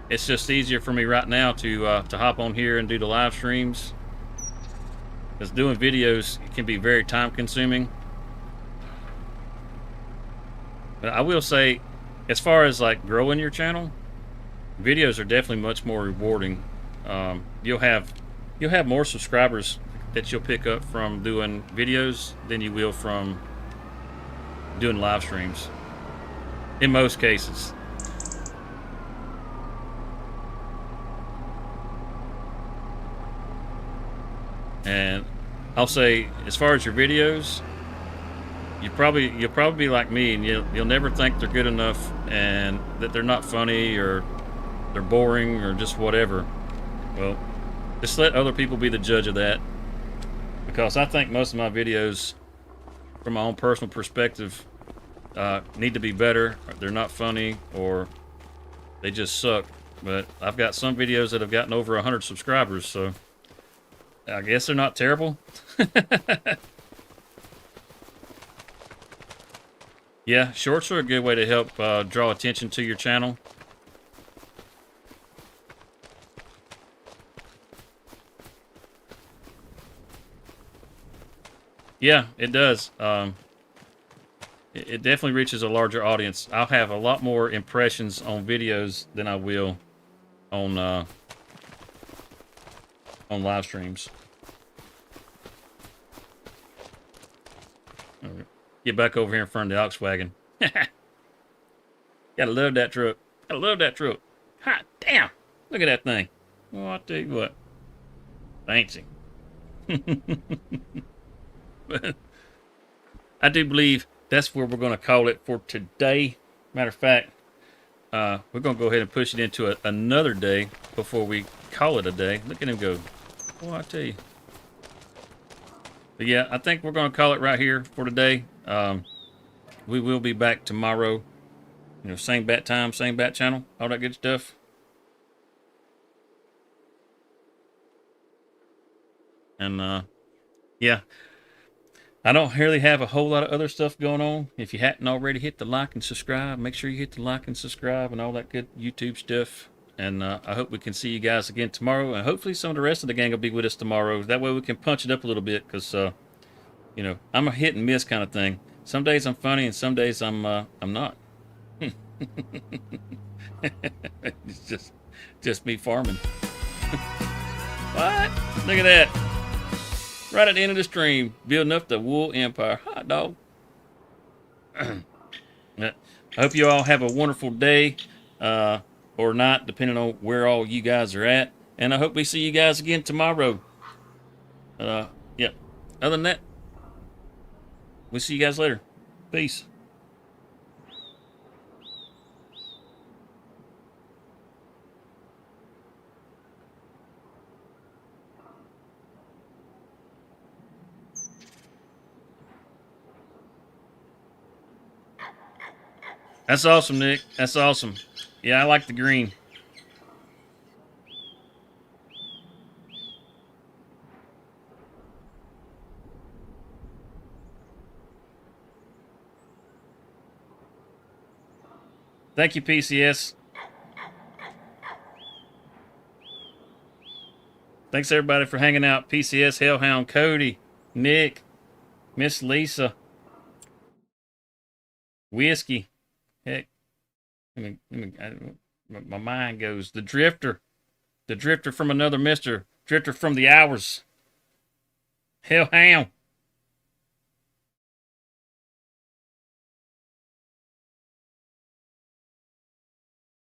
It's just easier for me right now to hop on here and do the live streams, because doing videos can be very time consuming. But I will say, as far as like growing your channel, videos are definitely much more rewarding. You'll have more subscribers that you'll pick up from doing videos than you will from doing live streams, in most cases. And I'll say, as far as your videos, you'll probably be like me, and you'll never think they're good enough, and that they're not funny, or they're boring, or just whatever. Well, just let other people be the judge of that, because I think most of my videos, from my own personal perspective, need to be better. They're not funny, or they just suck. But I've got some videos that have gotten over 100 subscribers, so I guess they're not terrible. Yeah, shorts are a good way to help draw attention to your channel. Yeah, it does. It definitely reaches a larger audience. I'll have a lot more impressions on videos than I will on live streams. All right. Get back over here in front of the ox wagon. Gotta love that truck. Gotta love that truck. Hot damn! Look at that thing. Well, I'll tell you what. Fancy. But I do believe that's where we're going to call it for today. Matter of fact, we're going to go ahead and push it into another day before we call it a day. Look at him go. Well, I tell you. But yeah, I think we're going to call it right here for today. We will be back tomorrow. You know, same bat time, same bat channel, all that good stuff. And yeah, I don't really have a whole lot of other stuff going on. If you hadn't already hit the like and subscribe, make sure you hit the like and subscribe and all that good YouTube stuff. And I hope we can see you guys again tomorrow. And hopefully some of the rest of the gang will be with us tomorrow. That way we can punch it up a little bit, because, you know, I'm a hit and miss kind of thing. Some days I'm funny and some days I'm not. It's just me farming. What? Look at that. Right at the end of the stream, building up the wool empire. Hot dog. I hope you all have a wonderful day, or not, depending on where all you guys are at. And I hope we see you guys again tomorrow. Yeah. Other than that, we'll see you guys later. Peace. That's awesome, Nick. That's awesome. Yeah, I like the green. Thank you, PCS. Thanks, everybody, for hanging out. PCS, Hellhound, Cody, Nick, Miss Lisa, Whiskey. Heck, my mind goes. The Drifter from another Mister, Drifter from the hours. Hellhound.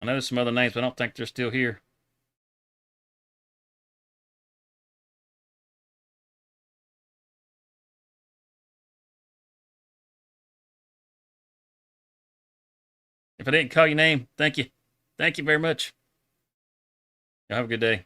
I know some other names, but I don't think they're still here. If I didn't call your name, thank you. Thank you very much. Y'all have a good day.